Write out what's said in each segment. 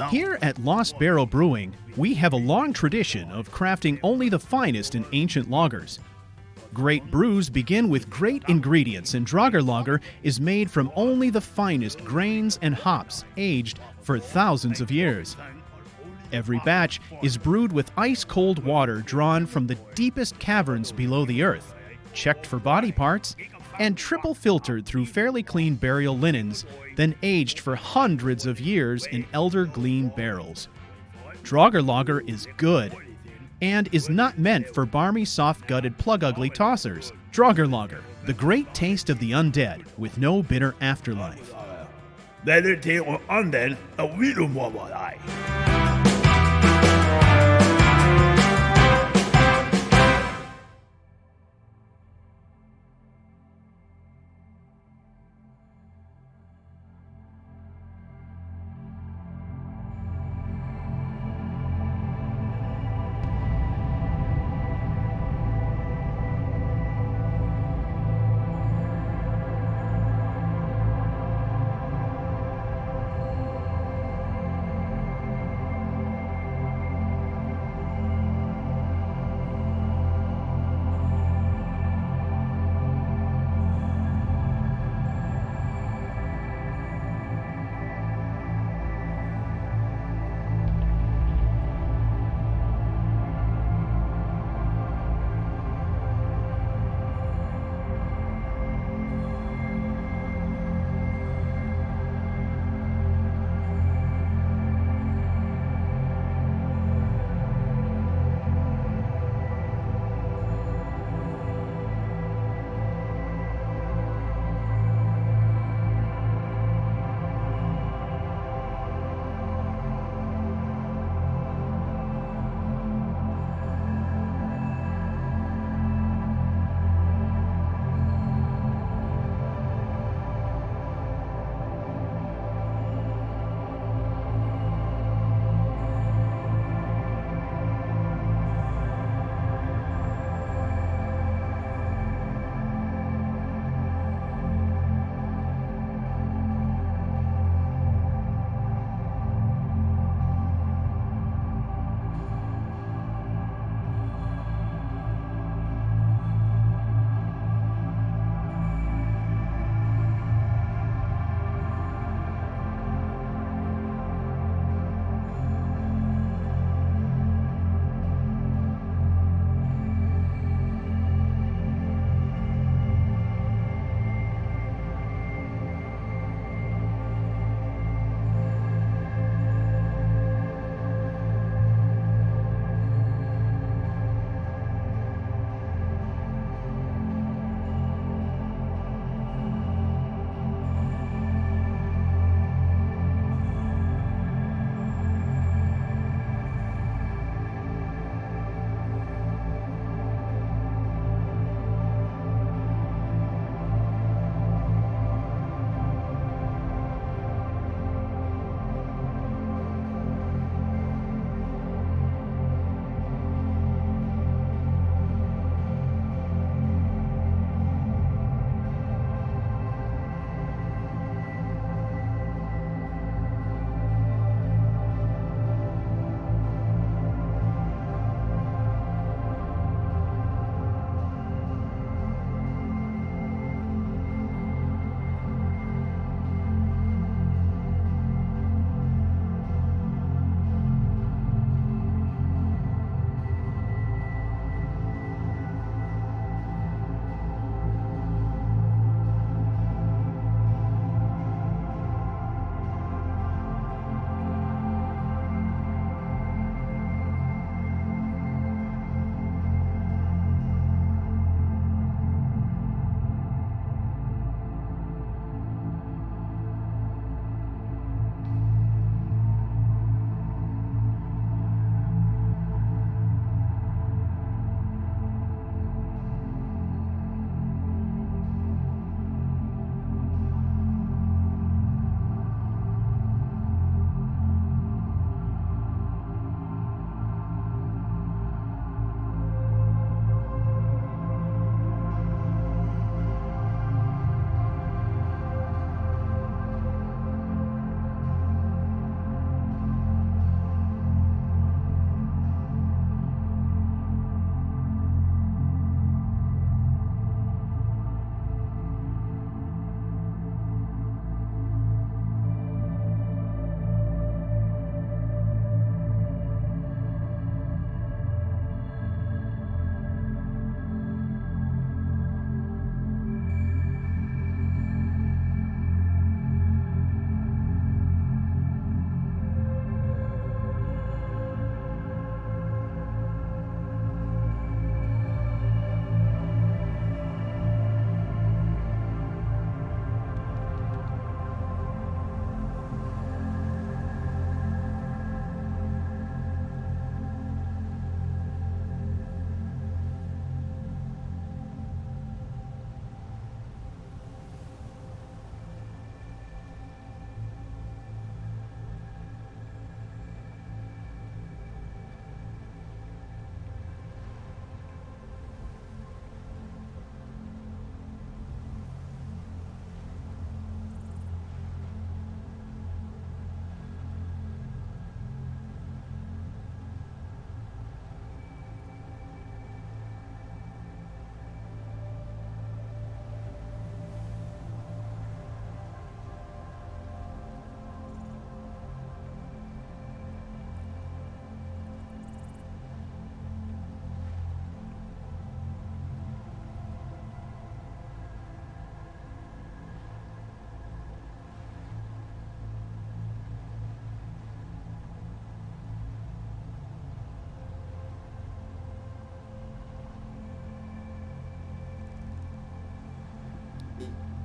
Here at Lost Barrel Brewing, we have a long tradition of crafting only the finest in ancient lagers. Great brews begin with great ingredients, and Draugr Lager is made from only the finest grains and hops, aged for thousands of years. Every batch is brewed with ice-cold water drawn from the deepest caverns below the earth, checked for body parts, and triple filtered through fairly clean burial linens, then aged for hundreds of years in elder gleam barrels. Draugr Lager is good, and is not meant for barmy, soft-gutted, plug-ugly tossers. Draugr Lager, the great taste of the undead, with no bitter afterlife.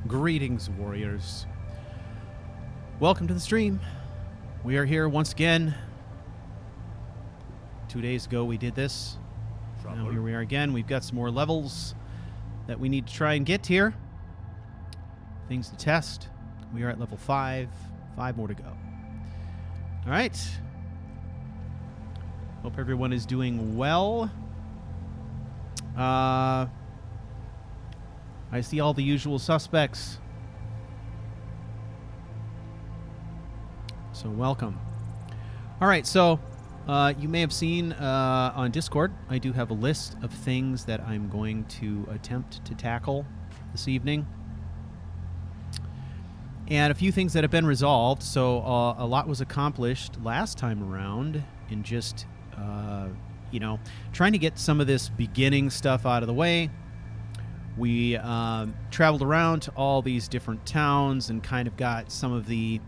Greetings, warriors. Welcome to the stream. We are here once again. 2 days ago we did this. Now here we are again. We've got some more levels that we need to try and get here. Things to test. We are at level 5. 5 more to go. All right. Hope everyone is doing well. I see all the usual suspects. So welcome. All right, so you may have seen on Discord, I do have a list of things that I'm going to attempt to tackle this evening. And a few things that have been resolved. So a lot was accomplished last time around in just, you know, trying to get some of this beginning stuff out of the way. We traveled around to all these different towns and kind of got some of the,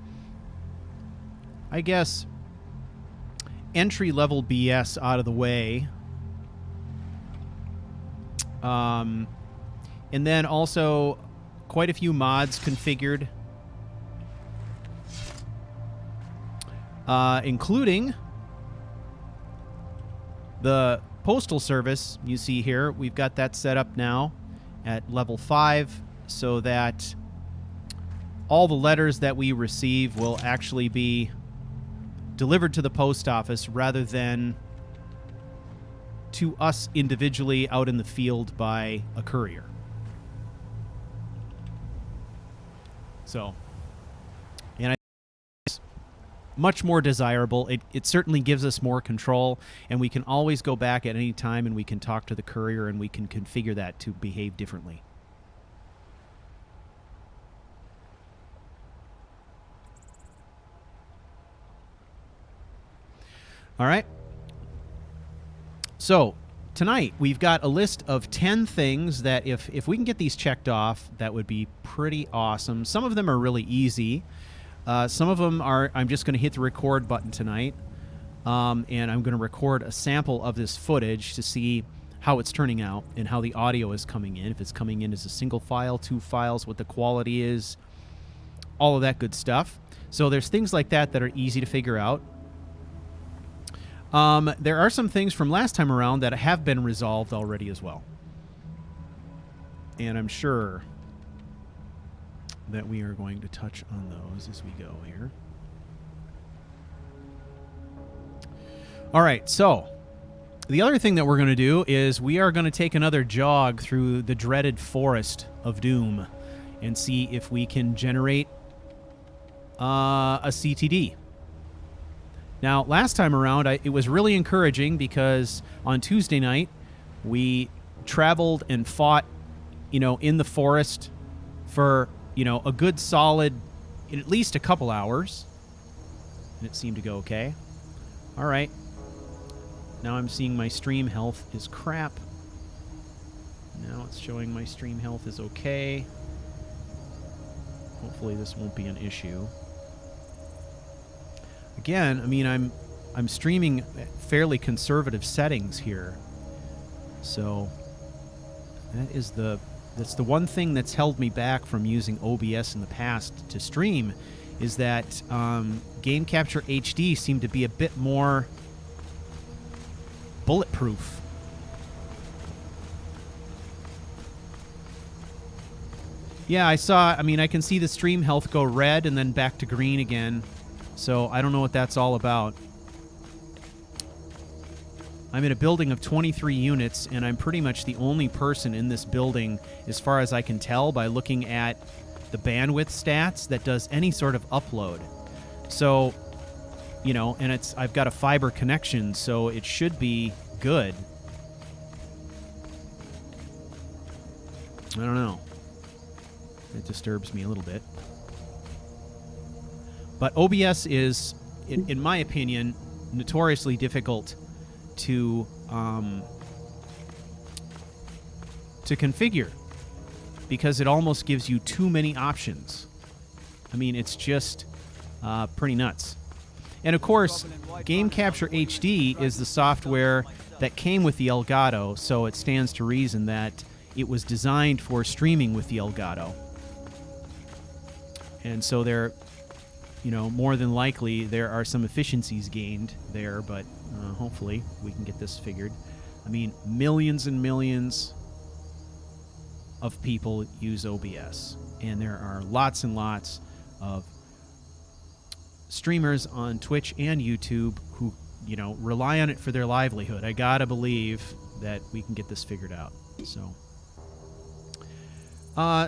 I guess, entry-level BS out of the way. And then also quite a few mods configured, including the Postal Service. You see here, we've got that set up now at level 5 so that all the letters that we receive will actually be delivered to the post office rather than to us individually out in the field by a courier. So, and I think it's much more desirable. It certainly gives us more control, and we can always go back at any time and we can talk to the courier and we can configure that to behave differently. All right. So tonight we've got a list of 10 things that if we can get these checked off, that would be pretty awesome. Some of them are really easy. Some of them are, I'm just going to hit the record button tonight, and I'm going to record a sample of this footage to see how it's turning out and how the audio is coming in. If it's coming in as a single file, 2 files, what the quality is, all of that good stuff. So there's things like that that are easy to figure out. There are some things from last time around that have been resolved already as well. And I'm sure that we are going to touch on those as we go here. All right, so the other thing that we're going to do is we are going to take another jog through the dreaded Forest of Doom and see if we can generate a CTD. Now, last time around, it was really encouraging because on Tuesday night, we traveled and fought, you know, in the forest for, you know, a good solid, at least a couple hours. And it seemed to go okay. All right. Now I'm seeing my stream health is crap. Now it's showing my stream health is okay. Hopefully this won't be an issue. Again, I mean, I'm streaming at fairly conservative settings here, so that's the one thing that's held me back from using OBS in the past to stream, is that Game Capture HD seemed to be a bit more bulletproof. Yeah, I mean, I can see the stream health go red and then back to green again. So I don't know what that's all about. I'm in a building of 23 units, and I'm pretty much the only person in this building, as far as I can tell by looking at the bandwidth stats, that does any sort of upload. So, you know, and I've got a fiber connection, so it should be good. I don't know. It disturbs me a little bit. But OBS is, in my opinion, notoriously difficult to configure because it almost gives you too many options. I mean, it's just pretty nuts. And of course, Game Capture HD is the software that came with the Elgato, so it stands to reason that it was designed for streaming with the Elgato. And so there, more than likely there are some efficiencies gained there, but hopefully we can get this figured. I mean, millions and millions of people use OBS, and there are lots and lots of streamers on Twitch and YouTube who, rely on it for their livelihood. I gotta believe that we can get this figured out.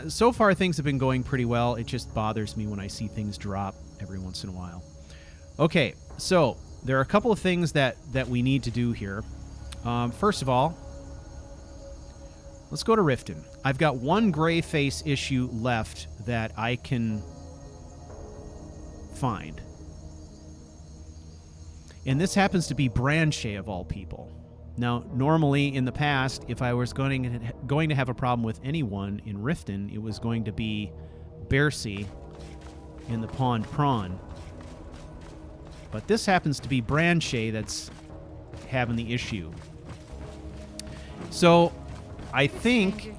So far things have been going pretty well. It just bothers me when I see things drop every once in a while. Okay, so there are a couple of things that we need to do here. First of all, let's go to Riften. I've got one gray face issue left that I can find. And this happens to be Branche of all people. Now, normally in the past, if I was going to have a problem with anyone in Riften, it was going to be Bercy in the Pond Prawn. But this happens to be Branche that's having the issue. So, I think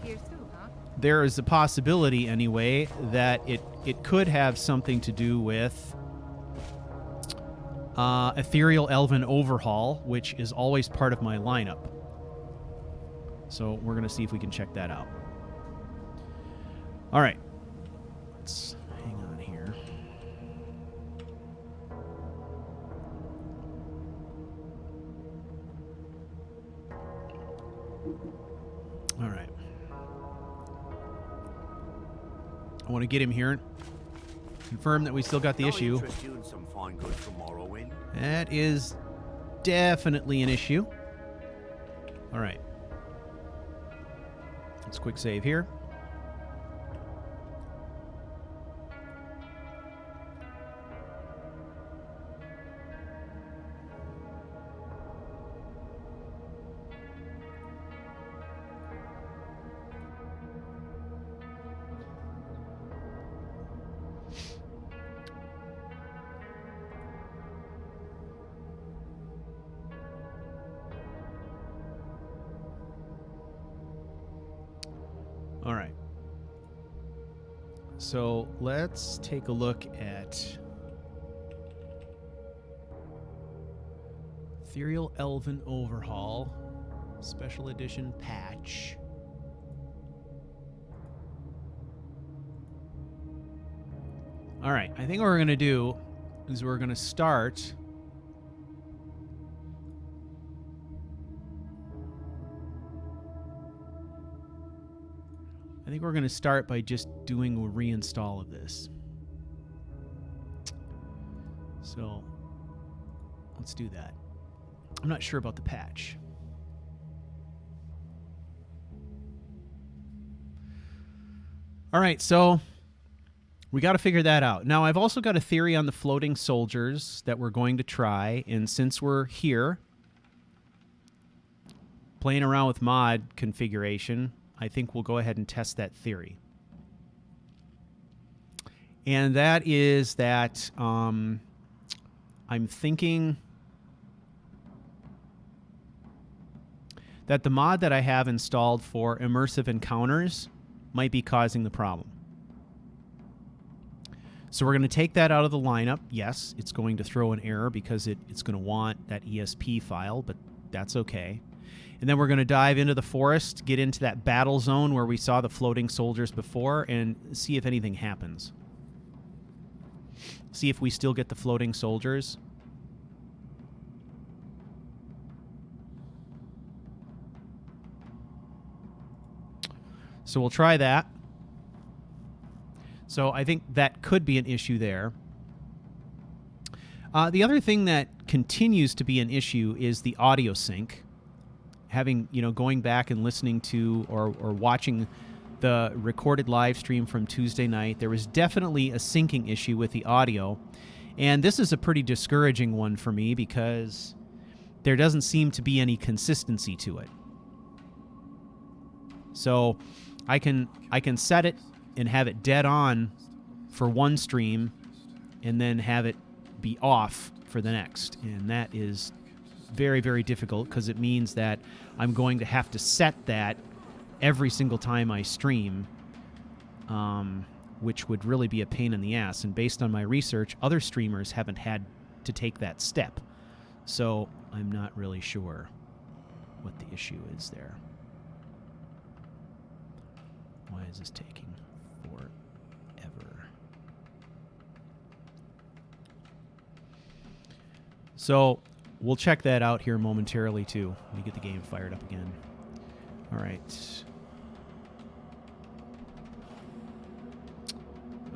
there is a possibility, anyway, that it could have something to do with Ethereal Elven Overhaul, which is always part of my lineup. So we're going to see if we can check that out. All right. Let's hang on here. All right. I want to get him here. Confirm that we still got the issue. That is definitely an issue. All right. Let's quick save here. All right. So let's take a look at Ethereal Elven Overhaul Special Edition patch. All right. I think what we're going to do is we're going to start by just doing a reinstall of this. So let's do that. I'm not sure about the patch. All right, so we got to figure that out. Now, I've also got a theory on the floating soldiers that we're going to try, and since we're here playing around with mod configuration, I think we'll go ahead and test that theory. And that is that I'm thinking that the mod that I have installed for immersive encounters might be causing the problem. So we're going to take that out of the lineup. Yes, it's going to throw an error because it's going to want that ESP file, but that's okay. And then we're going to dive into the forest, get into that battle zone where we saw the floating soldiers before, and see if anything happens. See if we still get the floating soldiers. So we'll try that. So I think that could be an issue there. The other thing that continues to be an issue is the audio sync. Having, going back and listening to or watching the recorded live stream from Tuesday night, there was definitely a syncing issue with the audio. And this is a pretty discouraging one for me because there doesn't seem to be any consistency to it. So I can set it and have it dead on for one stream and then have it be off for the next. And that is very, very difficult because it means that I'm going to have to set that every single time I stream. which would really be a pain in the ass. And based on my research, other streamers haven't had to take that step. So I'm not really sure what the issue is there. Why is this taking forever? So we'll check that out here momentarily too. Let me get the game fired up again. All right.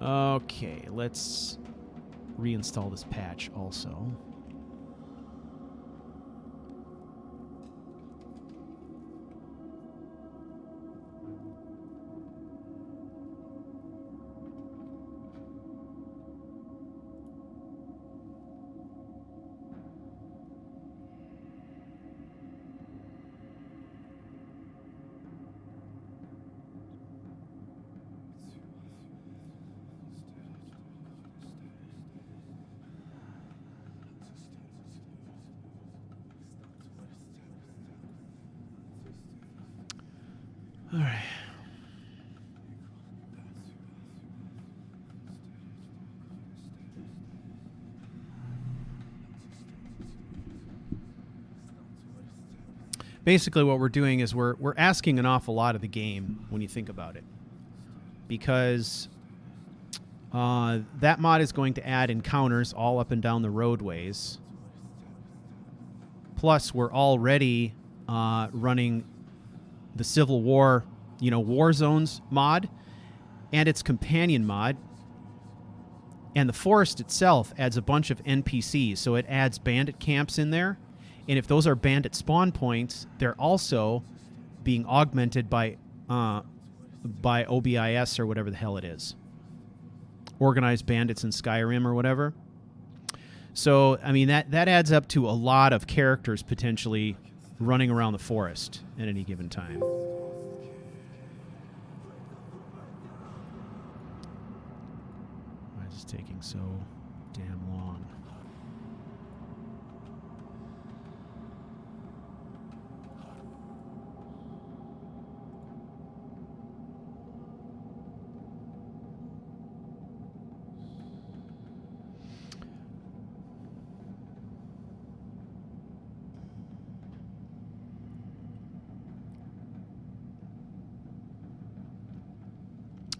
Okay, let's reinstall this patch also. All right. Basically what we're doing is we're asking an awful lot of the game when you think about it, because that mod is going to add encounters all up and down the roadways. Plus, we're already running the Civil War, War Zones mod and its companion mod. And the forest itself adds a bunch of NPCs, so it adds bandit camps in there. And if those are bandit spawn points, they're also being augmented by OBIS or whatever the hell it is. Organized Bandits in Skyrim or whatever. So, I mean, that adds up to a lot of characters potentially running around the forest at any given time. Why is this taking so damn long?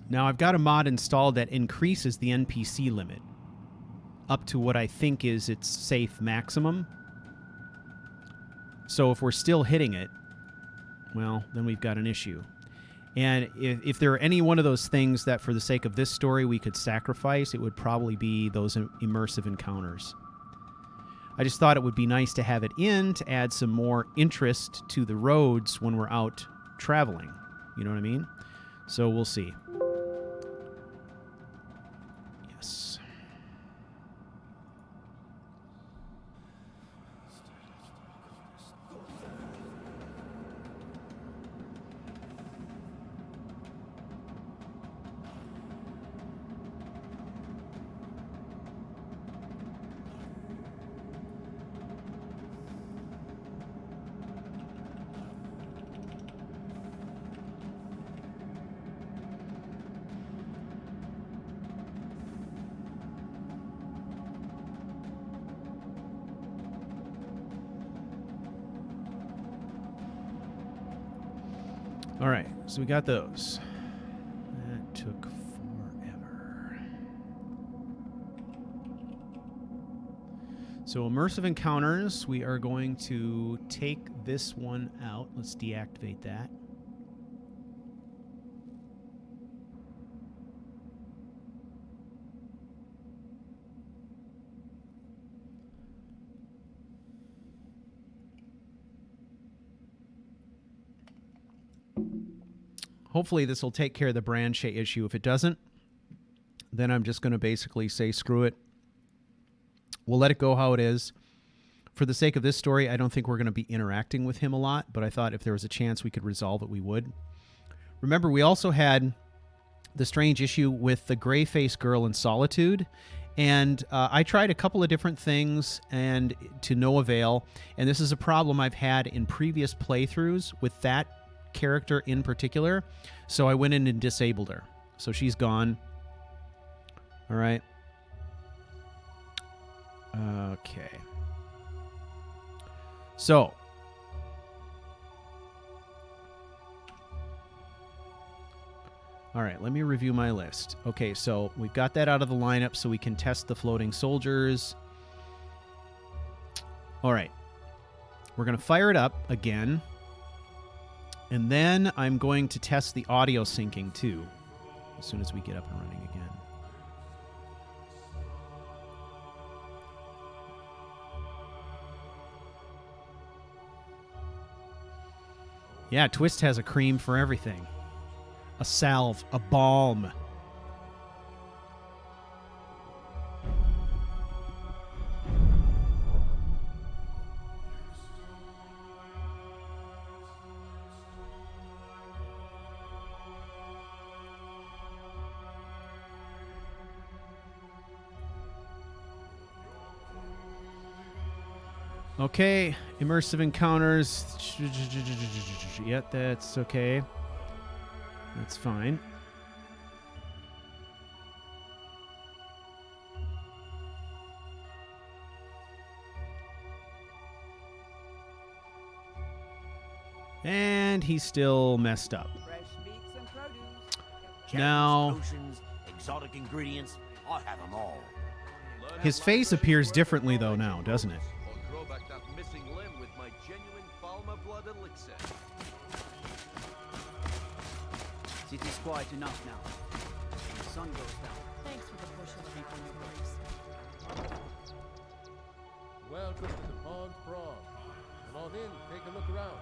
Now, I've got a mod installed that increases the NPC limit up to what I think is its safe maximum. So if we're still hitting it, well, then we've got an issue. And if there are any one of those things that, for the sake of this story, we could sacrifice, it would probably be those immersive encounters. I just thought it would be nice to have it in to add some more interest to the roads when we're out traveling. You know what I mean? So we'll see. Yes. All right, so we got those. That took forever. So immersive encounters, we are going to take this one out. Let's deactivate that. Hopefully this will take care of the brand share issue. If it doesn't, then I'm just going to basically say screw it. We'll let it go how it is. For the sake of this story, I don't think we're going to be interacting with him a lot, but I thought if there was a chance we could resolve it, we would. Remember, we also had the strange issue with the gray-faced girl in Solitude, and I tried a couple of different things and to no avail, and this is a problem I've had in previous playthroughs with that character in particular, so I went in and disabled her. So she's gone. All right. Okay. So. All right, let me review my list. Okay, so we've got that out of the lineup so we can test the floating soldiers. All right. We're going to fire it up again. And then I'm going to test the audio syncing too, as soon as we get up and running again. Yeah, Twist has a cream for everything. A salve, a balm. Okay, immersive encounters. Yeah, that's okay. That's fine. And he's still messed up. Fresh meats and produce. Now, exotic ingredients, I have them all. his face appears differently though now, doesn't it? Or grow back that missing limb with my genuine Falmer blood elixir. City's quiet enough now. The sun goes down. Thanks for the bushel of people, Grace. Welcome to the Pond Frog. Come on in, take a look around.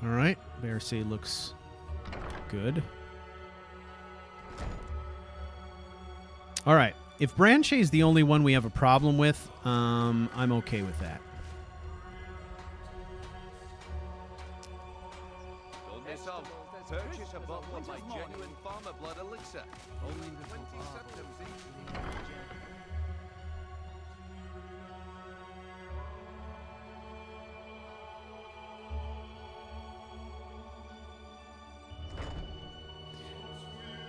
All right, Bearsay looks good. All right, if Branche is the only one we have a problem with, I'm okay with that. Told me some. Purchase a bottle of my genuine Falmer blood elixir. Only 20 septims each.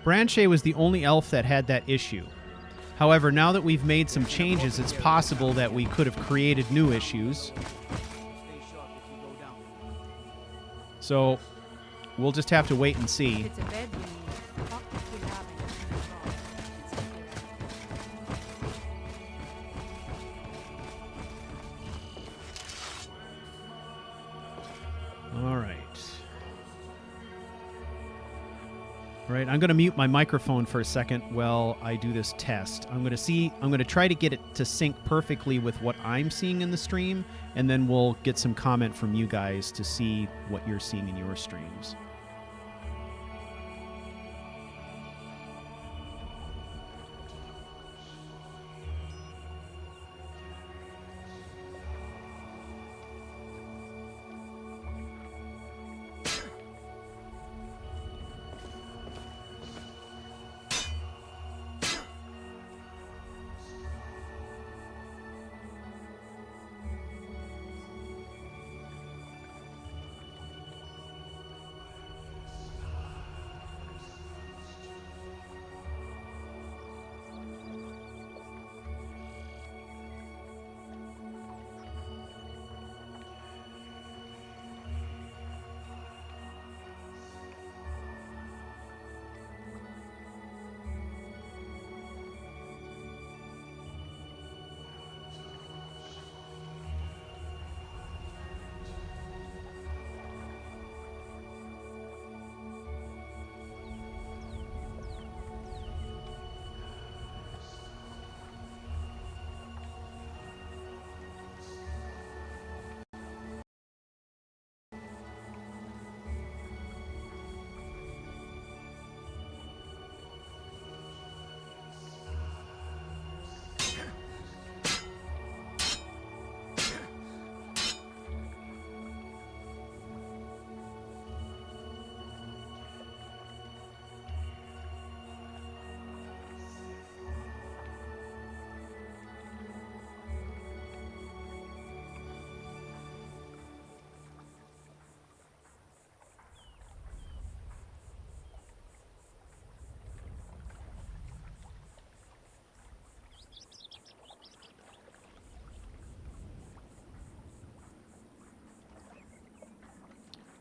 Branche was the only elf that had that issue. However, now that we've made some changes, it's possible that we could have created new issues. Stay sharp if you go down. So we'll just have to wait and see. It's a bed we need. Pockets we have in the frog. All right. All right, I'm going to mute my microphone for a second while I do this test. I'm going to try to get it to sync perfectly with what I'm seeing in the stream, and then we'll get some comment from you guys to see what you're seeing in your streams.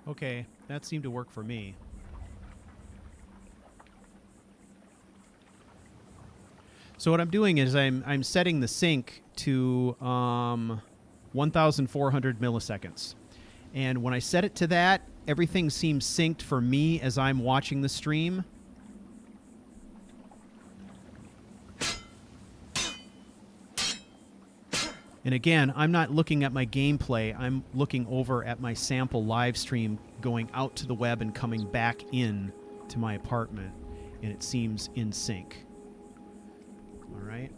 Okay, that seemed to work for me. So what I'm doing is I'm setting the sync to 1,400 milliseconds. And when I set it to that, everything seems synced for me as I'm watching the stream. And again, I'm not looking at my gameplay. I'm looking over at my sample live stream going out to the web and coming back in to my apartment. And it seems in sync. All right.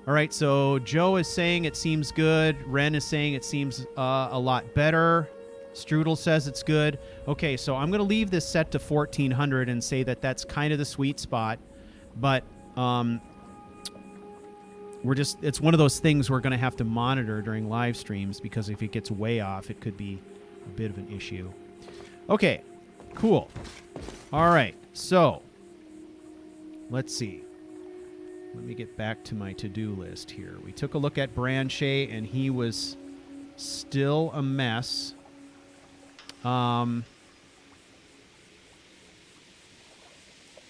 All right, so Joe is saying it seems good. Ren is saying it seems a lot better. Strudel says it's good. Okay, so I'm going to leave this set to 1400 and say that that's kind of the sweet spot. But it's one of those things we're going to have to monitor during live streams, because if it gets way off, it could be a bit of an issue. Okay, cool. All right, so let's see. Let me get back to my to-do list here. We took a look at Branchet, and he was still a mess. But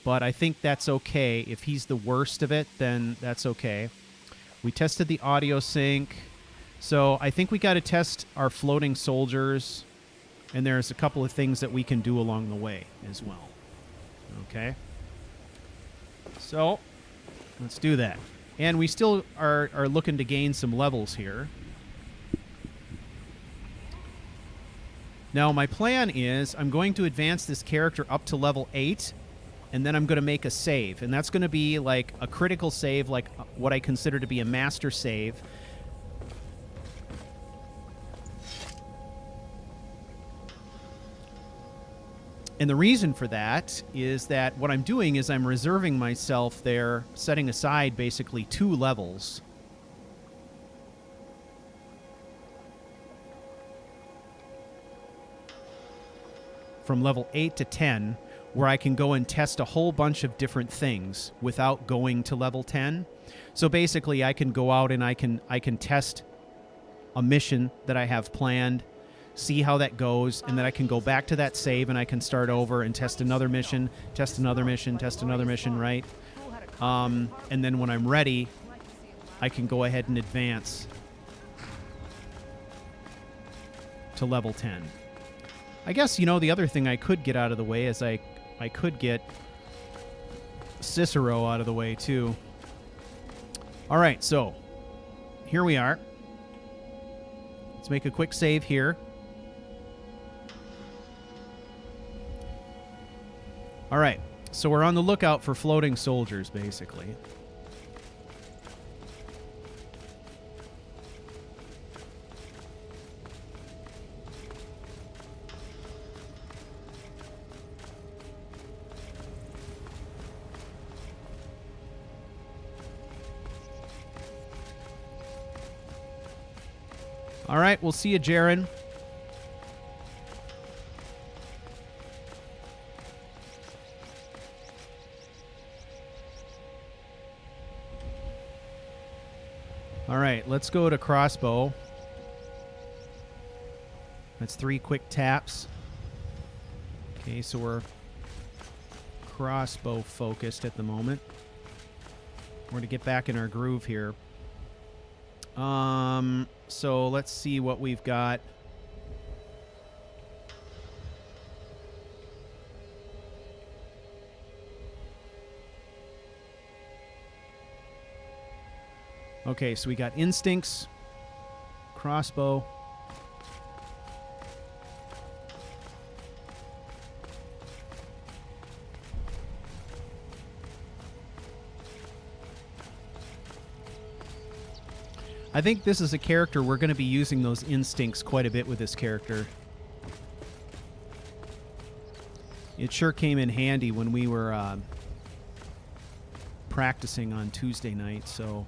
I think that's okay. If he's the worst of it, then that's okay. We tested the audio sync. So I think we got to test our floating soldiers. And there's a couple of things that we can do along the way as well. Okay. So let's do that. And we still are looking to gain some levels here. Now, my plan is I'm going to advance this character up to level 8, and then I'm going to make a save. And that's going to be like a critical save, like what I consider to be a master save. And the reason for that is that what I'm doing is I'm reserving myself there, setting aside basically 2 levels. From level 8 to 10, where I can go and test a whole bunch of different things without going to level 10. So basically I can go out and I can test a mission that I have planned, see how that goes, and then I can go back to that save and I can start over and test another mission, test another mission, test another mission, right? And then when I'm ready, I can go ahead and advance to level 10. I guess, the other thing I could get out of the way is I could get Cicero out of the way, too. All right, so here we are. Let's make a quick save here. All right, so we're on the lookout for floating soldiers, basically. All right, we'll see you, Jaren. All right, let's go to crossbow. That's 3 quick taps. Okay, so we're crossbow focused at the moment. We're going to get back in our groove here. So let's see what we've got. Okay, so we got instincts, crossbow. I think this is a character we're going to be using those instincts quite a bit with this character. It sure came in handy when we were practicing on Tuesday night, so...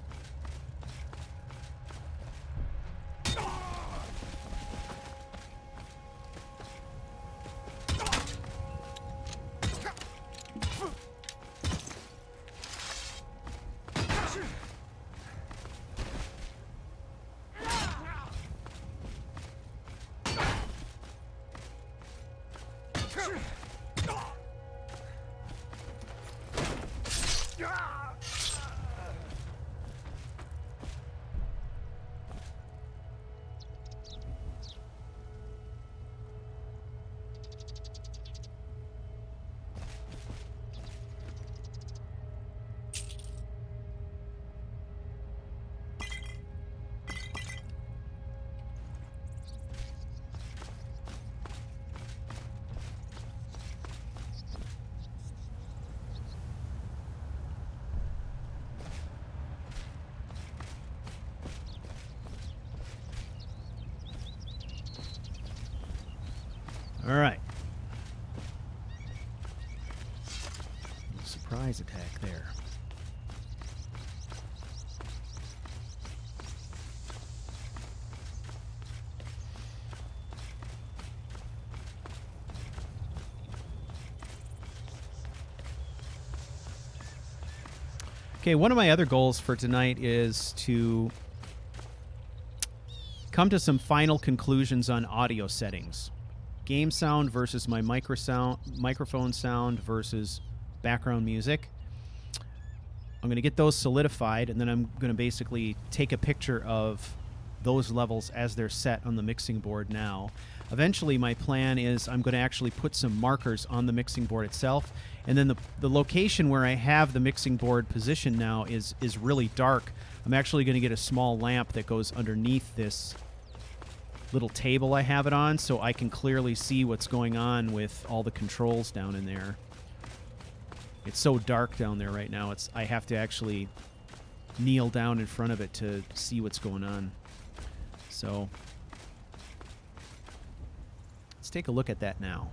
All right. Surprise attack there. Okay, one of my other goals for tonight is to come to some final conclusions on audio settings. Game sound versus my microphone sound versus background music. I'm going to get those solidified, and then I'm going to basically take a picture of those levels as they're set on the mixing board now. Eventually, my plan is I'm going to actually put some markers on the mixing board itself, and then the location where I have the mixing board positioned now is really dark. I'm actually going to get a small lamp that goes underneath this little table I have it on, so I can clearly see what's going on with all the controls down in there. It's so dark down there right now. I have to actually kneel down in front of it to see what's going on. So let's take a look at that now.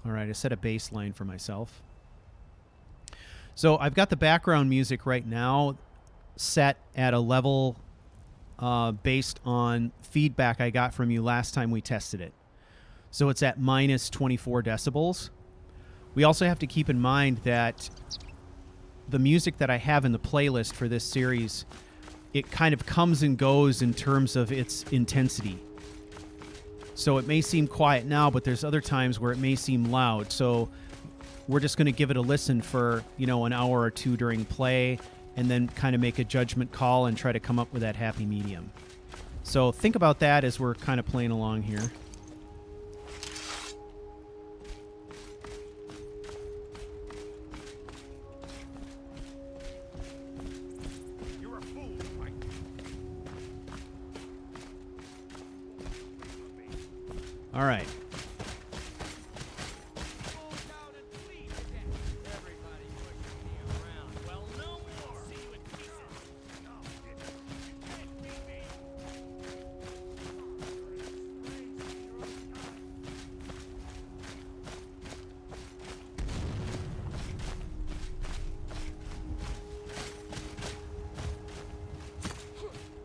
All right, I set a baseline for myself. So I've got the background music right now set at a level based on feedback I got from you last time we tested it. So it's at minus 24 decibels. We also have to keep in mind that the music that I have in the playlist for this series, it kind of comes and goes in terms of its intensity. So it may seem quiet now, but there's other times where it may seem loud. So we're just going to give it a listen for, an hour or two during play, and then kind of make a judgment call and try to come up with that happy medium. So think about that as we're kind of playing along here. All right.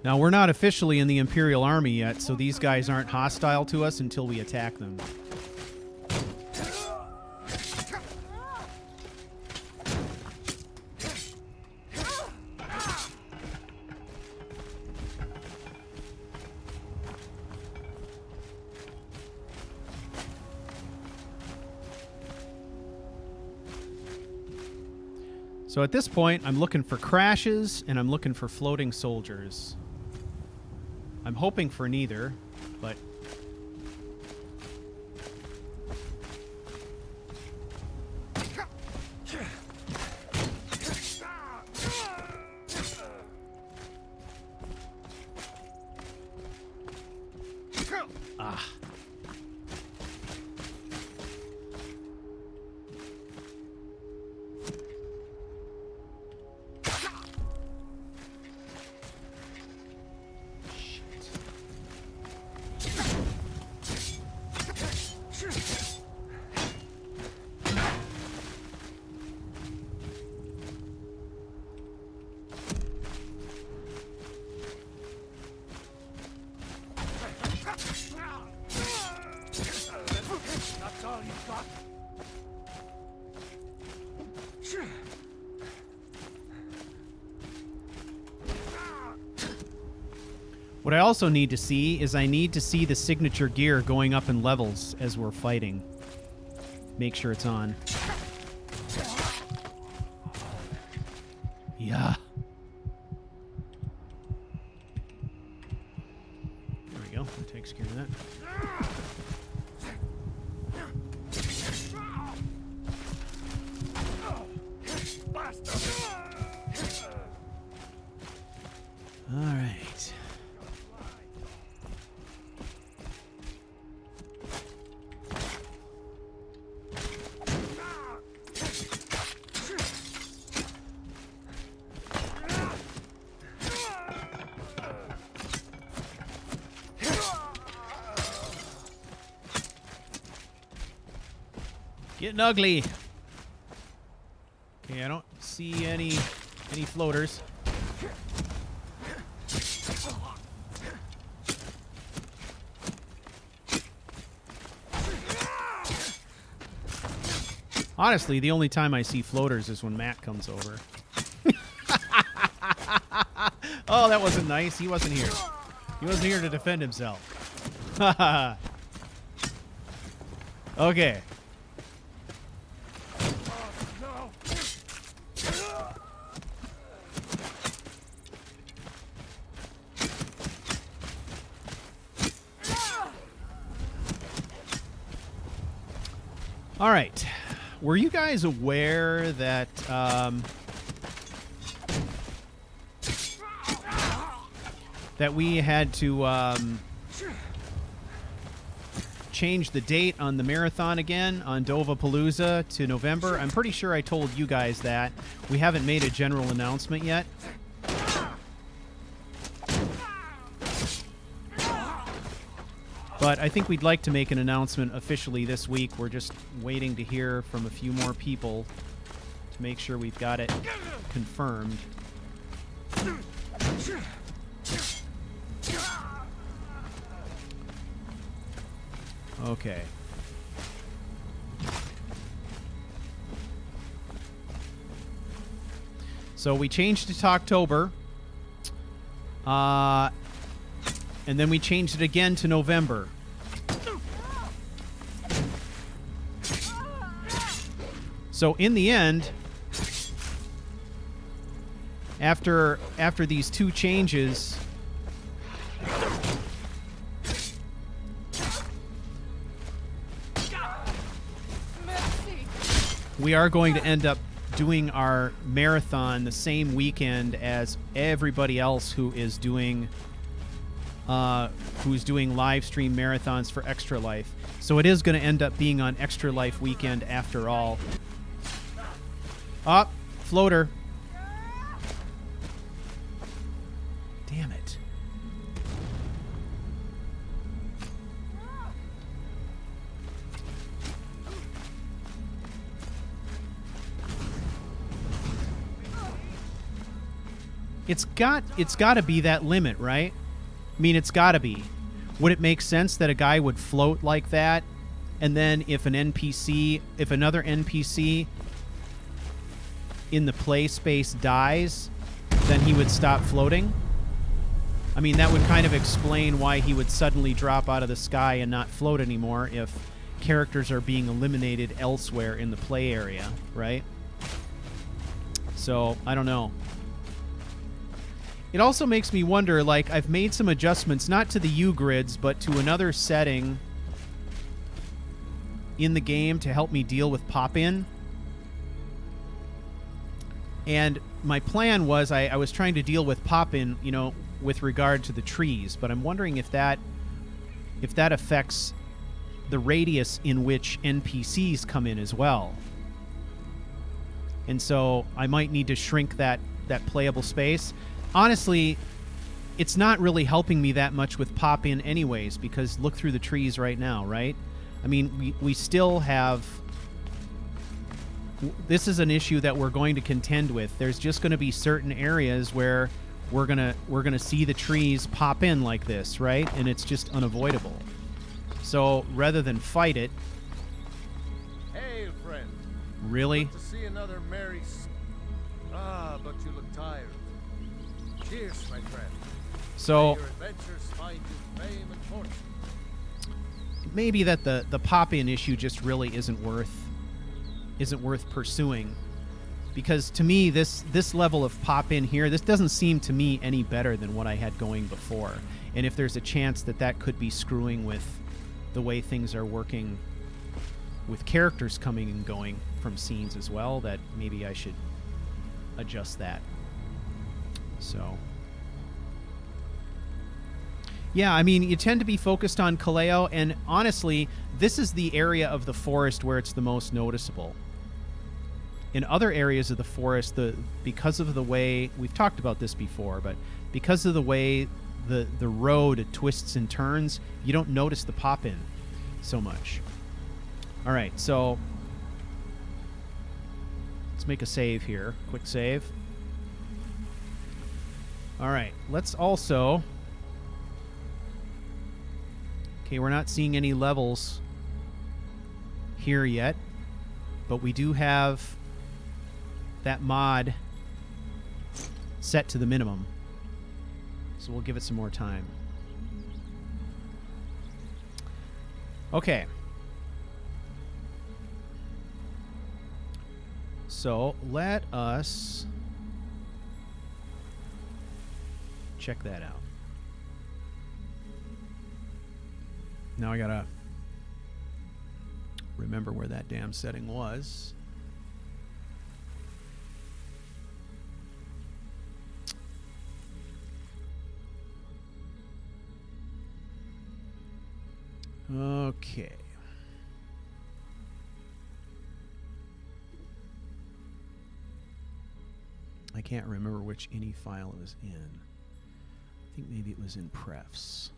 Now, we're not officially in the Imperial Army yet, so these guys aren't hostile to us until we attack them. So at this point, I'm looking for crashes, and I'm looking for floating soldiers. I'm hoping for neither, but... Ah. What I also need to see is I need to see the signature gear going up in levels as we're fighting. Make sure it's on. Yeah. There we go. That takes care of that. Getting ugly. Okay, I don't see any floaters. Honestly, the only time I see floaters is when Matt comes over. Oh, that wasn't nice. He wasn't here. He wasn't here to defend himself. Okay. All right. Were you guys aware that that we had to change the date on the marathon again on Dovapalooza to November? I'm pretty sure I told you guys that. We haven't made a general announcement yet. But I think we'd like to make an announcement officially this week. We're just waiting to hear from a few more people to make sure we've got it confirmed. Okay. So we changed it to October. And then we changed it again to November. So in the end, after these two changes, we are going to end up doing our marathon the same weekend as everybody else who is doing live stream marathons for Extra Life. So it is going to end up being on Extra Life weekend after all. Up, floater. Damn it. It's got to be that limit, right? I mean, it's got to be. Would it make sense that a guy would float like that, and then if another NPC in the play space dies, then he would stop floating? I mean, that would kind of explain why he would suddenly drop out of the sky and not float anymore if characters are being eliminated elsewhere in the play area, right? So, I don't know. It also makes me wonder, like, I've made some adjustments, not to the U-grids, but to another setting in the game to help me deal with pop-in. And my plan was I was trying to deal with pop-in, you know, with regard to the trees, but I'm wondering if that affects the radius in which NPCs come in as well. And so I might need to shrink that playable space. Honestly, it's not really helping me that much with pop-in anyways, because look through the trees right now, right? I mean, we still have... This is an issue that we're going to contend with. There's just going to be certain areas where we're gonna see the trees pop in like this, right? And it's just unavoidable. So rather than fight it... Hail, friend. Really? Good to see another merry... but you look tired. Cheers, my friend. So... May your adventures find you fame and fortune. Maybe that the pop-in issue just really isn't worth pursuing, because to me this level of pop-in here, this doesn't seem to me any better than what I had going before. And if there's a chance that could be screwing with the way things are working with characters coming and going from scenes as well, that maybe I should adjust that. So yeah, I mean, you tend to be focused on Kaleo, and honestly, this is the area of the forest where it's the most noticeable. In other areas of the forest, because of the way, we've talked about this before, but because of the way the road twists and turns, you don't notice the pop-in so much. All right, so Let's make a save here. Quick save. All right. Let's also... Okay, we're not seeing any levels here yet, but we do have that mod set to the minimum. So we'll give it some more time. Okay. So let us check that out. Now I gotta remember where that damn setting was. Okay. I can't remember which INI file it was in. I think maybe it was in prefs.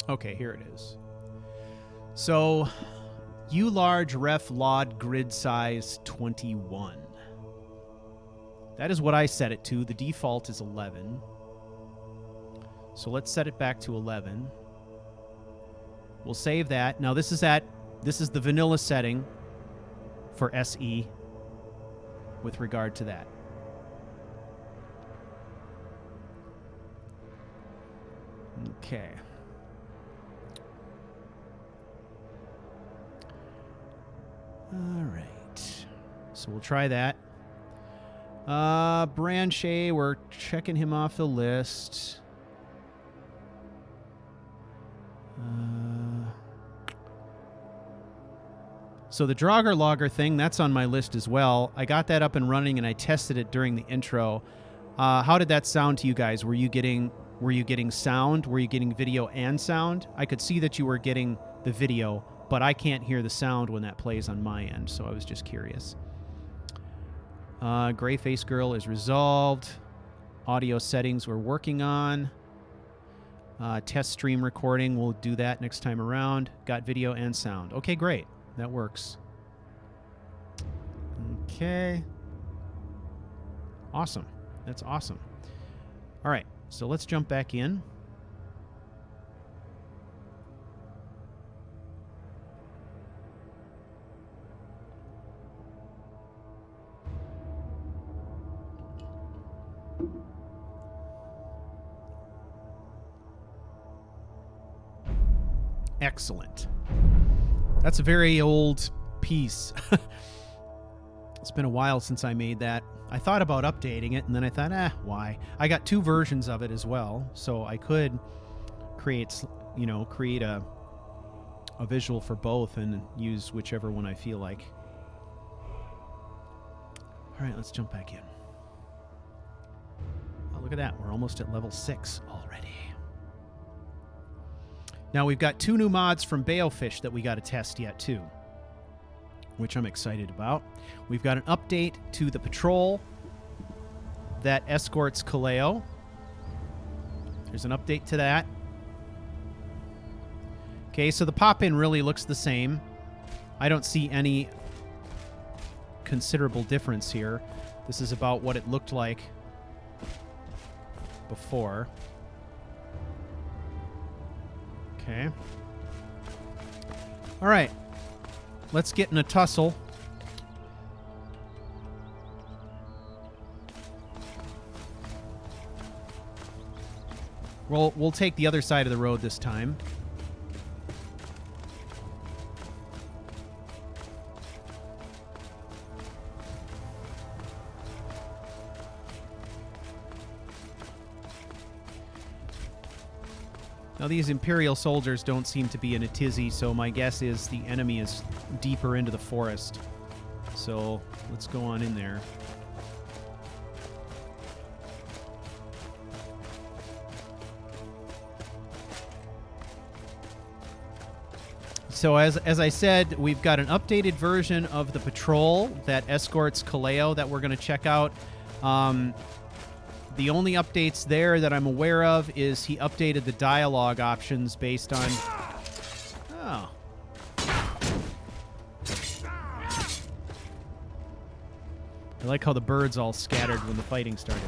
Okay, here it is. So, U large ref LOD grid size 21. That is what I set it to. The default is 11. So let's set it back to 11. We'll save that. Now this is the vanilla setting for SE with regard to that. Okay. All right. So we'll try that. Branche, we're checking him off the list. So the Draugr logger thing, that's on my list as well. I got that up and running and I tested it during the intro. How did that sound to you guys? Were you getting sound? Were you getting video and sound? I could see that you were getting the video, but I can't hear the sound when that plays on my end, so I was just curious. Gray Face Girl is resolved. Audio settings we're working on. Test stream recording, we'll do that next time around. Got video and sound. Okay, great. That works. Okay. Awesome. That's awesome. All right, so let's jump back in. Excellent. That's a very old piece. It's been a while since I made that. I thought about updating it, and then I thought, why? I got 2 versions of it as well, so I could create a visual for both and use whichever one I feel like. All right, let's jump back in. Oh, look at that. We're almost at level 6 already. Now, we've got 2 new mods from Balefish that we got to test yet, too, which I'm excited about. We've got an update to the patrol that escorts Kaleo. There's an update to that. Okay, so the pop-in really looks the same. I don't see any considerable difference here. This is about what it looked like before. Okay. All right. Let's get in a tussle. We'll take the other side of the road this time. Now, these Imperial soldiers don't seem to be in a tizzy, so my guess is the enemy is deeper into the forest. So, let's go on in there. So as I said, we've got an updated version of the patrol that escorts Kaleo that we're going to check out. The only updates there that I'm aware of is he updated the dialogue options based on... Oh. I like how the birds all scattered when the fighting started.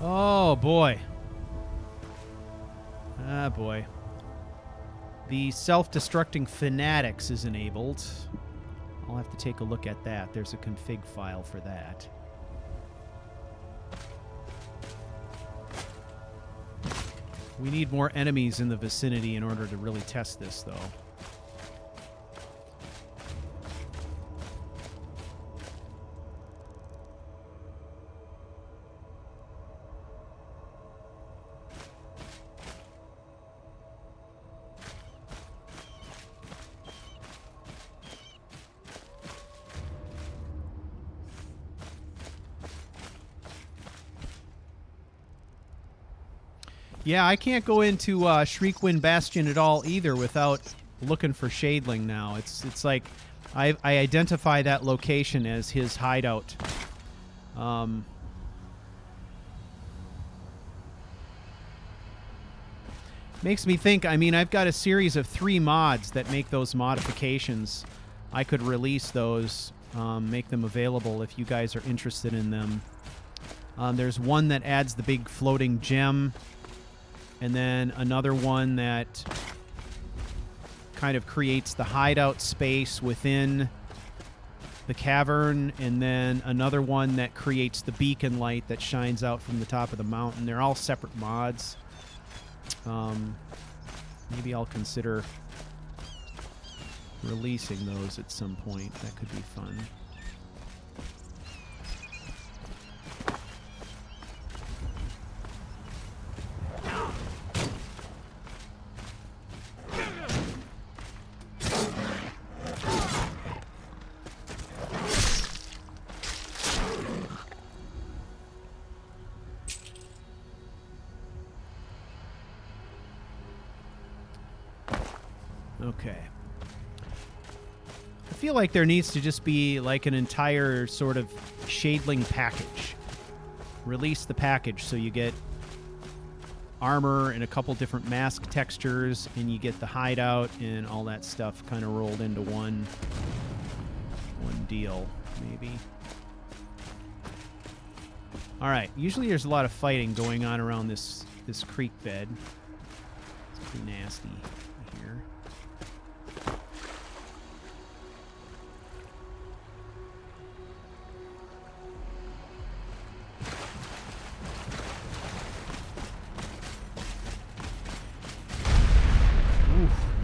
Oh, boy. Ah, boy. The self-destructing fanatics is enabled. I'll have to take a look at that. There's a config file for that. We need more enemies in the vicinity in order to really test this, though. Yeah, I can't go into Shriekwind Bastion at all either without looking for Shadeling now. It's like I identify that location as his hideout. Makes me think, I mean, I've got a series of 3 mods that make those modifications. I could release those, make them available if you guys are interested in them. There's one that adds the big floating gem. And then another one that kind of creates the hideout space within the cavern. And then another one that creates the beacon light that shines out from the top of the mountain. They're all separate mods. Maybe I'll consider releasing those at some point. That could be fun. Okay. I feel like there needs to just be like an entire sort of Shadeling package. Release the package so you get armor and a couple different mask textures and you get the hideout and all that stuff kind of rolled into one deal, maybe. All right. Usually there's a lot of fighting going on around this creek bed. It's pretty nasty here.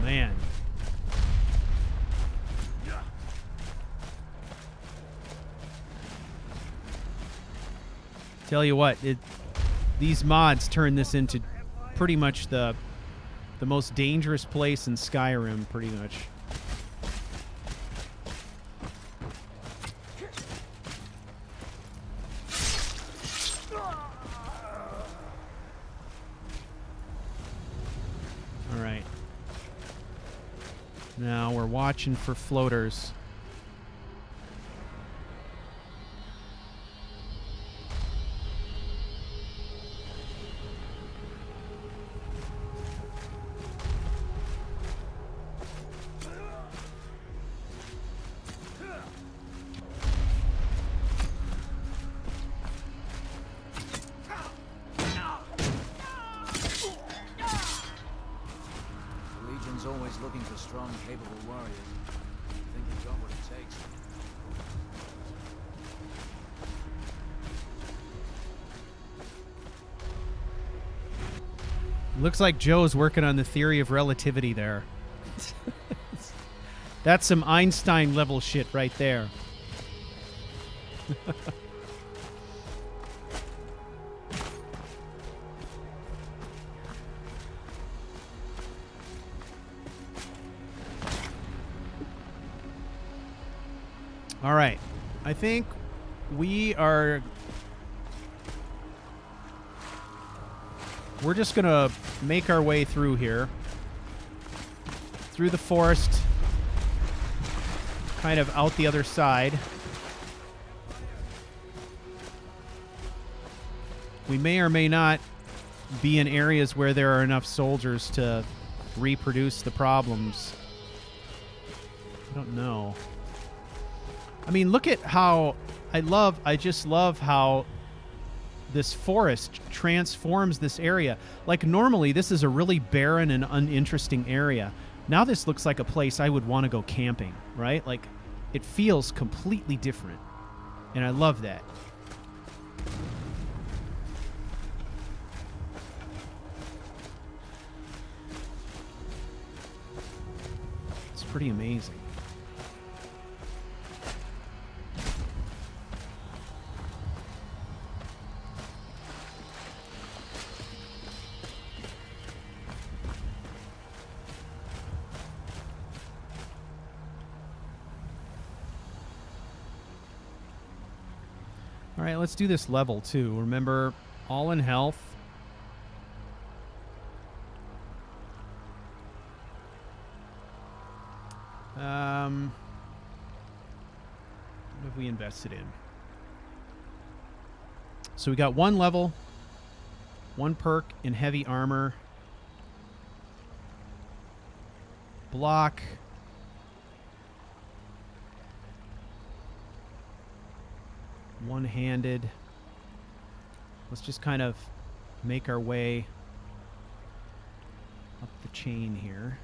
Man. Tell you what, these mods turn this into pretty much the most dangerous place in Skyrim, pretty much. Now we're watching for floaters. Always looking for strong, capable warriors. I think you've got what it takes. Looks like Joe's working on the theory of relativity there. That's some Einstein level shit right there. All right. I think we're just going to make our way through here. Through the forest. Kind of out the other side. We may or may not be in areas where there are enough soldiers to reproduce the problems. I don't know. I mean, look at how I just love how this forest transforms this area. Like, normally this is a really barren and uninteresting area. Now this looks like a place I would want to go camping, right? Like, it feels completely different. And I love that. It's pretty amazing. All right, let's do this level too. Remember, all in health. What have we invested in? So we got one level, one perk in heavy armor, block. One-handed. Let's just kind of make our way up the chain here.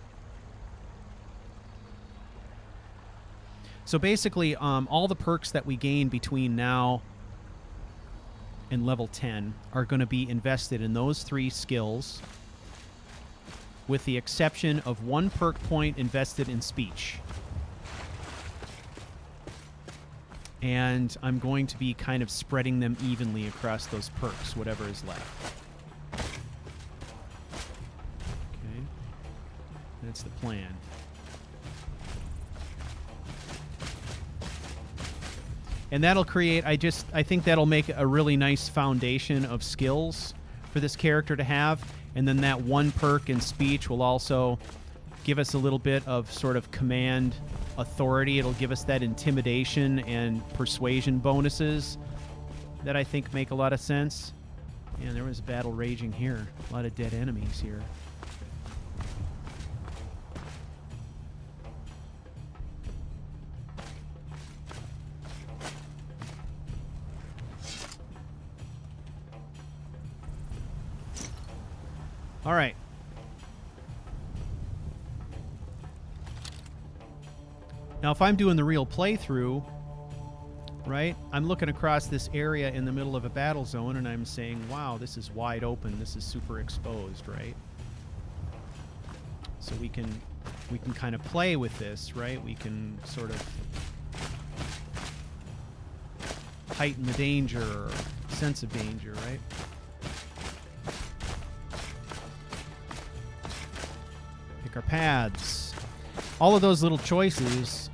So basically, all the perks that we gain between now and level 10 are going to be invested in those 3 skills, with the exception of 1 perk point invested in speech. And I'm going to be kind of spreading them evenly across those perks, whatever is left. Okay. That's the plan. And that'll create, I think that'll make a really nice foundation of skills for this character to have. And then that 1 perk in speech will also give us a little bit of sort of command authority. It'll give us that intimidation and persuasion bonuses that I think make a lot of sense. Man, there was a battle raging here. A lot of dead enemies here. All right. Now, if I'm doing the real playthrough, right, I'm looking across this area in the middle of a battle zone, and I'm saying, wow, this is wide open. This is super exposed, right? So we can kind of play with this, right? We can sort of heighten the danger or sense of danger, right? Pick our paths. All of those little choices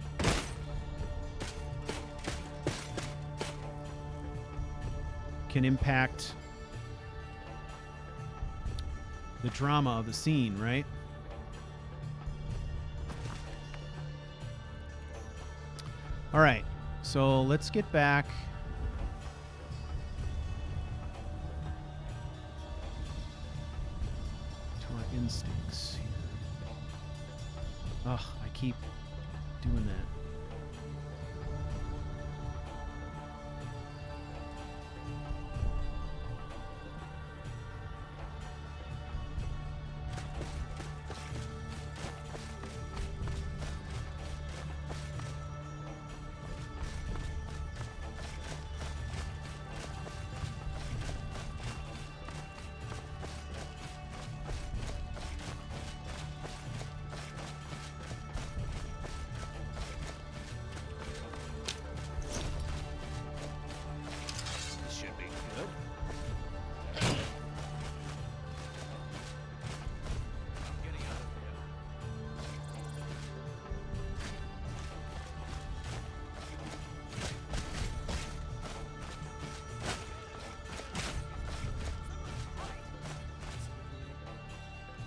can impact the drama of the scene, right? All right, so let's get back to our instincts here. Ugh, I keep doing that.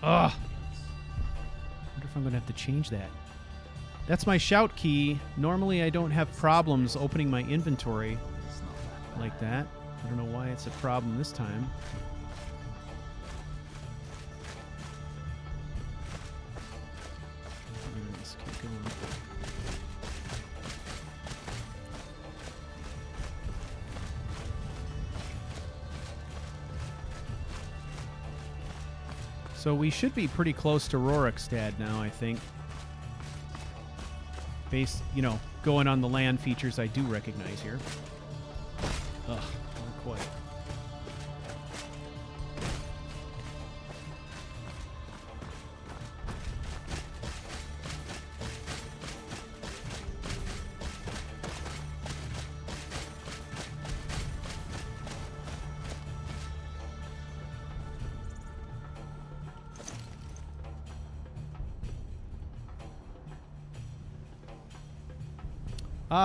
Ugh. I wonder if I'm going to have to change that. That's my shout key. Normally I don't have problems opening my inventory like that. I don't know why it's a problem this time. Let's keep going. So we should be pretty close to Rorikstad now, I think. Based, you know, going on the land features I do recognize here. Ugh, not quite.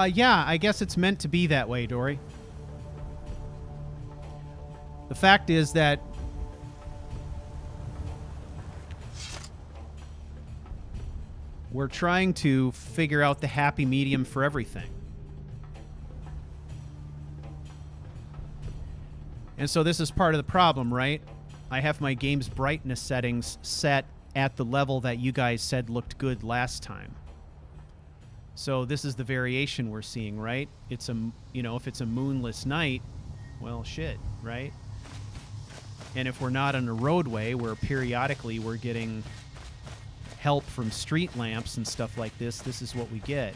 Yeah, I guess it's meant to be that way, Dory. The fact is that we're trying to figure out the happy medium for everything. And so this is part of the problem, right? I have my game's brightness settings set at the level that you guys said looked good last time. So this is the variation we're seeing, right? It's a, you know, if it's a moonless night, well, shit, right? And if we're not on a roadway where periodically we're getting help from street lamps and stuff like this, this is what we get.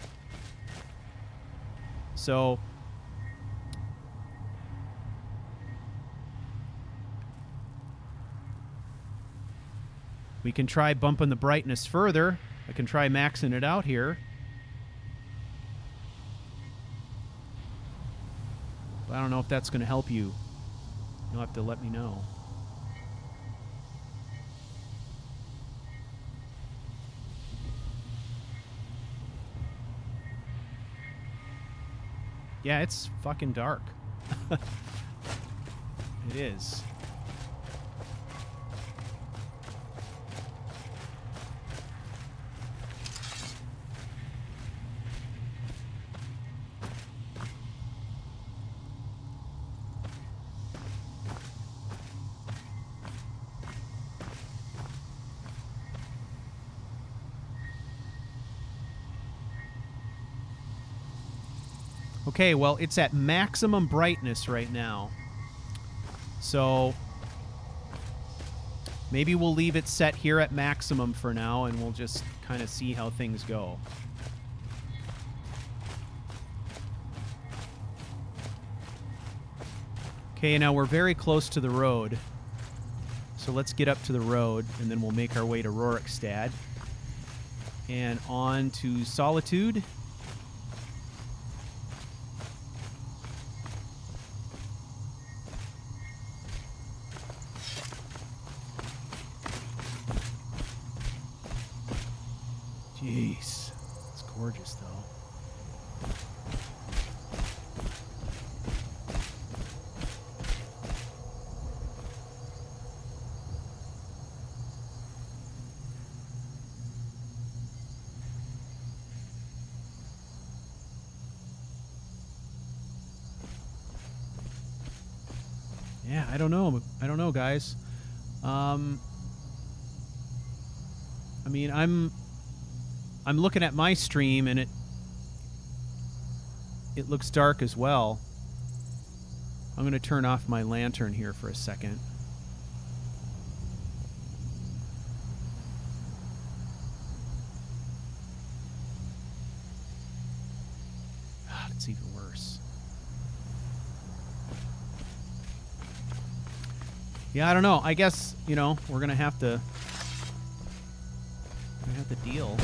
So we can try bumping the brightness further. I can try maxing it out here. I don't know if that's going to help you. You'll have to let me know. Yeah, it's fucking dark. It is. Okay, well, it's at maximum brightness right now. So maybe we'll leave it set here at maximum for now, and we'll just kind of see how things go. Okay, now we're very close to the road. So let's get up to the road, and then we'll make our way to Rorikstad. And on to Solitude. Jeez, it's gorgeous though. Yeah, I don't know. I don't know, guys. I mean, I'm looking at my stream, and it looks dark as well. I'm going to turn off my lantern here for a second. God, it's even worse. Yeah, I don't know. I guess, you know, we're going to have to deal.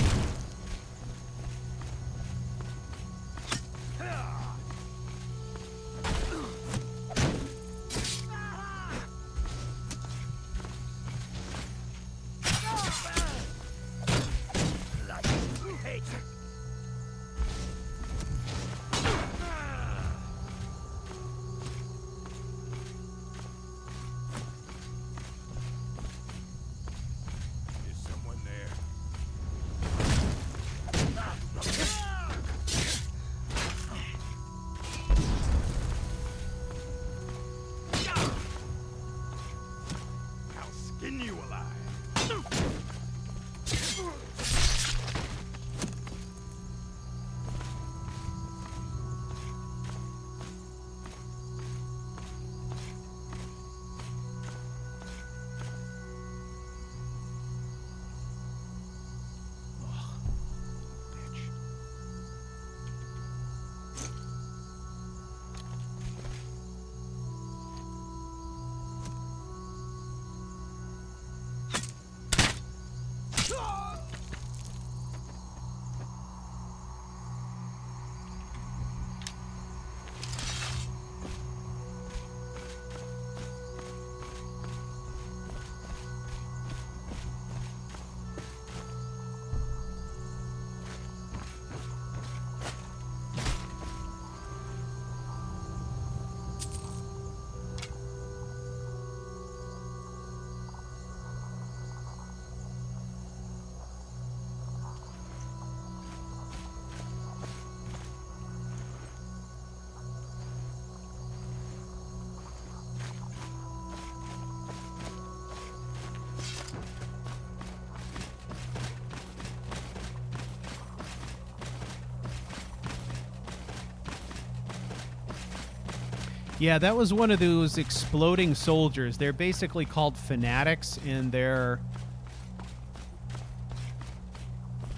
Yeah, that was one of those exploding soldiers. They're basically called fanatics, and they're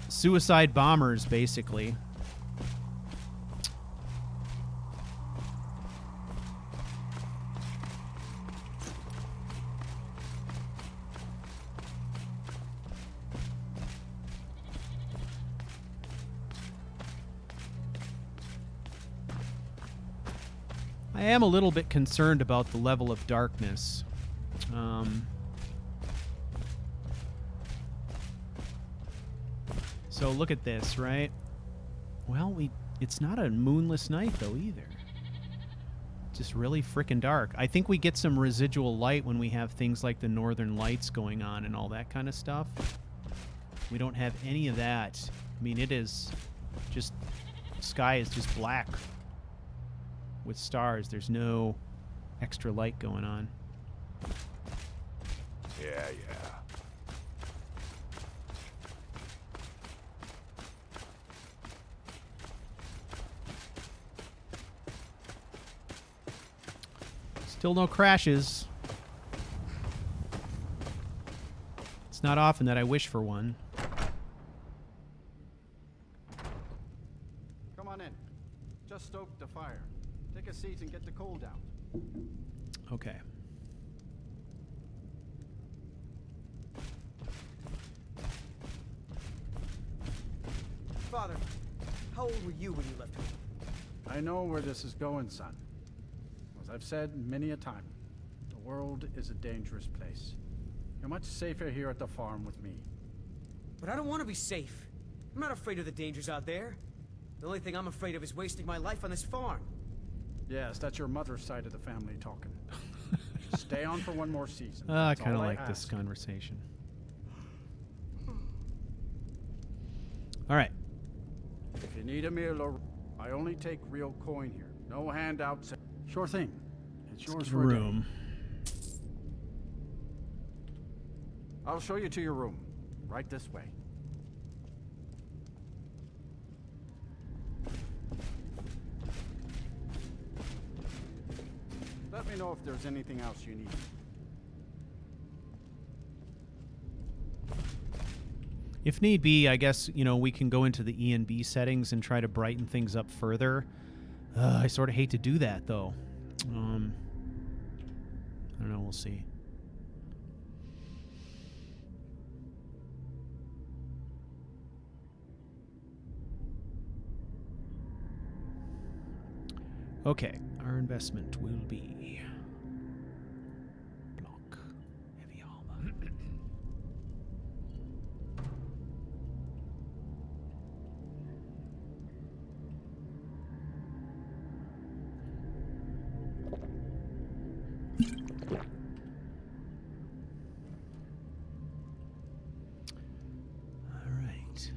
suicide bombers, basically. I am a little bit concerned about the level of darkness. So look at this, right? Well, it's not a moonless night, though, either. Just really freaking dark. I think we get some residual light when we have things like the northern lights going on and all that kind of stuff. We don't have any of that. I mean, it is just... sky is just black with stars. There's no extra light going on. Yeah. Still no crashes. It's not often that I wish for one. Come on in. Just stoke the fire. Take a seat and get the coal down. Okay. Father, how old were you when you left home? I know where this is going, son. As I've said many a time, the world is a dangerous place. You're much safer here at the farm with me. But I don't want to be safe. I'm not afraid of the dangers out there. The only thing I'm afraid of is wasting my life on this farm. Yes, that's your mother's side of the family talking. Just stay on for one more season. I That's kind of all like this ask. conversation. All right. If you need a meal or... I only take real coin here. No handouts. Sure thing. It's yours for a day. Room. I'll show you to your room. Right this way. Let me know if there's anything else you need. If need be, I guess, you know, we can go into the E&B settings and try to brighten things up further. I sort of hate to do that, though. I don't know, we'll see. Okay, our investment will be block heavy armor. All right.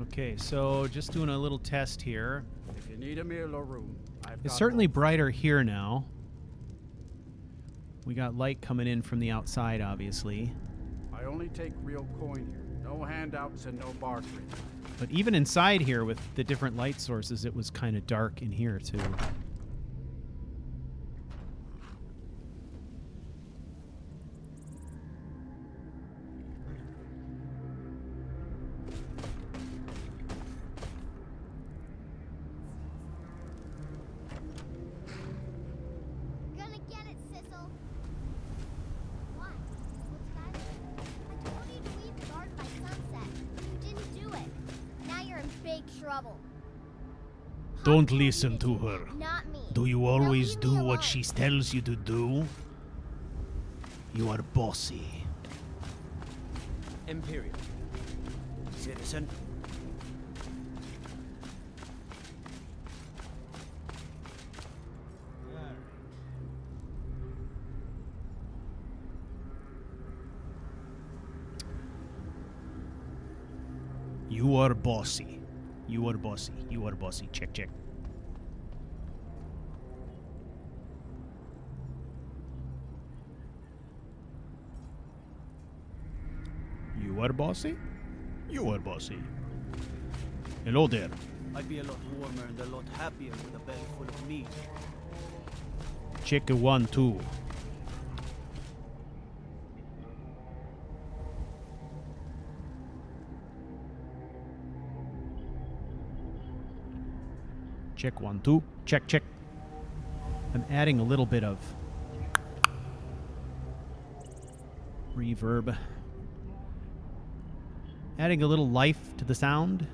Okay, so just doing a little test here. If you need a meal or room, I've It's got certainly both. brighter here now. We got light coming in from the outside, obviously. I only take real coin here. No handouts and no bartering. But even inside here with the different light sources, it was kind of dark in here, too. Gonna get it, Sissel. What? What's that? I told you to leave the garden by sunset. You didn't do it. Now you're in big trouble. Don't Pop listen told to you her. Not me. Do you Now always leave do me what alone. she tells you to do? You are bossy. Imperial. Citizen. You are bossy. You are bossy. You are bossy. Check, check. You are bossy? You are bossy. Hello there. I'd be a lot warmer and a lot happier with a belly full of meat. Check 1, 2. Check 1, 2. Check. I'm adding a little bit of reverb. Adding a little life to the sound.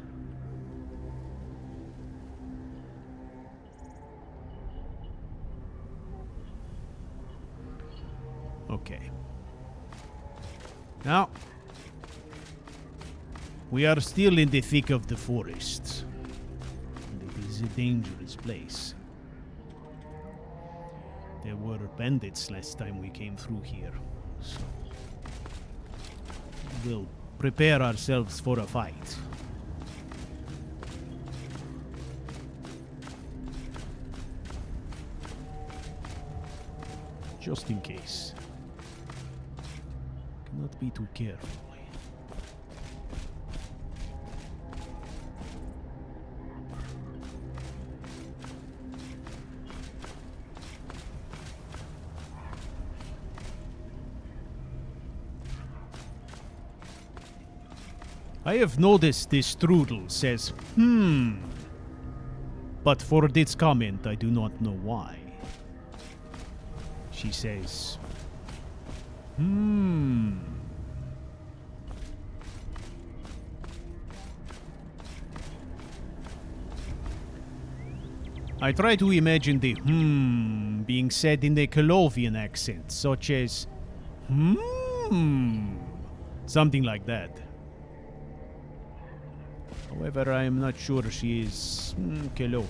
Okay. Now, we are still in the thick of the forest. And it is a dangerous place. There were bandits last time we came through here, so we'll prepare ourselves for a fight. Just in case. Cannot be too careful. I have noticed this strudel says, but for this comment I do not know why. She says, I try to imagine the being said in a Colovian accent, such as something like that. However, I am not sure she is Colovian.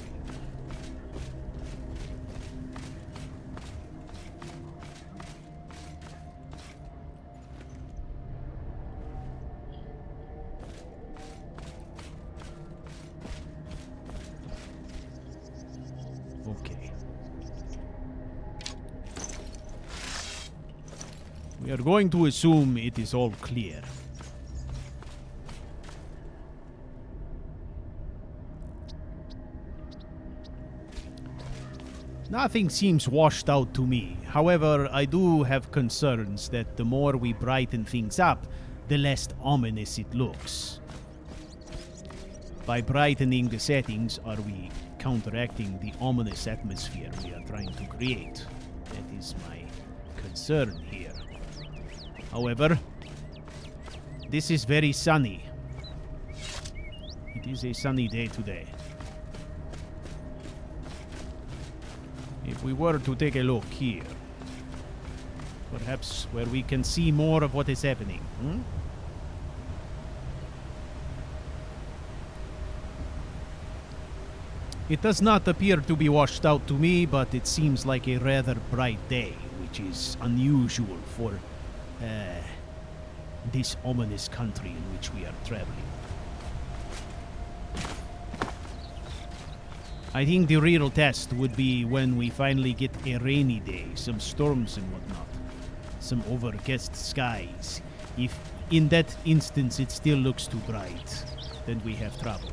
Okay. We are going to assume it is all clear. Nothing seems washed out to me. However, I do have concerns that the more we brighten things up, the less ominous it looks. By brightening the settings, are we counteracting the ominous atmosphere we are trying to create? That is my concern here. However, this is very sunny. It is a sunny day today. If we were to take a look here, perhaps where we can see more of what is happening. It does not appear to be washed out to me, but it seems like a rather bright day, which is unusual for this ominous country in which we are traveling. I think the real test would be when we finally get a rainy day, some storms and whatnot, some overcast skies. If in that instance it still looks too bright, then we have trouble.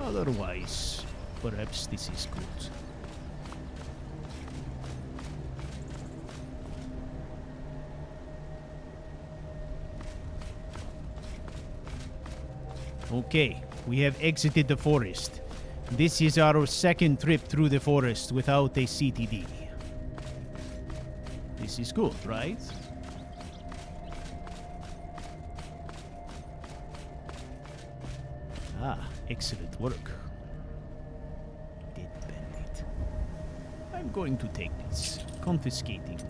Otherwise, perhaps this is good. Okay, we have exited the forest. This is our second trip through the forest without a CTD. This is good, right? Ah, excellent work. Dead bandit. I'm going to take this. Confiscating.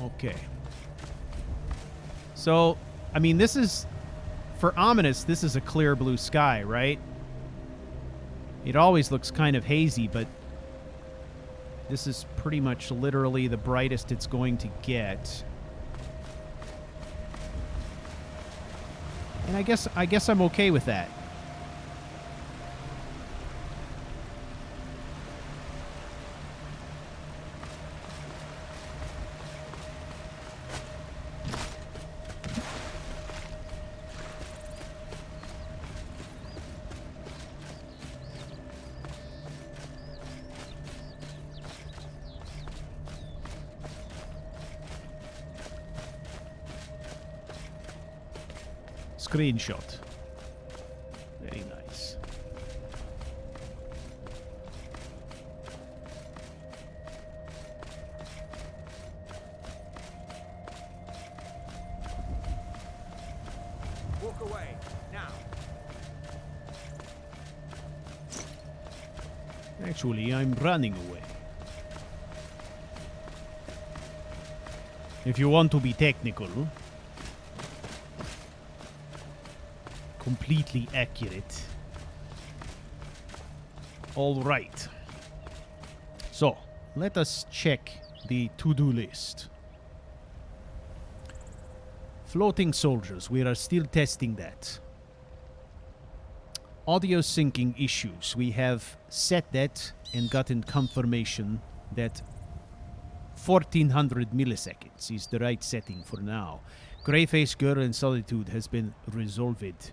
Okay. So, I mean, this is, for ominous, this is a clear blue sky, right? It always looks kind of hazy, but this is pretty much literally the brightest it's going to get. And I guess I'm okay with that. Screenshot. Very nice. Walk away, now. Actually, I'm running away. If you want to be technical, completely accurate. All right. So, let us check the to-do list. Floating soldiers, we are still testing that. Audio syncing issues, we have set that and gotten confirmation that 1400 milliseconds is the right setting for now. Greyface Girl and Solitude has been resolved.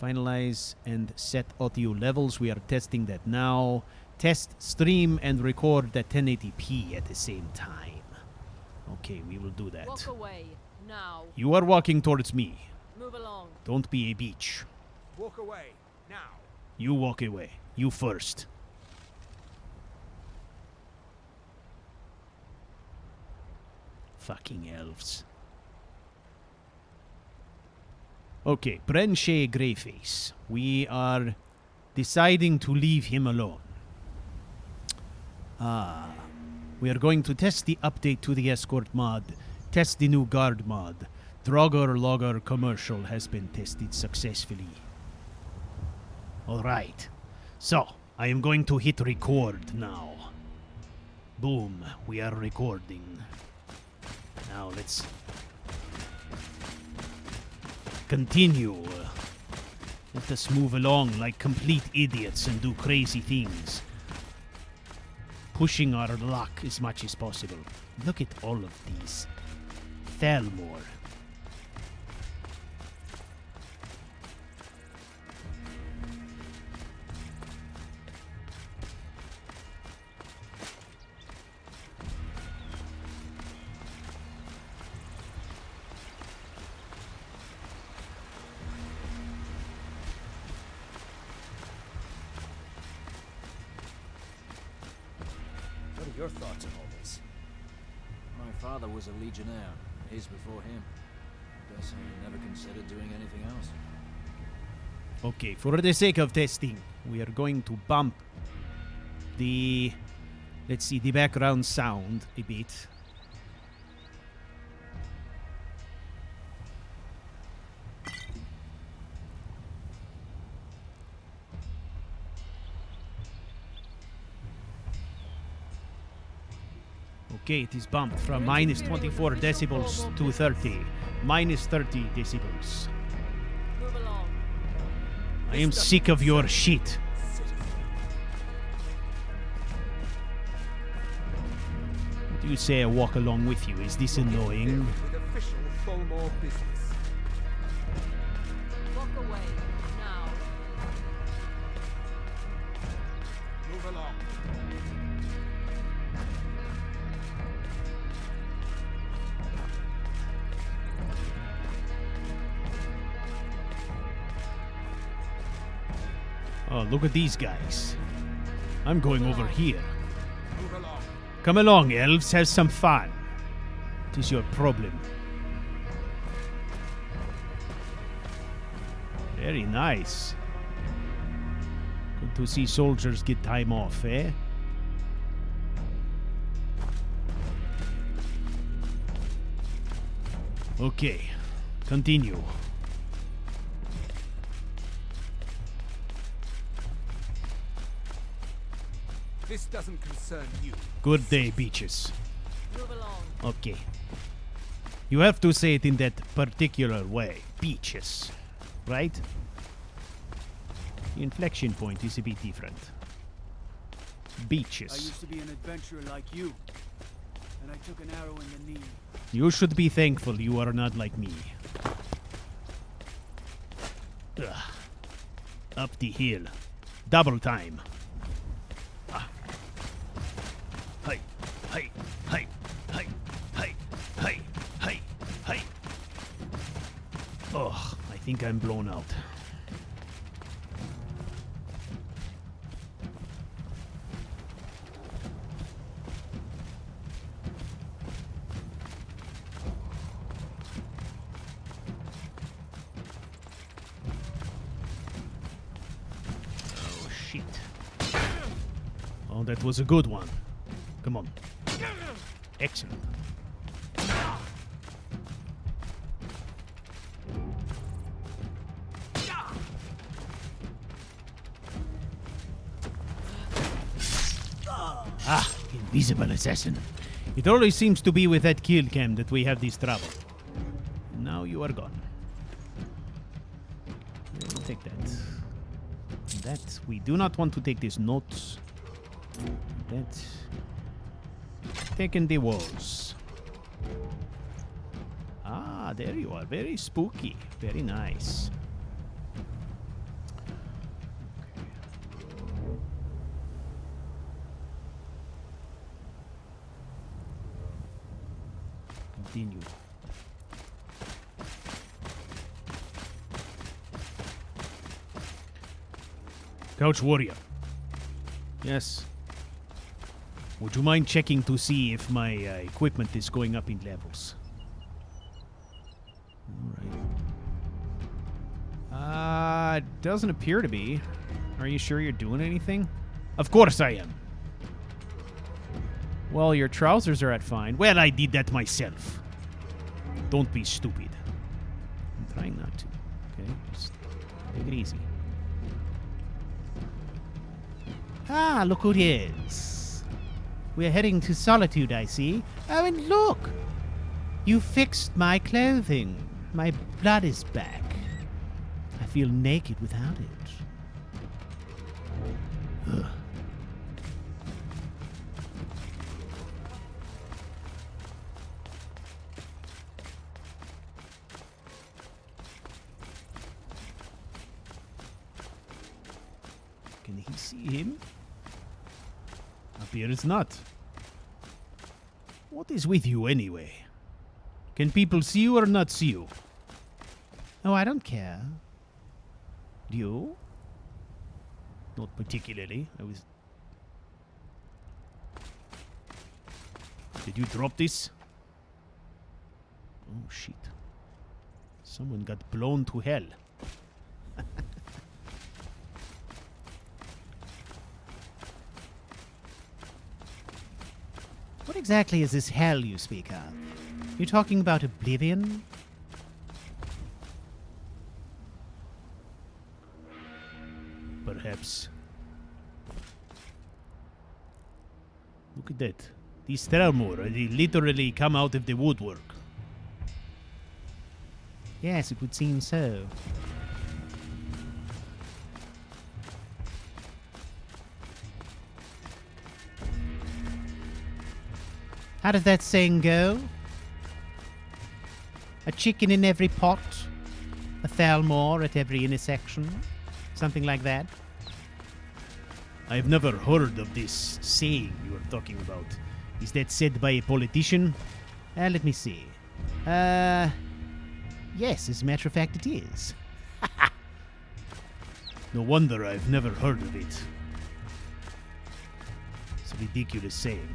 Finalize and set audio levels. We are testing that now. Test, stream, and record at 1080p at the same time. Okay, we will do that. Walk away, now. You are walking towards me. Move along. Don't be a bitch. Walk away, now. You walk away. You first. Fucking elves. Okay, Brenche Greyface. We are deciding to leave him alone. We are going to test the update to the escort mod, test the new guard mod. Draugr Logger commercial has been tested successfully. Alright, so I am going to hit record now. Boom, we are recording. Now let's continue. Let us move along like complete idiots and do crazy things. Pushing our luck as much as possible. Look at all of these. Thalmor. What are your thoughts on all this? My father was a legionnaire. His before him. Guess I never considered doing anything else. Okay, for the sake of testing, we are going to bump the, let's see, the background sound a bit. Okay, it is bumped from minus 24 decibels to 30. Minus 30 decibels. Move along. I am sick of your shit. What do you say I walk along with you? Is this annoying? With official Thalmor business. Walk away, now. Move along. Oh, look at these guys. I'm going over here. Move along. Come along, elves, have some fun. What is your problem? Very nice. Good to see soldiers get time off, eh? Okay, continue. This doesn't concern you. Good day, beaches. Move along. Okay. You have to say it in that particular way. Beaches. Right? The inflection point is a bit different. Beaches. I used to be an adventurer like you, and I took an arrow in the knee. You should be thankful you are not like me. Ugh. Up the hill. Double time. Hey, hey, hey, hey, hey, hey, hey, hey. Oh, I think I'm blown out. Oh, shit. Oh, that was a good one. Come on. Excellent. Ah, invisible assassin. It always seems to be with that kill cam that we have this trouble. Now you are gone. We'll take that. That, we do not want to take these notes. That. Taking the walls. Ah, there you are. Very spooky. Very nice. Continue. CouchWarrior. Yes. Would you mind checking to see if my equipment is going up in levels? Alright. Doesn't appear to be. Are you sure you're doing anything? Of course I am. Well, your trousers are at fine. Well, I did that myself. Don't be stupid. I'm trying not to. Okay? Just take it easy. Ah, look who it is. We're heading to Solitude, I see. Oh, and look! You fixed my clothing. My blood is back. I feel naked without it. Ugh. Can he see him? Appears not. What is with you anyway? Can people see you or not see you? Oh, I don't care. Do you? Not particularly. Did you drop this? Oh, shit. Someone got blown to hell. What exactly is this hell you speak of? You talking about oblivion? Perhaps. Look at that. These Thermore, they literally come out of the woodwork. Yes, it would seem so. How does that saying go? A chicken in every pot, a Thalmor at every intersection, something like that. I've never heard of this saying you are talking about. Is that said by a politician? Let me see. Yes, as a matter of fact it is. No wonder I've never heard of it. It's a ridiculous saying.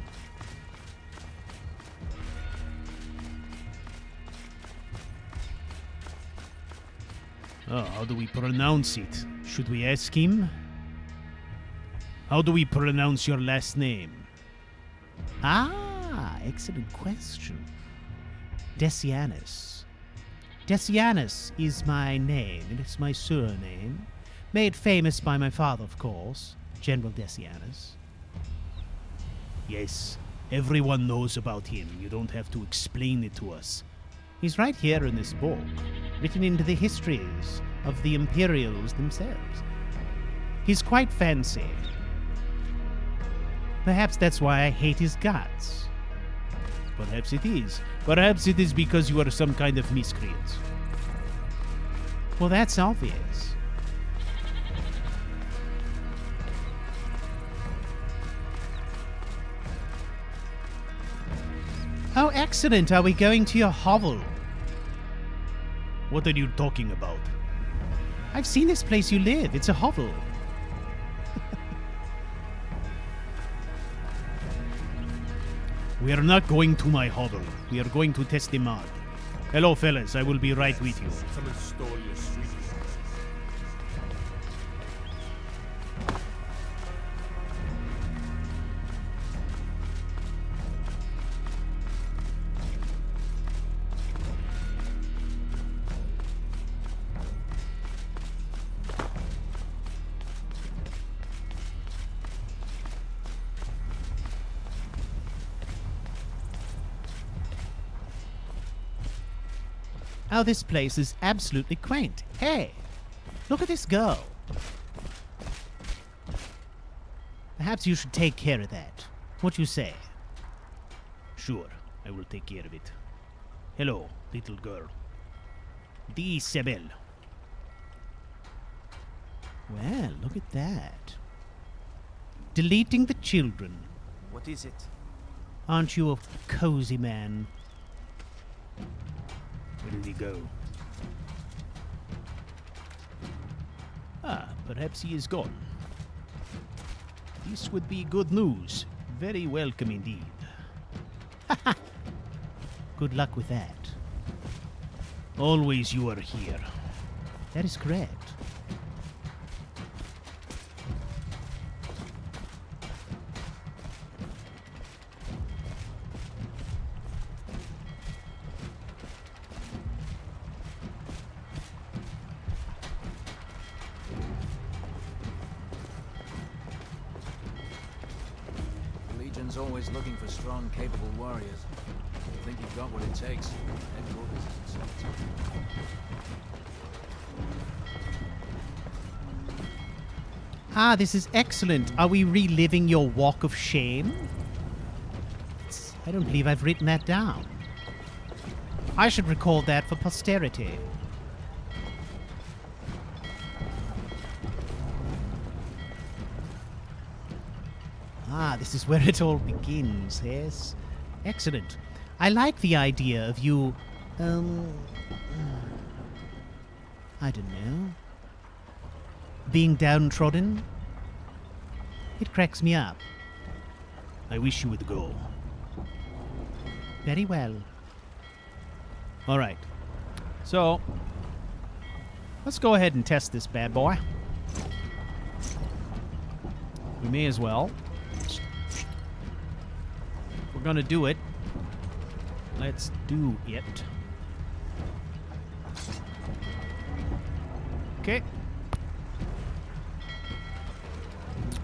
Oh, how do we pronounce it? Should we ask him? How do we pronounce your last name? Ah, excellent question. Decianus. Decianus is my name, and it's my surname. Made famous by my father, of course, General Decianus. Yes, everyone knows about him. You don't have to explain it to us. He's right here in this book, written into the histories of the Imperials themselves. He's quite fancy. Perhaps that's why I hate his guts. Perhaps it is. Perhaps it is because you are some kind of miscreant. Well, that's obvious. Oh, excellent. Are we going to your hovel? What are you talking about? I've seen this place you live. It's a hovel. We are not going to my hovel. We are going to test the mod. Hello, fellas. I will be right with you. Someone stole your sweet. Oh, this place is absolutely quaint. Hey, look at this girl. Perhaps you should take care of that. What you say? Sure, I will take care of it. Hello, little girl. The Cabal. Well, look at that. Deleting the children. What is it? Aren't you a cozy man? Where did he go? Ah, perhaps he is gone. This would be good news. Very welcome indeed. Haha! Good luck with that. Always you are here. That is correct. Always looking for strong, capable warriors. I think you've got what it takes. Headquarters is in Solitude. Ah, this is excellent. Are we reliving your walk of shame? I don't believe I've written that down. I should record that for posterity. Ah, this is where it all begins, yes? Excellent. I like the idea of you, I don't know, being downtrodden. It cracks me up. I wish you would go. Very well. All right. So, let's go ahead and test this bad boy. We may as well. We're gonna do it. Let's do it. Okay.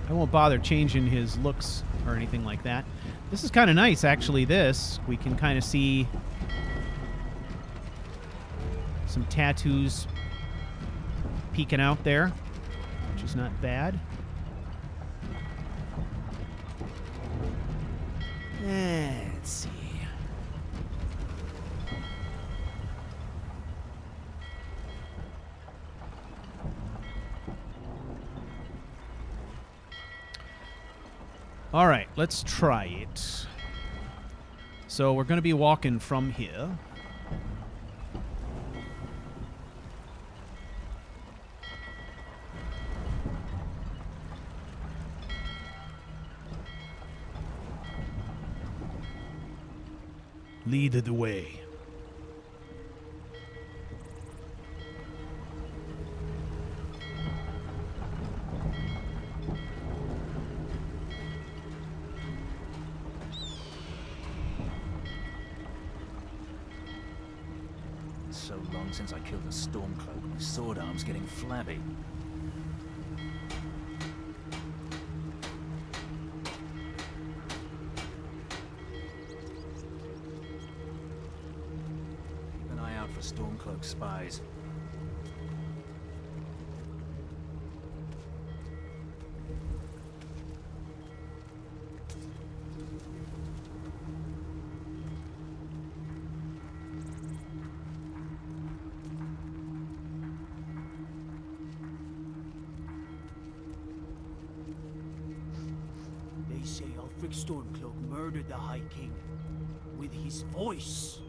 I won't bother changing his looks or anything like that. This is kind of nice, actually, this. We can kind of see some tattoos peeking out there, which is not bad. Let's see. All right, let's try it. So we're going to be walking from here. Lead the way. So long since I killed a Stormcloak, my sword arm's getting flabby. Keep an eye out for Stormcloak spies. They say Ulfric Stormcloak murdered the High King. With his voice,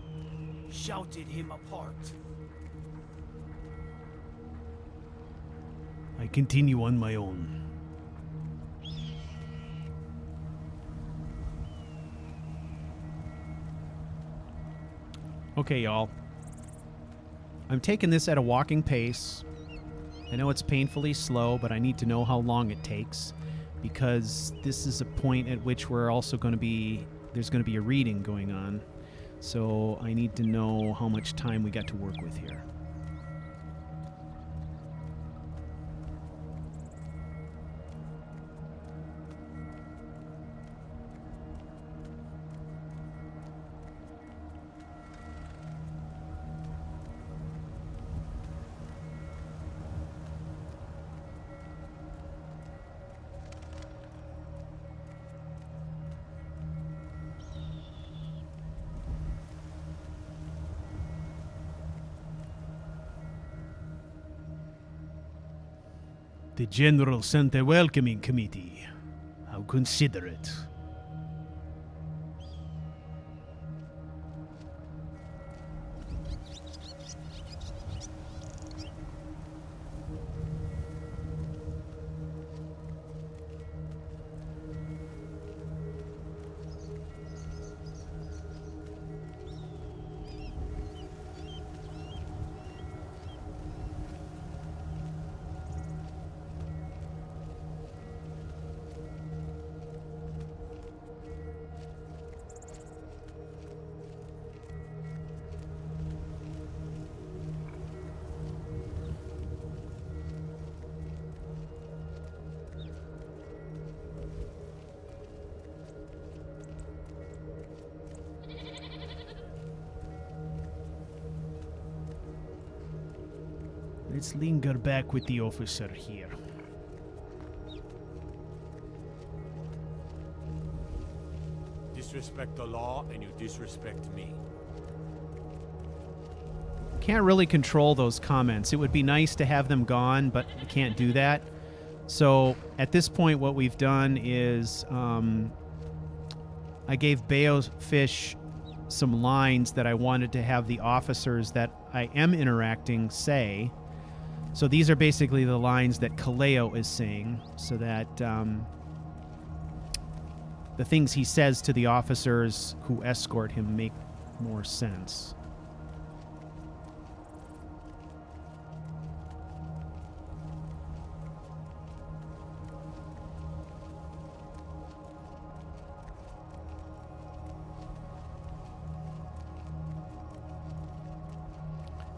shouted him apart. I continue on my own. Okay, y'all. I'm taking this at a walking pace. I know it's painfully slow, but I need to know how long it takes, because this is a point at which we're also going to be, there's going to be a reading going on. So I need to know how much time we got to work with here. The General sent a welcoming committee. How considerate. Let's linger back with the officer here. Disrespect the law and you disrespect me. Can't really control those comments. It would be nice to have them gone, but we can't do that. So at this point, what we've done is I gave Bayofish some lines that I wanted to have the officers that I am interacting say. So these are basically the lines that Kaleo is saying, so that the things he says to the officers who escort him make more sense.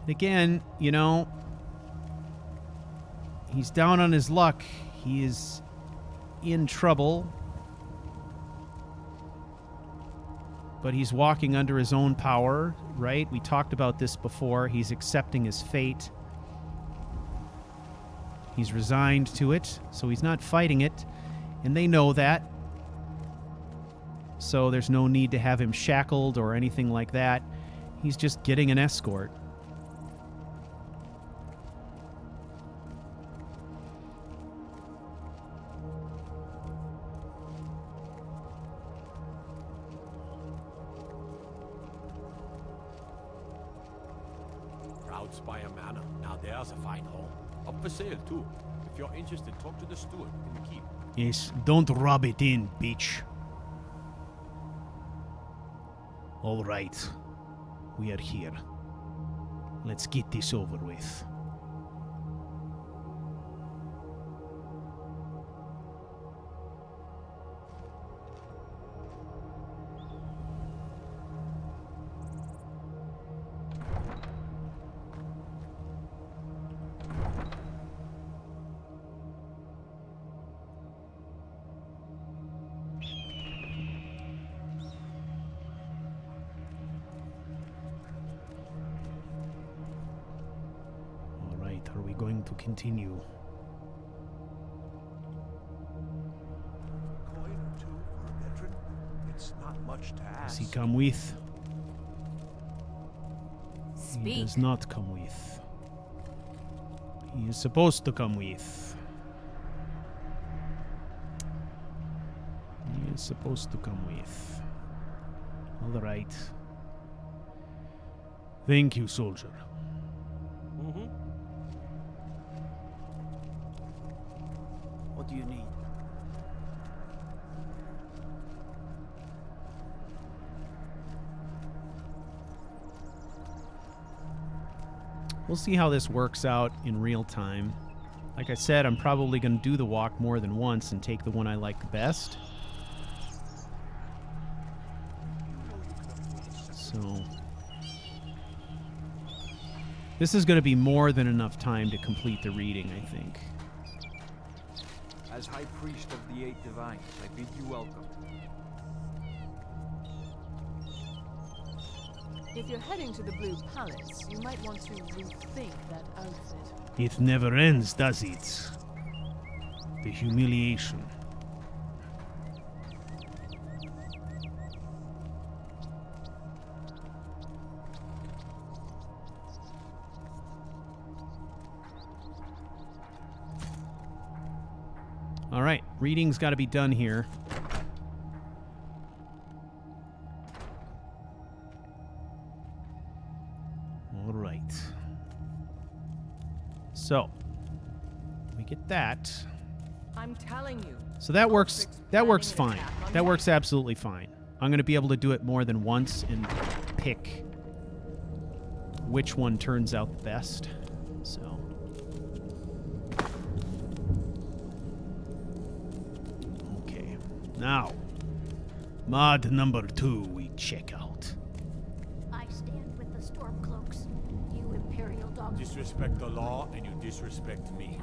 And again, you know, he's down on his luck. He is in trouble. But he's walking under his own power, right? We talked about this before. He's accepting his fate. He's resigned to it, so he's not fighting it. And they know that. So there's no need to have him shackled or anything like that. He's just getting an escort. Spire Manor. Now there's a fine home. Up for sale, too. If you're interested, talk to the steward in the keep. Yes, don't rub it in, bitch. All right. We are here. Let's get this over with. Are we going to continue? Coin or two for a veteran? It's not much to ask. Does he come with? Speak. He does not come with. He is supposed to come with. He is supposed to come with. All right. Thank you, soldier. Mm-hmm. do you need? We'll see how this works out in real time. Like I said, I'm probably going to do the walk more than once and take the one I like the best. So this is going to be more than enough time to complete the reading, I think. As High Priest of the Eight Divines, I bid you welcome. If you're heading to the Blue Palace, you might want to rethink that outfit. It never ends, does it? The humiliation. All right, reading's got to be done here. All right. So, we get that. I'm telling you. So that works. That works fine. That works absolutely fine. I'm going to be able to do it more than once and pick which one turns out the best. So. Okay. Now, mod number 2 we check out. I stand with the Stormcloaks. You Imperial dogs. Disrespect the law and you disrespect me.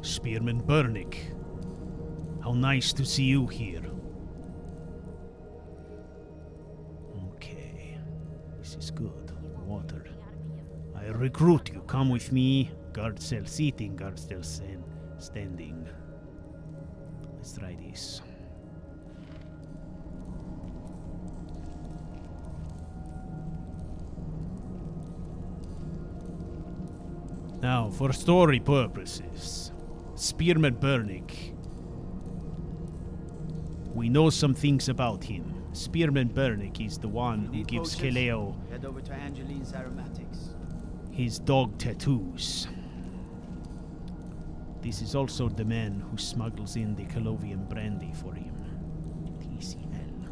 Spearman Burnick. How nice to see you here. Okay. This is good. Water. I recruit you. Come with me. Guard cell seating, guard cell standing. Let's try this. Now, for story purposes, Spearman Burnick. We know some things about him. Spearman Burnick is the one who gives Kaleo Head over to Angeline's Aromatics. his dog tattoos. This is also the man who smuggles in the Calovian brandy for him. TCL.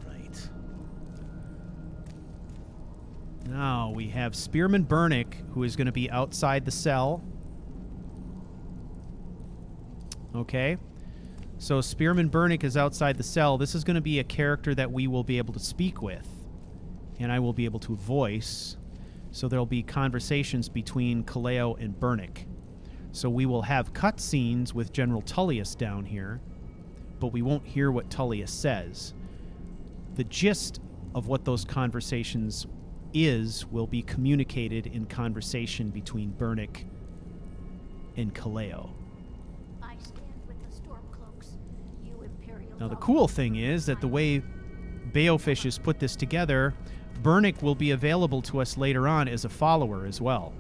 Alright. Now we have Spearman Burnick, who is going to be outside the cell. Okay. So Spearman Burnick is outside the cell. This is going to be a character that we will be able to speak with. And I will be able to voice. So there'll be conversations between Kaleo and Burnick. So we will have cutscenes with General Tullius down here, but we won't hear what Tullius says. The gist of what those conversations will be communicated in conversation between Burnick and Kaleo. I stand with the Stormcloaks. You Imperial Now the dogs. cool thing is that the way Baofish has put this together, Burnick will be available to us later on as a follower as well.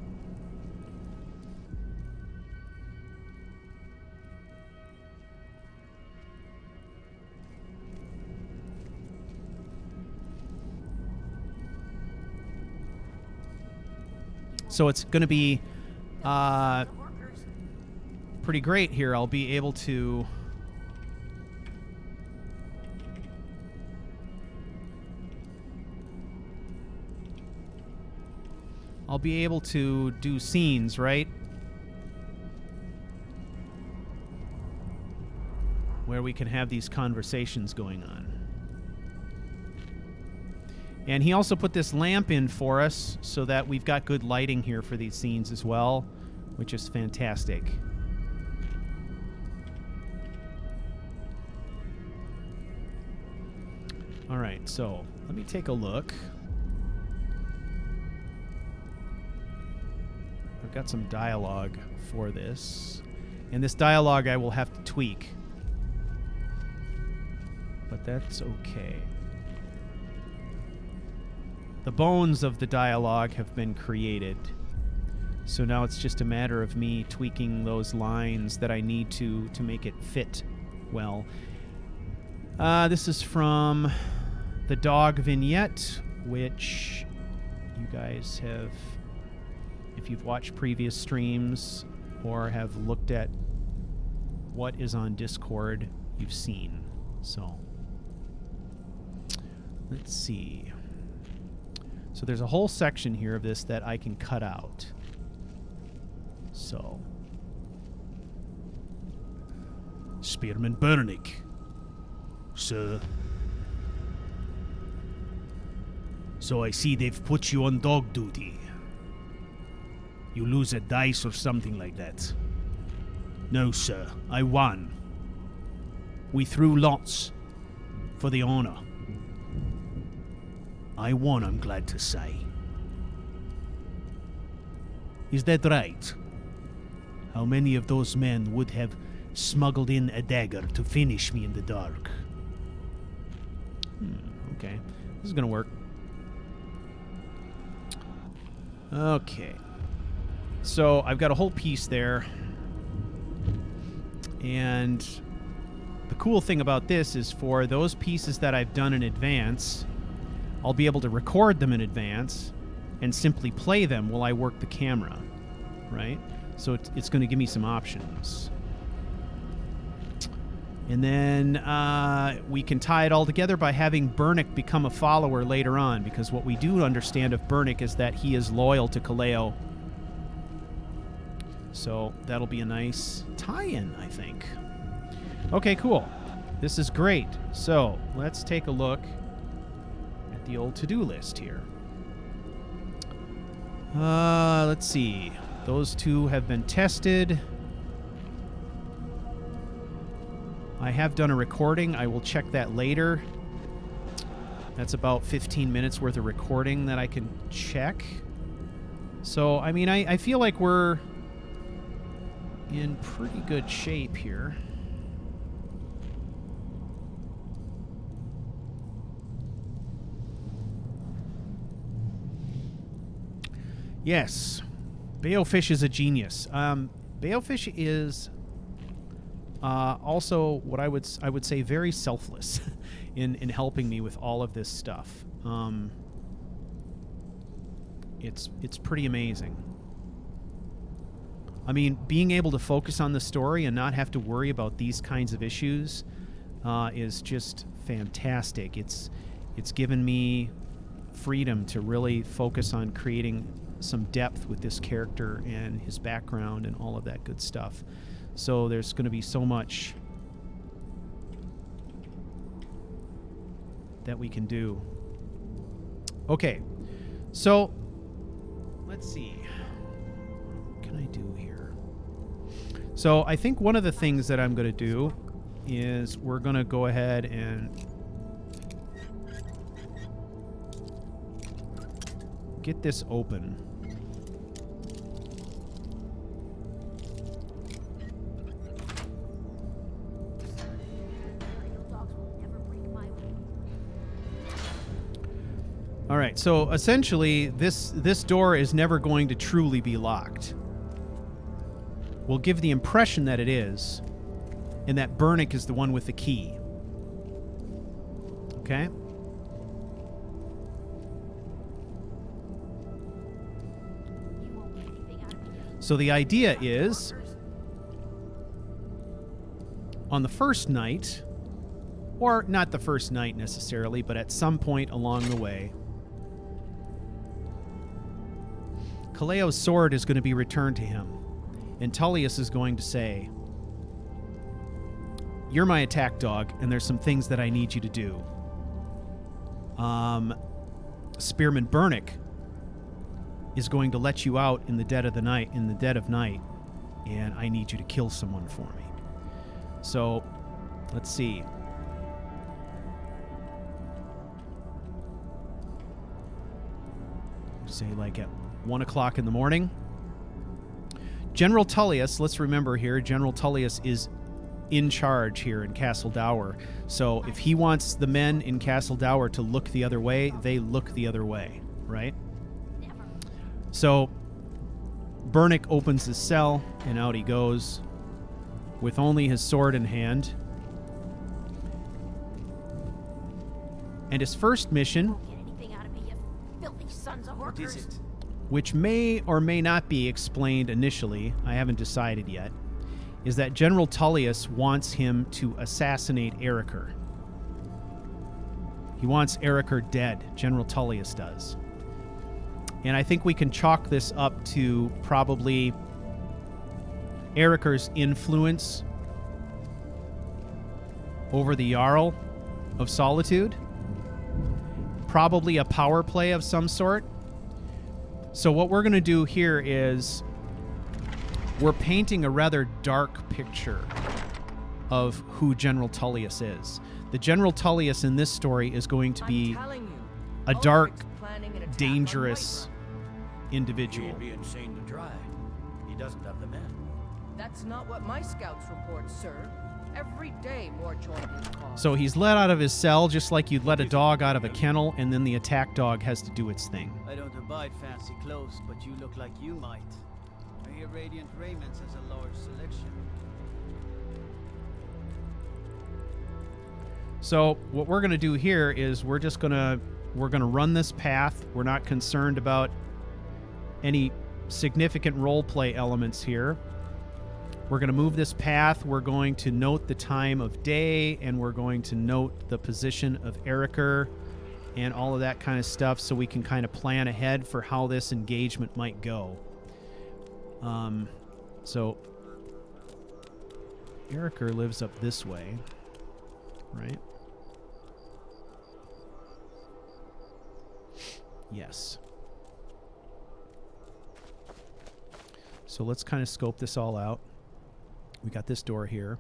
So it's going to be pretty great here. I'll be able to... I'll be able to do scenes, right? Where we can have these conversations going on. And he also put this lamp in for us so that we've got good lighting here for these scenes as well, which is fantastic. All right, so let me take a look. I've got some dialogue for this. And this dialogue I will have to tweak. But that's okay. The bones of the dialogue have been created. So now it's just a matter of me tweaking those lines that I need to make it fit well. This is from the dog vignette, which you guys have, if you've watched previous streams or have looked at what is on Discord, you've seen. So, let's see. So there's a whole section here of this that I can cut out. So, Spearman Burnick, sir. So I see they've put you on dog duty. You lose a dice or something like that. No, sir. I won. We threw lots for the honor. I won, I'm glad to say. Is that right? How many of those men would have smuggled in a dagger to finish me in the dark? Okay. This is gonna work. Okay. So I've got a whole piece there. And the cool thing about this is for those pieces that I've done in advance, I'll be able to record them in advance and simply play them while I work the camera, right? So it's going to give me some options. And then we can tie it all together by having Burnick become a follower later on, because what we do understand of Burnick is that he is loyal to Kaleo. So that'll be a nice tie-in, I think. Okay, cool. This is great. So let's take a look at the old to-do list here. Let's see. Those two have been tested. I have done a recording. I will check that later. That's about 15 minutes worth of recording that I can check. So, I mean, I feel like we're in pretty good shape here. Yes, Balefish is a genius. Balefish is also what I would say very selfless in helping me with all of this stuff. It's pretty amazing. I mean, being able to focus on the story and not have to worry about these kinds of issues is just fantastic. It's given me freedom to really focus on creating some depth with this character and his background and all of that good stuff. So there's going to be so much that we can do. Okay, so let's see. What can I do here? So I think one of the things that I'm going to do is we're going to go ahead and get this open. All right, so essentially this door is never going to truly be locked. We'll give the impression that it is, and that Burnick is the one with the key. Okay? So the idea is, on the first night, or not the first night necessarily, but at some point along the way, Kaleo's sword is going to be returned to him, and Tullius is going to say, "You're my attack dog, and there's some things that I need you to do." Spearman Burnick is going to let you out in the dead of night, and I need you to kill someone for me. So, let's see. Say like at 1 o'clock in the morning. General Tullius, let's remember here, General Tullius is in charge here in Castle Dour. So if he wants the men in Castle Dour to look the other way, they look the other way, right? So Burnick opens his cell, and out he goes with only his sword in hand. And his first mission, Won't get anything out of me, you filthy sons of What is horkers. it? which may or may not be explained initially, I haven't decided yet, is that General Tullius wants him to assassinate Ericr. He wants Ericr dead. General Tullius does. And I think we can chalk this up to probably Ericr's influence over the Jarl of Solitude. Probably a power play of some sort. So what we're going to do here is we're painting a rather dark picture of who General Tullius is. The General Tullius in this story is going to be a dark, dangerous individual. He'd be insane to try. He doesn't have the men. That's not what my scouts report, sir. Every day more join his cause. So he's let out of his cell just like you'd let a dog out of a kennel, and then the attack dog has to do its thing. I don't abide fancy clothes, but you look like you might. I hear Radiant Raiments has a large selection. So what we're going to do here is we're going to run this path. We're not concerned about any significant role play elements here. We're going to move this path. We're going to note the time of day, and we're going to note the position of Ericr and all of that kind of stuff so we can kind of plan ahead for how this engagement might go. So Ericr lives up this way, right? Yes. So let's kind of scope this all out. We got this door here.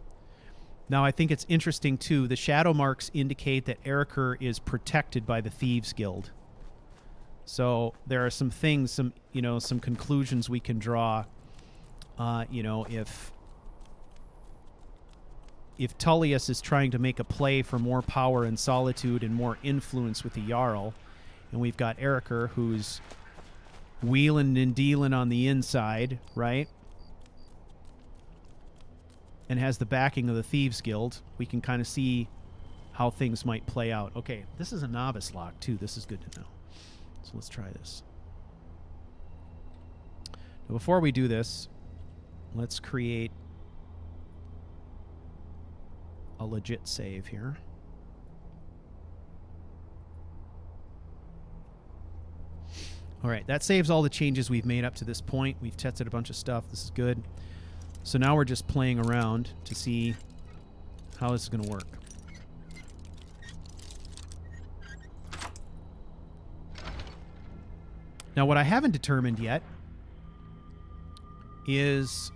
Now, I think it's interesting, too. The shadow marks indicate that Ericr is protected by the Thieves Guild. So there are some things, some conclusions we can draw. If Tullius is trying to make a play for more power and solitude and more influence with the Jarl, and we've got Ericr who's wheeling and dealing on the inside, right? And has the backing of the Thieves Guild, we can kind of see how things might play out. Okay, this is a novice lock, too. This is good to know. So let's try this. Now, before we do this, let's create a legit save here. All right, that saves all the changes we've made up to this point. We've tested a bunch of stuff. This is good. So now we're just playing around to see how this is going to work. Now, what I haven't determined yet is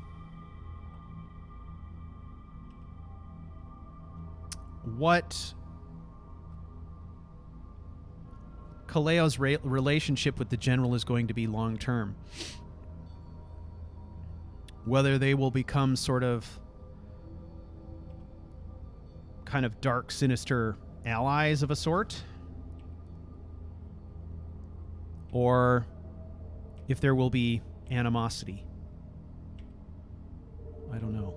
what Kaleo's relationship with the general is going to be long term. Whether they will become sort of kind of dark, sinister allies of a sort, or if there will be animosity. I don't know.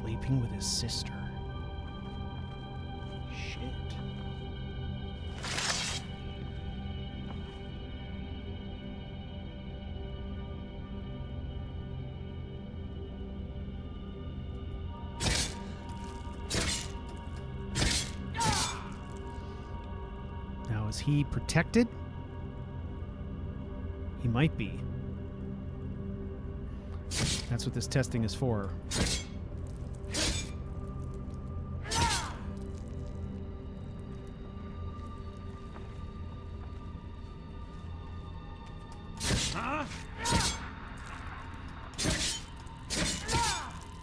Sleeping with his sister. Shit. Now, is he protected? He might be. That's what this testing is for.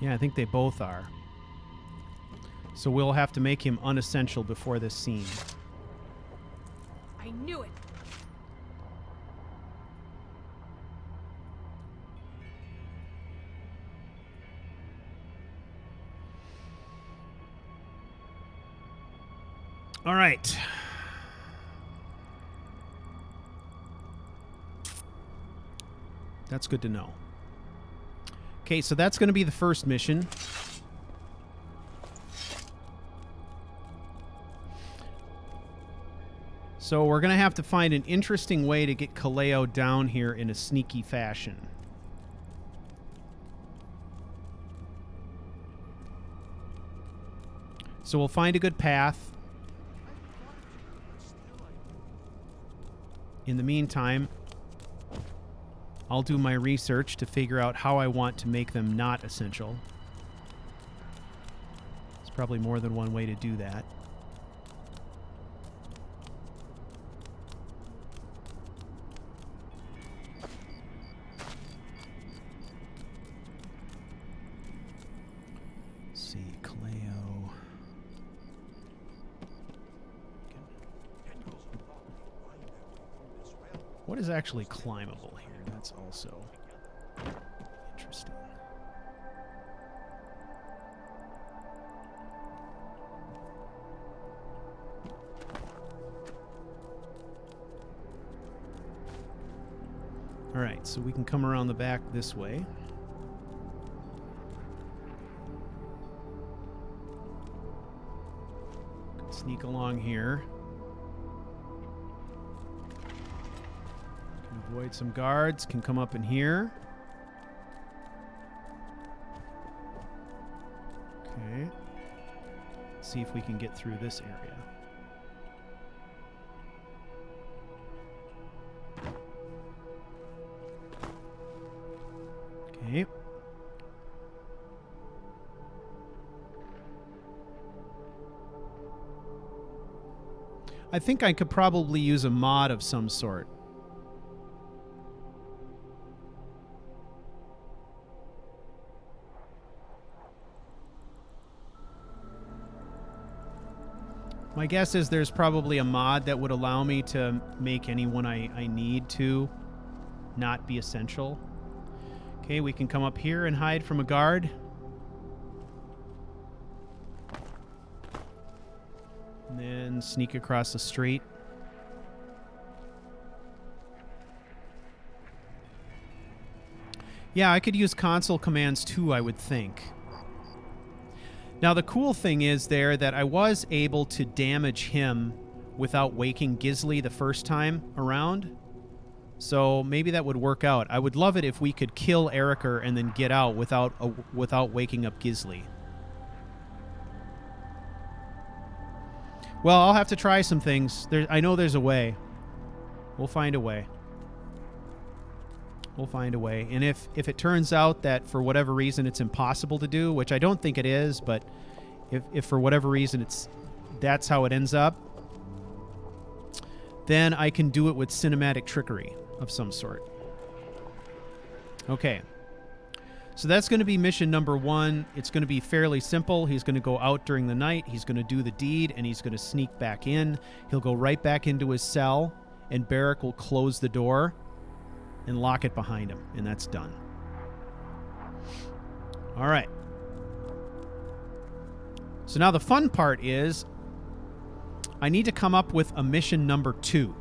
Yeah, I think they both are. So we'll have to make him unessential before this scene. I knew it. All right. That's good to know. Okay, so that's going to be the first mission. So we're going to have to find an interesting way to get Kaleo down here in a sneaky fashion. So we'll find a good path. In the meantime, I'll do my research to figure out how I want to make them not essential. There's probably more than one way to do that. Let's see, Kaleo. What is actually climbable here? That's also interesting. All right, so we can come around the back this way. Sneak along here. Avoid some guards, can come up in here. Okay. See if we can get through this area. Okay. I think I could probably use a mod of some sort. My guess is there's probably a mod that would allow me to make anyone I need to not be essential. Okay, we can come up here and hide from a guard. And then sneak across the street. Yeah, I could use console commands too, I would think. Now, the cool thing is there that I was able to damage him without waking Gisli the first time around. So maybe that would work out. I would love it if we could kill Eriker and then get out without waking up Gisli. Well, I'll have to try some things. I know there's a way. We'll find a way. We'll find a way. And if it turns out that for whatever reason it's impossible to do, which I don't think it is, but if for whatever reason that's how it ends up, then I can do it with cinematic trickery of some sort. Okay. So that's going to be mission number 1. It's going to be fairly simple. He's going to go out during the night. He's going to do the deed, and he's going to sneak back in. He'll go right back into his cell, and Barrick will close the door and lock it behind him, and that's done. All right. So now the fun part is I need to come up with a mission number 2.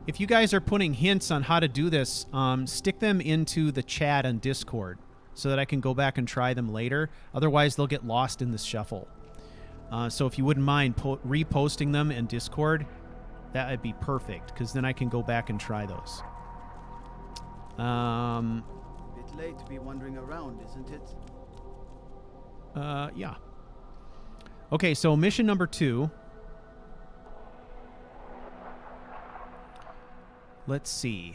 If you guys are putting hints on how to do this, stick them into the chat on Discord so that I can go back and try them later. Otherwise, they'll get lost in the shuffle. So if you wouldn't mind reposting them in Discord, that would be perfect, because then I can go back and try those. Bit late to be wandering around, isn't it? Yeah. Okay, so mission number 2. Let's see.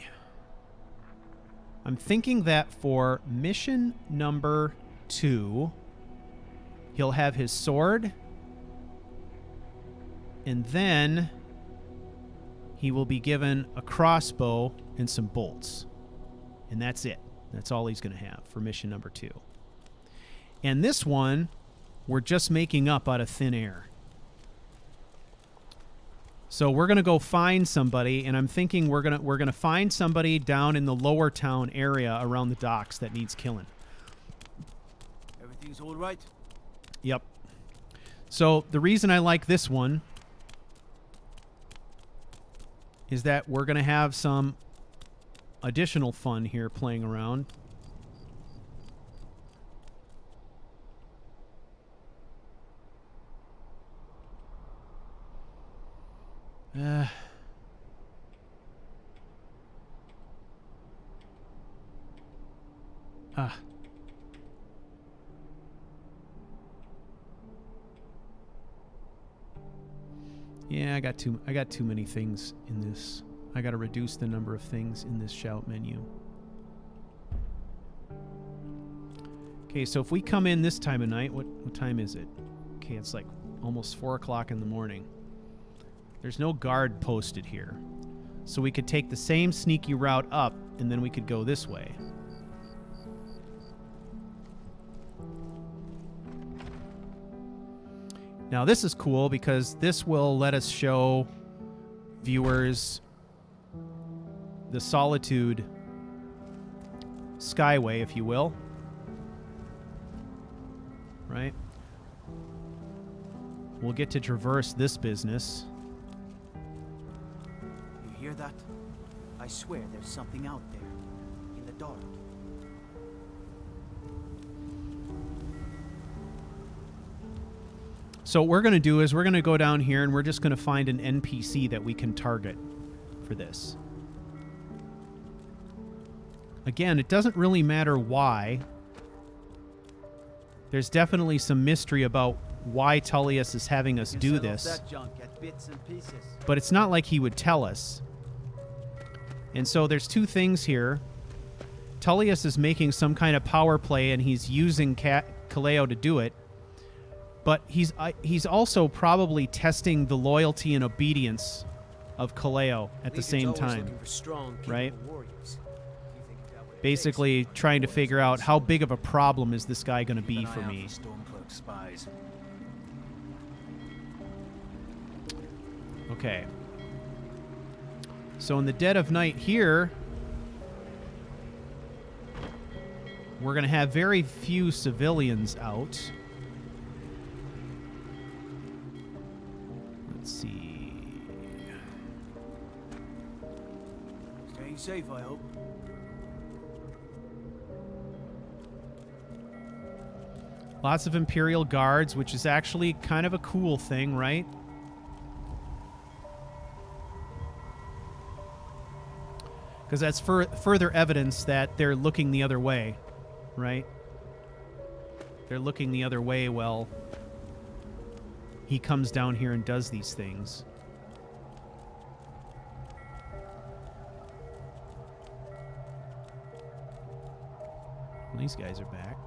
I'm thinking that for mission number 2, he'll have his sword, and then he will be given a crossbow and some bolts. And that's it. That's all he's going to have for mission number 2. And this one, we're just making up out of thin air. So we're going to go find somebody, and I'm thinking we're going to find somebody down in the lower town area around the docks that needs killing. Everything's all right? Yep. So the reason I like this one is that we're going to have some additional fun here playing around. Yeah, I got too many things in this. I got to reduce the number of things in this shout menu. Okay, so if we come in this time of night, what time is it? Okay, it's like almost 4 o'clock in the morning. There's no guard posted here. So we could take the same sneaky route up, and then we could go this way. Now this is cool because this will let us show viewers the Solitude Skyway, if you will. Right? We'll get to traverse this business. You hear that? I swear there's something out there, in the dark. So what we're going to do is we're going to go down here and we're just going to find an NPC that we can target for this. Again, it doesn't really matter why. There's definitely some mystery about why Tullius is having us do this. That junk at bits and pieces. But it's not like he would tell us. And so there's two things here. Tullius is making some kind of power play and he's using Kaleo to do it. But he's also probably testing the loyalty and obedience of Kaleo at the same time. Right? Basically trying to figure out how big of a problem is this guy going to be for me. Okay. So in the dead of night here, we're going to have very few civilians out. Let's see. Staying safe, I hope. Lots of Imperial guards, which is actually kind of a cool thing, right? Because that's further evidence that they're looking the other way, right? They're looking the other way while he comes down here and does these things. Well, these guys are back.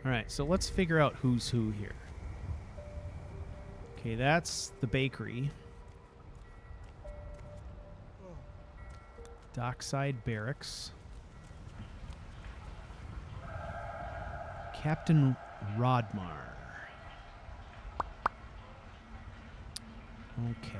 All right, so let's figure out who's who here. Okay, that's the bakery. Dockside Barracks. Captain Rodmar. Okay.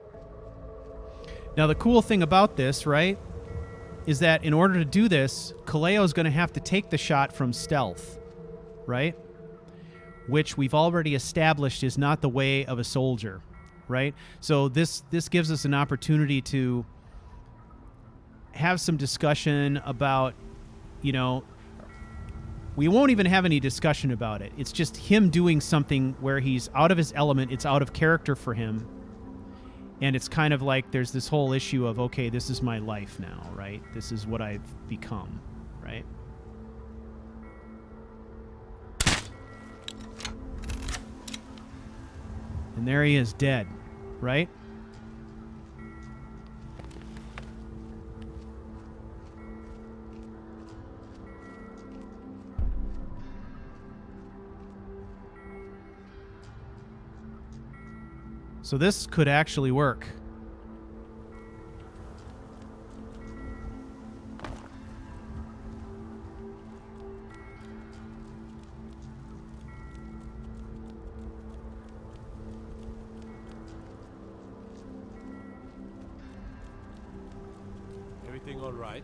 Now, the cool thing about this, right, is that in order to do this, Kaleo's going to have to take the shot from stealth, right? Which we've already established is not the way of a soldier, right? So this gives us an opportunity to have some discussion about, you know, we won't even have any discussion about it. It's just him doing something where he's out of his element. It's out of character for him. And it's kind of like there's this whole issue of, okay, this is my life now, right? This is what I've become, right? And there he is, dead, right? So this could actually work. Everything all right?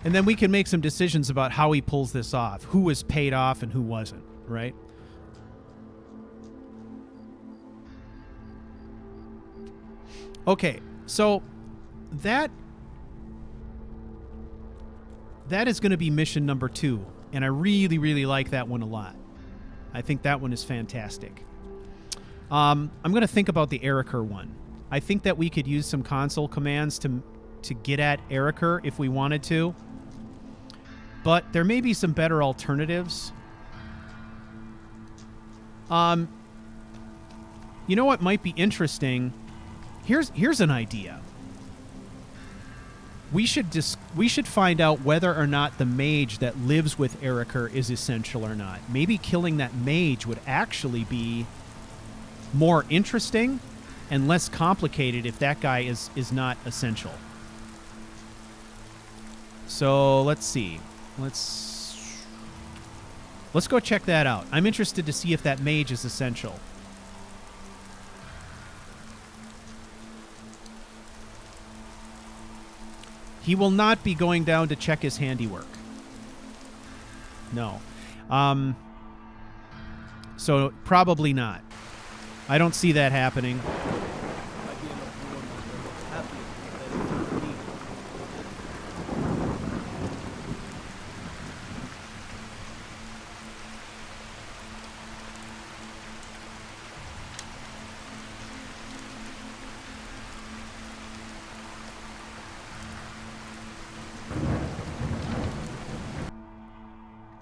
And then we can make some decisions about how he pulls this off. Who was paid off and who wasn't, right? Okay, so that is going to be mission number 2, and I really, really like that one a lot. I think that one is fantastic. I'm going to think about the Eriker one. I think that we could use some console commands to get at Eriker if we wanted to, but there may be some better alternatives. You know what might be interesting? Here's an idea. We should find out whether or not the mage that lives with Eriker is essential or not. Maybe killing that mage would actually be more interesting and less complicated if that guy is not essential. So let's see. Let's go check that out. I'm interested to see if that mage is essential. He will not be going down to check his handiwork. No. So probably not. I don't see that happening.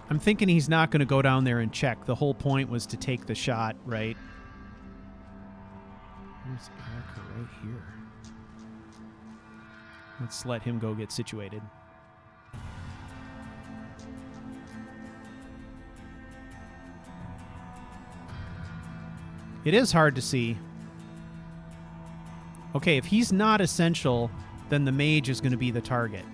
I'm thinking he's not going to go down there and check. The whole point was to take the shot, right? There's Eriker right here. Let's let him go get situated. It is hard to see. Okay, if he's not essential, then the mage is going to be the target.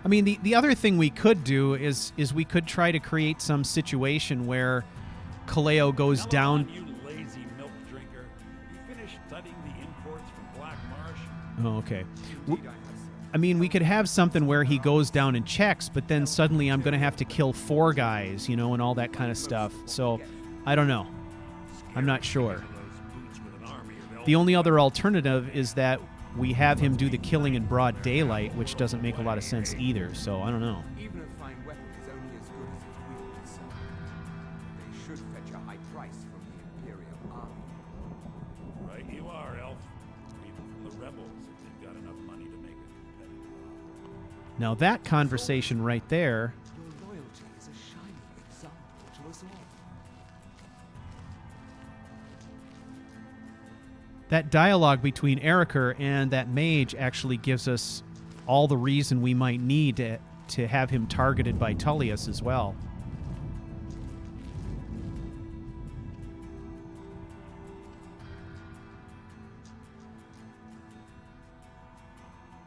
I mean, the other thing we could do is we could try to create some situation where Kaleo goes down. You lazy milk drinker. You finished studying the imports from Black Marsh? Oh, okay. I mean, we could have something where he goes down and checks, but then suddenly I'm going to have to kill 4 guys, you know, and all that kind of stuff. So, I don't know. I'm not sure. The only other alternative is that we have him do the killing in broad daylight, which doesn't make a lot of sense either, so I don't know. Even a fine weapon is only as good as its wielders, sir. They should fetch a high price from the Imperial Army. Right you are, Elf. Even from the rebels, if they've got enough money to make a competitive. Now that conversation right there... Your loyalty is a shining example to us all. That dialogue between Eriker and that mage actually gives us all the reason we might need to have him targeted by Tullius as well.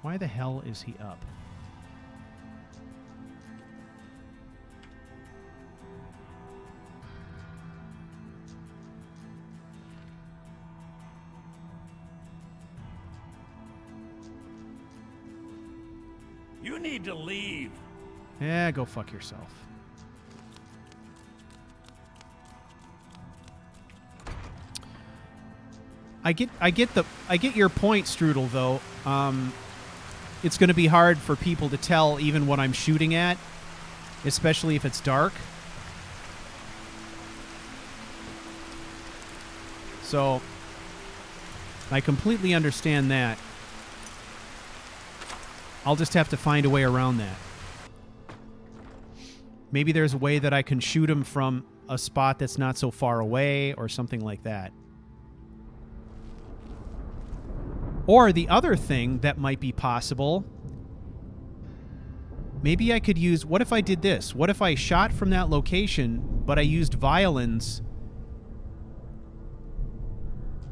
Why the hell is he up? You need to leave. Yeah, go fuck yourself. I get your point, Strudel, though. It's going to be hard for people to tell even what I'm shooting at, especially if it's dark. So I completely understand that. I'll just have to find a way around that. Maybe there's a way that I can shoot him from a spot that's not so far away or something like that. Or the other thing that might be possible, maybe I could use... What if I did this? What if I shot from that location, but I used violins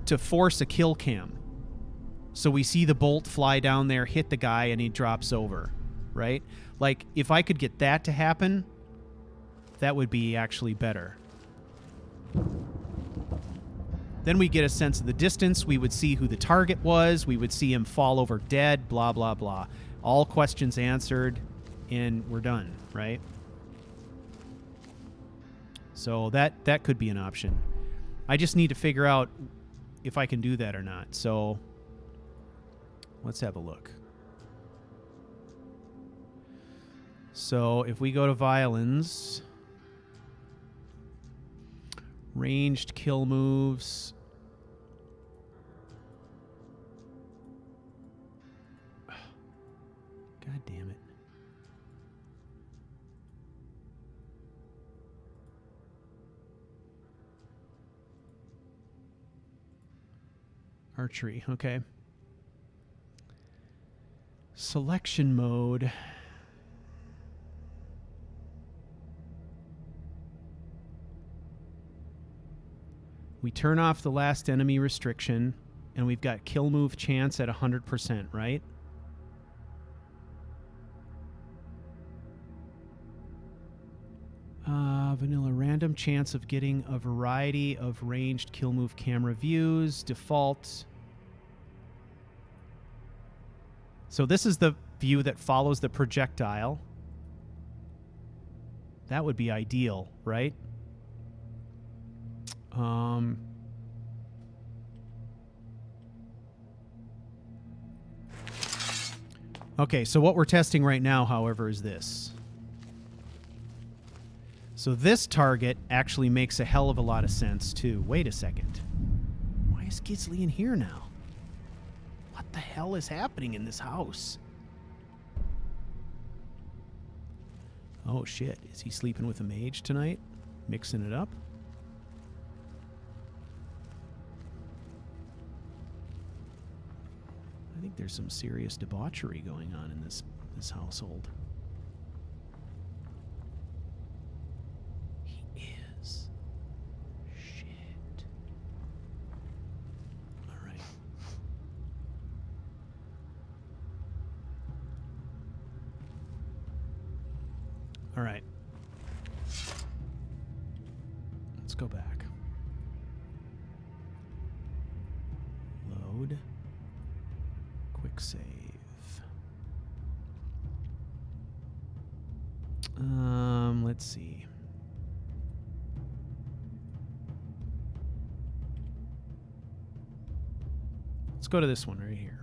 to force a kill cam? So we see the bolt fly down there, hit the guy, and he drops over, right? Like, if I could get that to happen, that would be actually better. Then we get a sense of the distance. We would see who the target was. We would see him fall over dead, blah, blah, blah. All questions answered, and we're done, right? So that could be an option. I just need to figure out if I can do that or not. So let's have a look. So if we go to violins... Ranged kill moves. God damn it. Archery, okay. Selection mode. We turn off the last enemy restriction, and we've got kill move chance at 100%, right? Vanilla random chance of getting a variety of ranged kill move camera views. Default. So this is the view that follows the projectile. That would be ideal, right? Okay, so what we're testing right now, however, is this. So this target actually makes a hell of a lot of sense, too. Wait a second. Why is Gizly in here now? What the hell is happening in this house? Oh, shit. Is he sleeping with a mage tonight? Mixing it up? I think there's some serious debauchery going on in this household. He is. Shit. All right. All right. Let's go back. Load. Quick save. Let's see. Let's go to this one right here.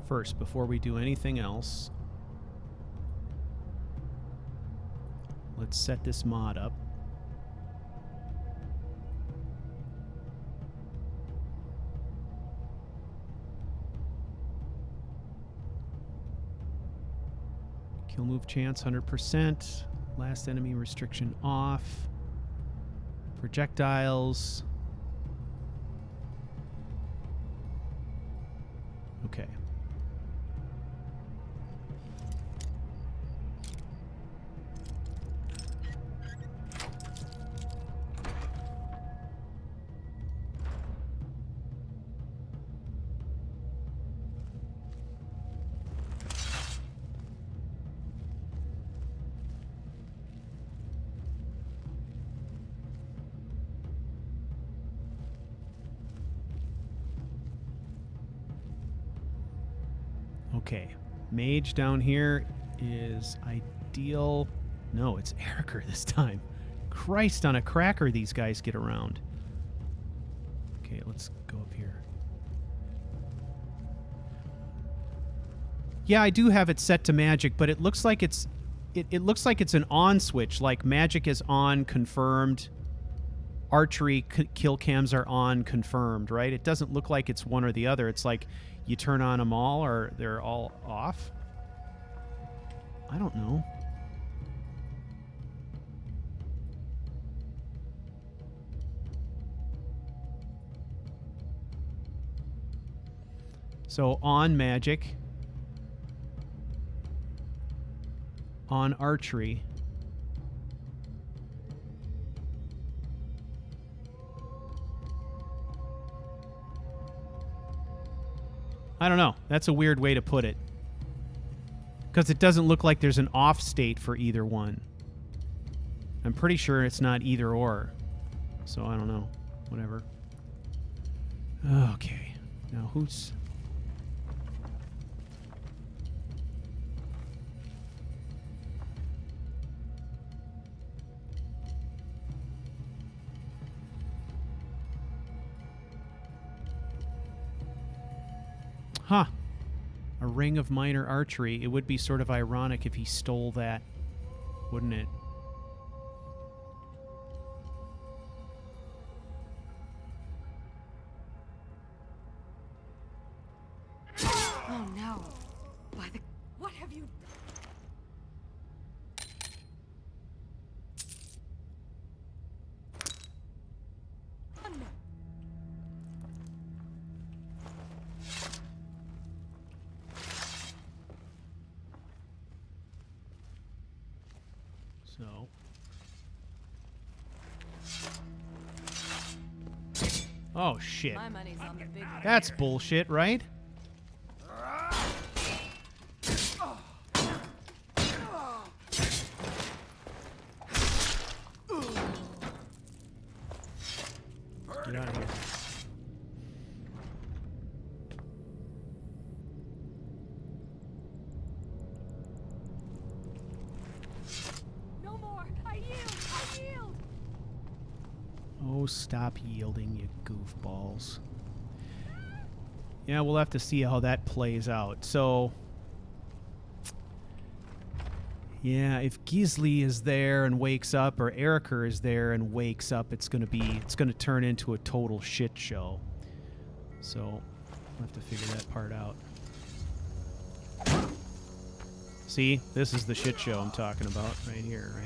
First, before we do anything else, let's set this mod up. Kill move chance 100%. Last enemy restriction off. Projectiles. Okay. Okay. Mage down here is ideal. No, it's Eriker this time. Christ on a cracker, these guys get around. Okay, let's go up here. Yeah, I do have it set to magic, but it looks like it's it looks like it's an on switch. Like magic is on, confirmed. Archery kill cams are on, confirmed, right? It doesn't look like it's one or the other. It's like you turn on them all or they're all off. I don't know. So on magic, on archery, I don't know. That's a weird way to put it. Because it doesn't look like there's an off state for either one. I'm pretty sure it's not either or. So I don't know. Whatever. Okay. Now who's... Huh. A ring of minor archery. It would be sort of ironic if he stole that, wouldn't it? Oh no. By the... What have you... done? So. Oh, shit. My money's on the big one. That's bullshit, right? Get out of here. No more! I yield! I yield! Oh, stop yielding, you goofballs. Yeah, we'll have to see how that plays out. So, yeah, if Gisli is there and wakes up, or Eriker is there and wakes up, it's gonna turn into a total shit show. So, we'll have to figure that part out. See, this is the shit show I'm talking about right here, right?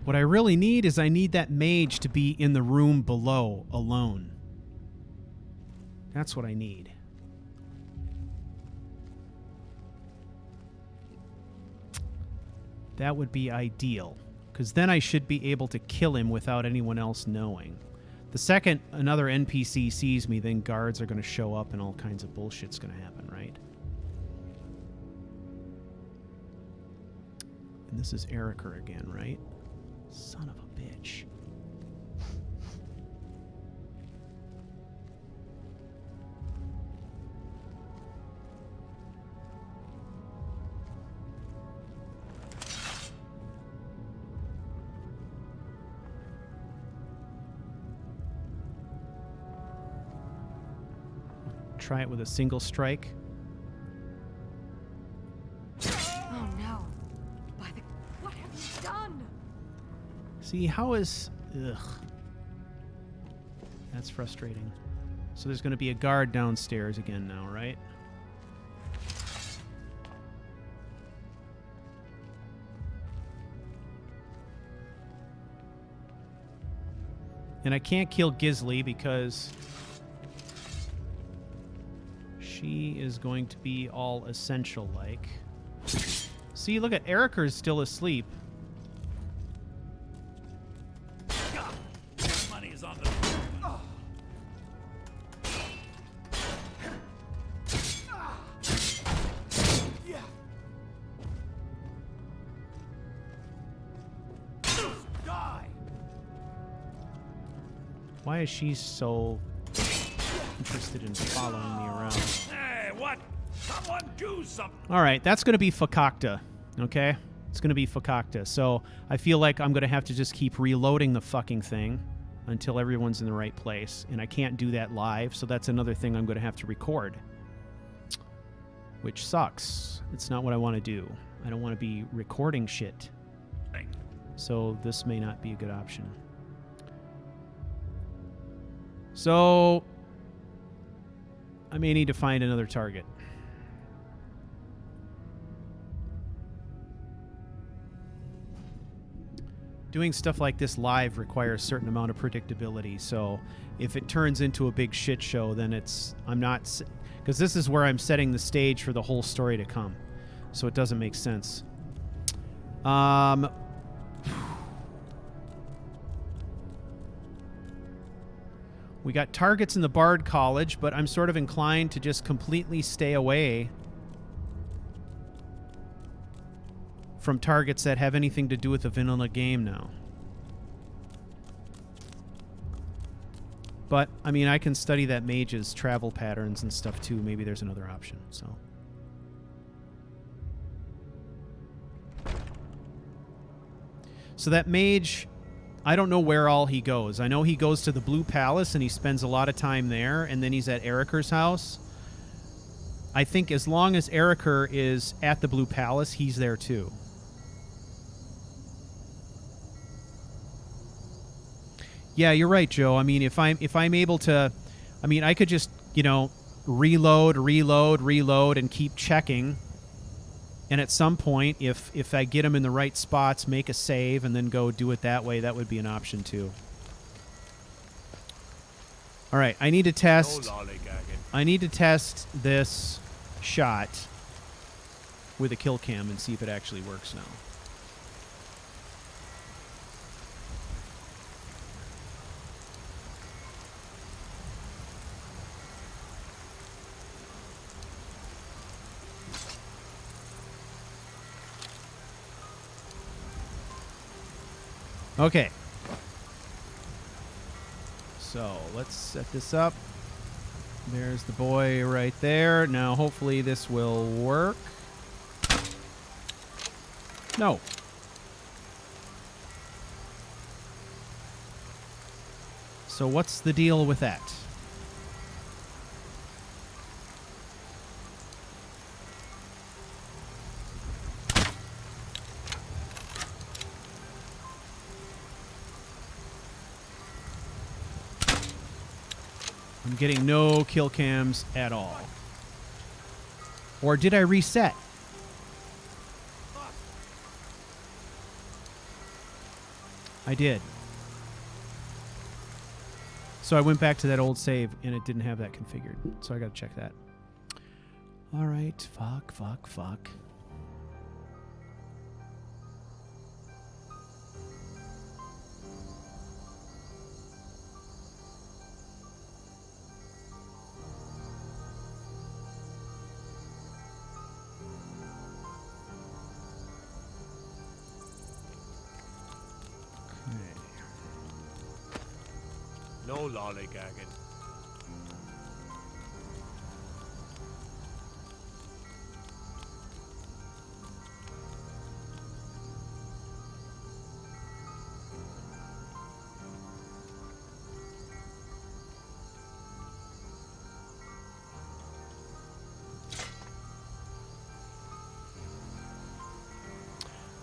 What I really need is I need that mage to be in the room below, alone. That's what I need. That would be ideal, because then I should be able to kill him without anyone else knowing. The second another NPC sees me, then guards are going to show up and all kinds of bullshit's going to happen, right? And this is Eriker again, right? Son of a bitch. Try it with a single strike. Oh no. By the... What have you done? See, how is... Ugh. That's frustrating. So there's going to be a guard downstairs again now, right? And I can't kill Gisli because she is going to be all essential-like. See, look at Erica's still asleep. Money is on the... Why is she so interested in following me around? Hey, what? Someone do something! Alright, that's going to be Fakakta. Okay? It's going to be Fakakta. So I feel like I'm going to have to just keep reloading the fucking thing until everyone's in the right place. And I can't do that live, so that's another thing I'm going to have to record. Which sucks. It's not what I want to do. I don't want to be recording shit. So this may not be a good option. So I may need to find another target. Doing stuff like this live requires a certain amount of predictability. So if it turns into a big shit show, then I'm not, because this is where I'm setting the stage for the whole story to come. So it doesn't make sense. We got targets in the Bard College, but I'm sort of inclined to just completely stay away from targets that have anything to do with the vanilla game now. But, I mean, I can study that mage's travel patterns and stuff too. Maybe there's another option, so... So that mage... I don't know where all he goes. I know he goes to the Blue Palace and he spends a lot of time there, and then he's at Eriker's house. I think as long as Eriker is at the Blue Palace, he's there too. Yeah, you're right, Joe. I mean, if I'm able to, I mean, I could just, you know, reload, and keep checking. And at some point, if I get them in the right spots, make a save, and then go do it that way, that would be an option too. All right, I need to test. I need to test this shot with a kill cam and see if it actually works now. Okay. So let's set this up. There's the boy right there. Now hopefully this will work. No. So what's the deal with that? I'm getting no kill cams at all. Or did I reset? I did. So I went back to that old save and it didn't have that configured. So I gotta check that. Alright, fuck. No lollygagging.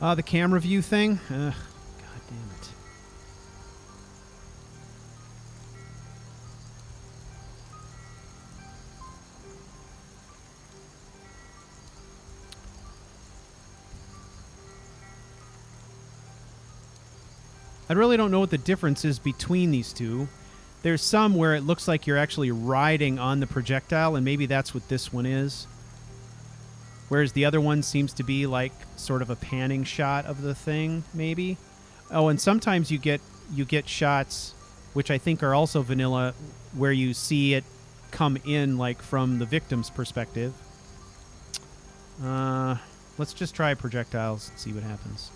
The camera view thing? God damn it. I really don't know what the difference is between these two. There's some where it looks like you're actually riding on the projectile, and maybe that's what this one is. whereas the other one seems to be like sort of a panning shot of the thing, maybe. Oh, and sometimes you get shots, which I think are also vanilla, where you see it come in like from the victim's perspective. Let's just try projectiles and see what happens.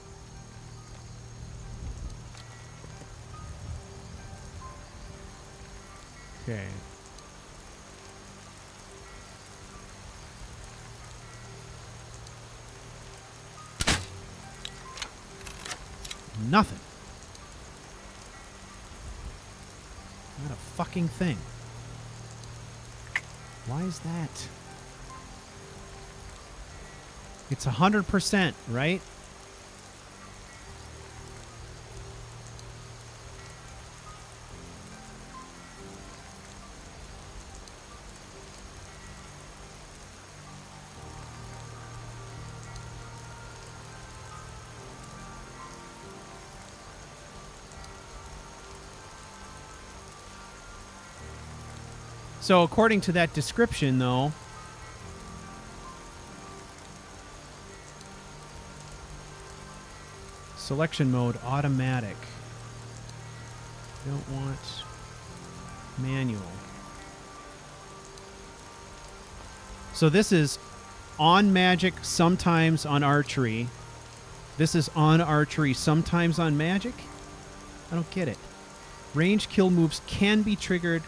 Okay. Nothing. Not a fucking thing. Why is that? It's 100%, right? So according to that description, though, selection mode, automatic. Don't want manual. So this is on magic, sometimes on archery. This is on archery, sometimes on magic? I don't get it. Range kill moves can be triggered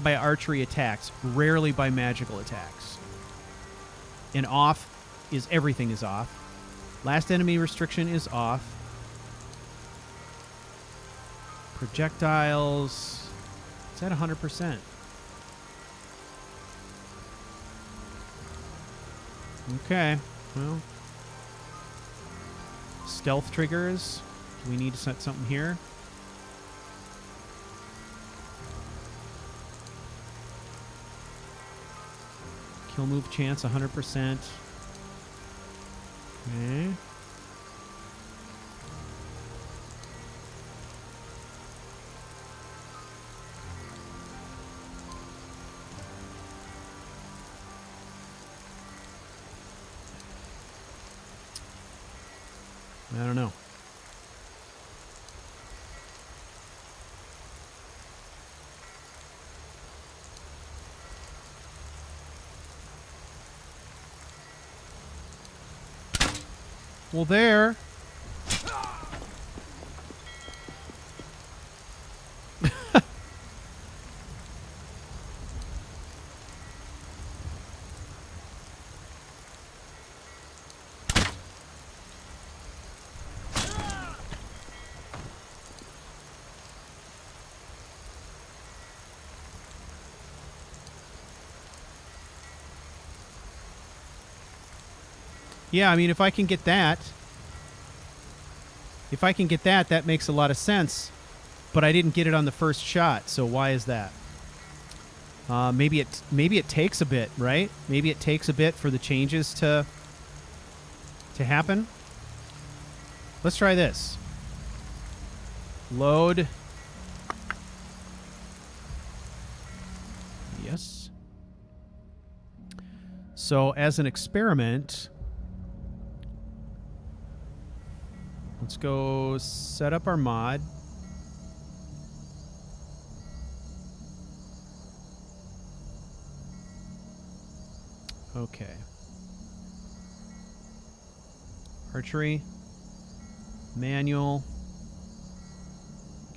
by archery attacks, rarely by magical attacks. And off is everything is off. Last enemy restriction is off. Projectiles, it's at 100%. Okay, well. Stealth triggers. Do we need to set something here? Kill move chance 100%. Okay. I don't know. Well, there. Yeah, I mean, if I can get that, that makes a lot of sense. But I didn't get it on the first shot, so why is that? Maybe it takes a bit, right? Maybe it takes a bit for the changes to happen. Let's try this. Load. Yes. So as an experiment, let's go set up our mod. Okay. Archery. Manual.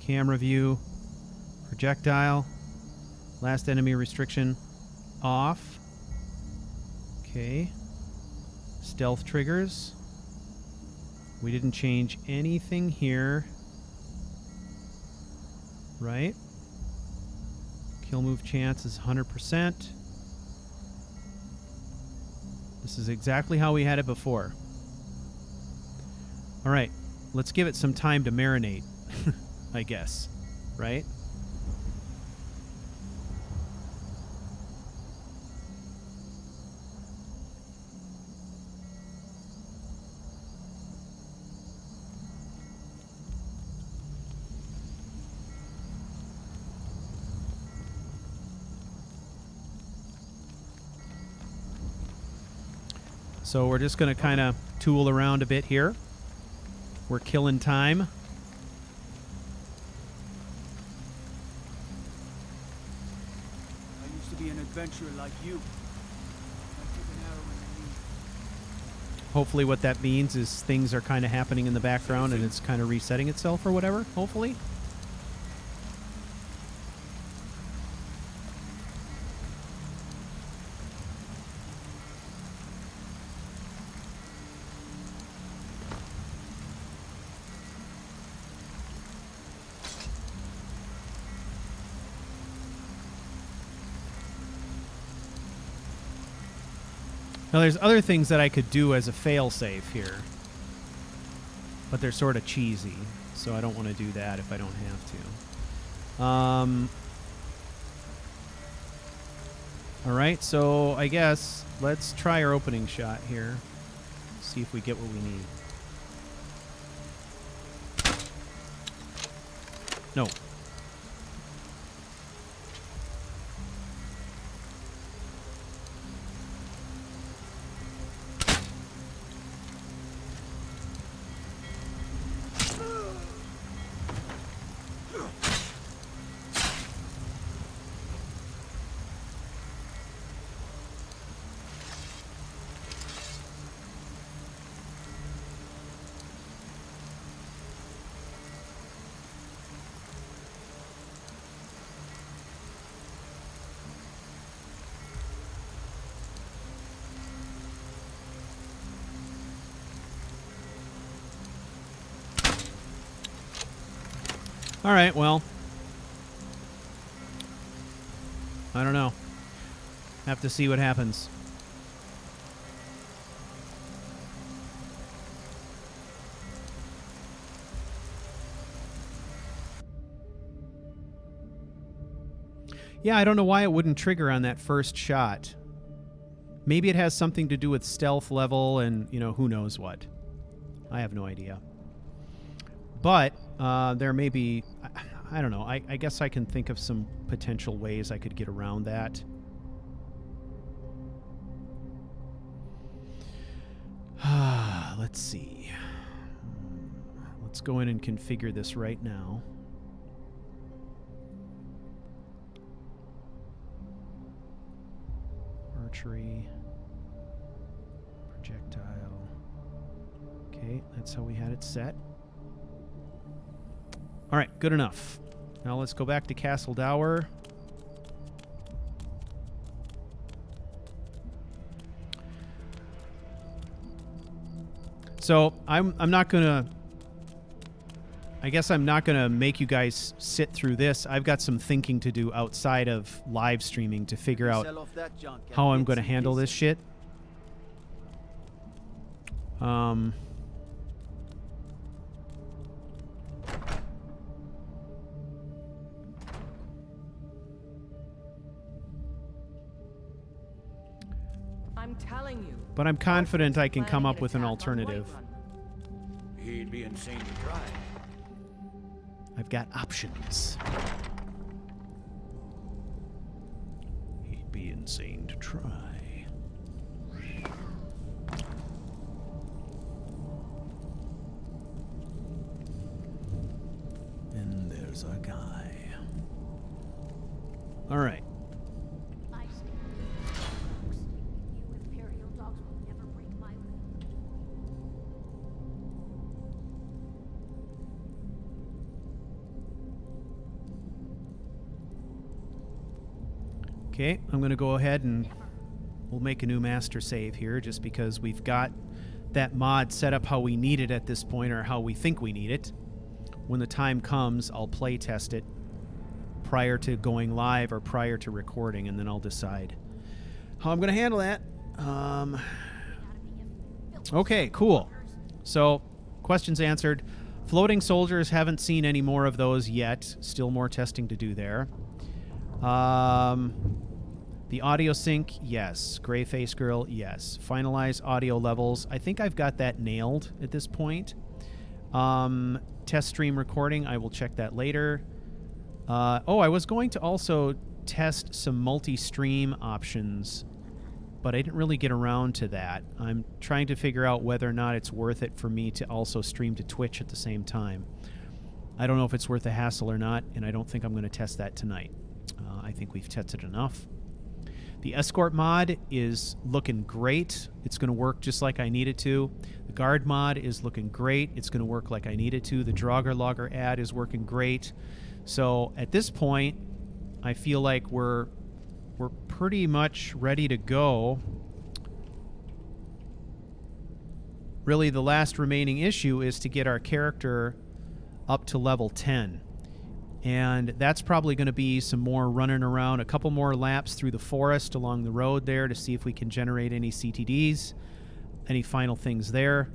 Camera view. Projectile. Last enemy restriction off. Okay. Stealth triggers. We didn't change anything here. Right? Kill move chance is 100%. This is exactly how we had it before. All right. Let's give it some time to marinate, I guess. Right? So we're just going to kind of tool around a bit here. We're killing time. I used to be an adventurer like you. I took an arrow in the knee. Hopefully what that means is things are kind of happening in the background and it's kind of resetting itself or whatever, hopefully. Now, there's other things that I could do as a failsafe here, but they're sort of cheesy, so I don't want to do that if I don't have to. All right, so I guess let's try our opening shot here, see if we get what we need. No. All right, well, I don't know. Have to see what happens. Yeah, I don't know why it wouldn't trigger on that first shot. Maybe it has something to do with stealth level and, you know, who knows what. I have no idea. But there may be, I don't know, I guess I can think of some potential ways I could get around that. Let's see. Let's go in and configure this right now. Archery. Projectile. Okay, that's how we had it set. All right, good enough. Now let's go back to Castle Dower. So I'm not gonna. I guess I'm not gonna make you guys sit through this. I've got some thinking to do outside of live streaming to figure out how I'm gonna handle this shit. I'm telling you. But I'm confident I can come up with an alternative. He'd be insane to try. I've got options. He'd be insane to try. And there's a guy. All right. Okay, I'm going to go ahead and we'll make a new master save here just because we've got that mod set up how we need it at this point, or how we think we need it. When the time comes, I'll play test it prior to going live or prior to recording, and then I'll decide how I'm going to handle that. Okay, cool. So, questions answered. Floating soldiers, haven't seen any more of those yet. Still more testing to do there. The audio sync, yes. Gray Face Girl, yes. Finalize audio levels. I think I've got that nailed at this point. Test stream recording, I will check that later. Oh, I was going to also test some multi-stream options but I didn't really get around to that. I'm trying to figure out whether or not it's worth it for me to also stream to Twitch at the same time. I don't know if it's worth the hassle or not, and I don't think I'm going to test that tonight. I think we've tested enough. The escort mod is looking great. It's going to work just like I need it to. The guard mod is looking great. It's going to work like I need it to. The Draugr logger ad is working great. So at this point, I feel like we're pretty much ready to go. Really, the last remaining issue is to get our character up to level 10. And that's probably going to be some more running around, a couple more laps through the forest along the road there to see if we can generate any CTDs, any final things there.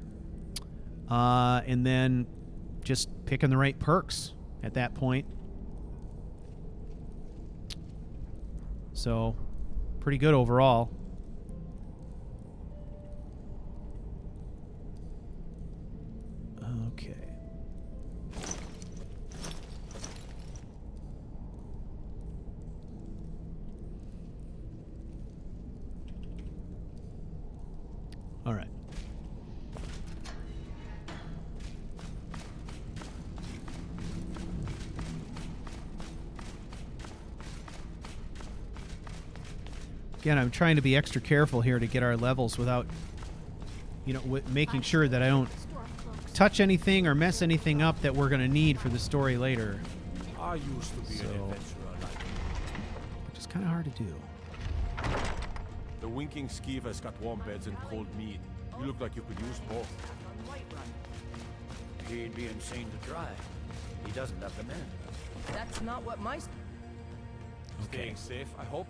And then just picking the right perks at that point. So, pretty good overall. Okay. All right. Again, I'm trying to be extra careful here to get our levels without, you know, making sure that I don't touch anything or mess anything up that we're going to need for the story later. I used to be an adventurer like you. Which is kind of hard to do. The winking skeever's got warm beds and cold meat. You look like you could use both. He'd be insane to try. He doesn't have the men. That's not what my... Staying safe, I hope.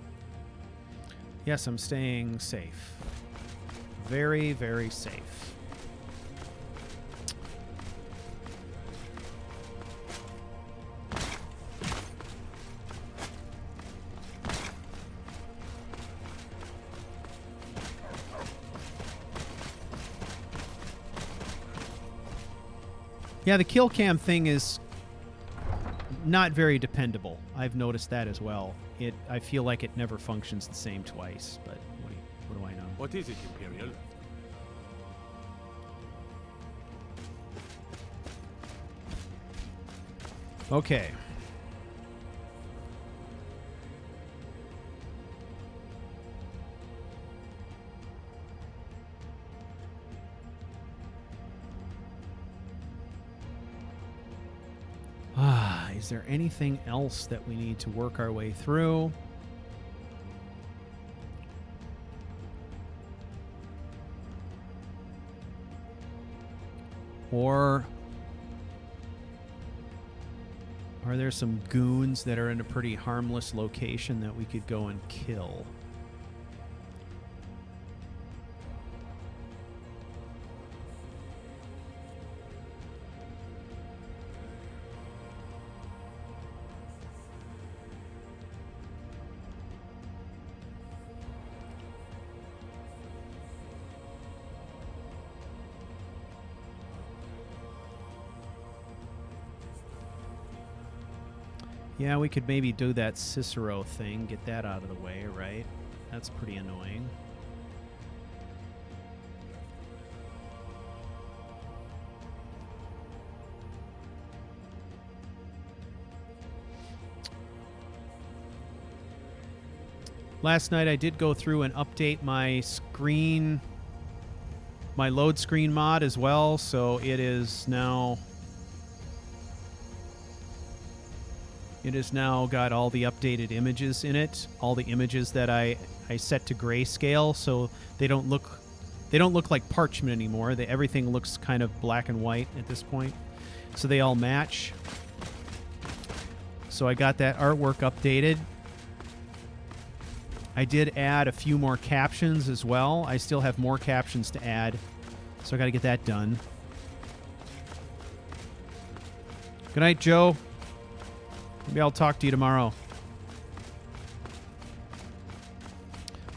Yes, I'm staying safe. Very, very safe. Yeah, the kill cam thing is not very dependable. I've noticed that as well. I feel like it never functions the same twice, but what do I know? What is it, Imperial? Okay. Is there anything else that we need to work our way through? Or are there some goons that are in a pretty harmless location that we could go and kill? Yeah, we could maybe do that Cicero thing, get that out of the way, right? That's pretty annoying. Last night I did go through and update my screen, my load screen mod as well, so it is now... It has now got all the updated images in it, all the images that I set to grayscale, so they don't look like parchment anymore. Everything looks kind of black and white at this point, so they all match. So I got that artwork updated. I did add a few more captions as well. I still have more captions to add, so I got to get that done. Good night, Joe. Maybe I'll talk to you tomorrow.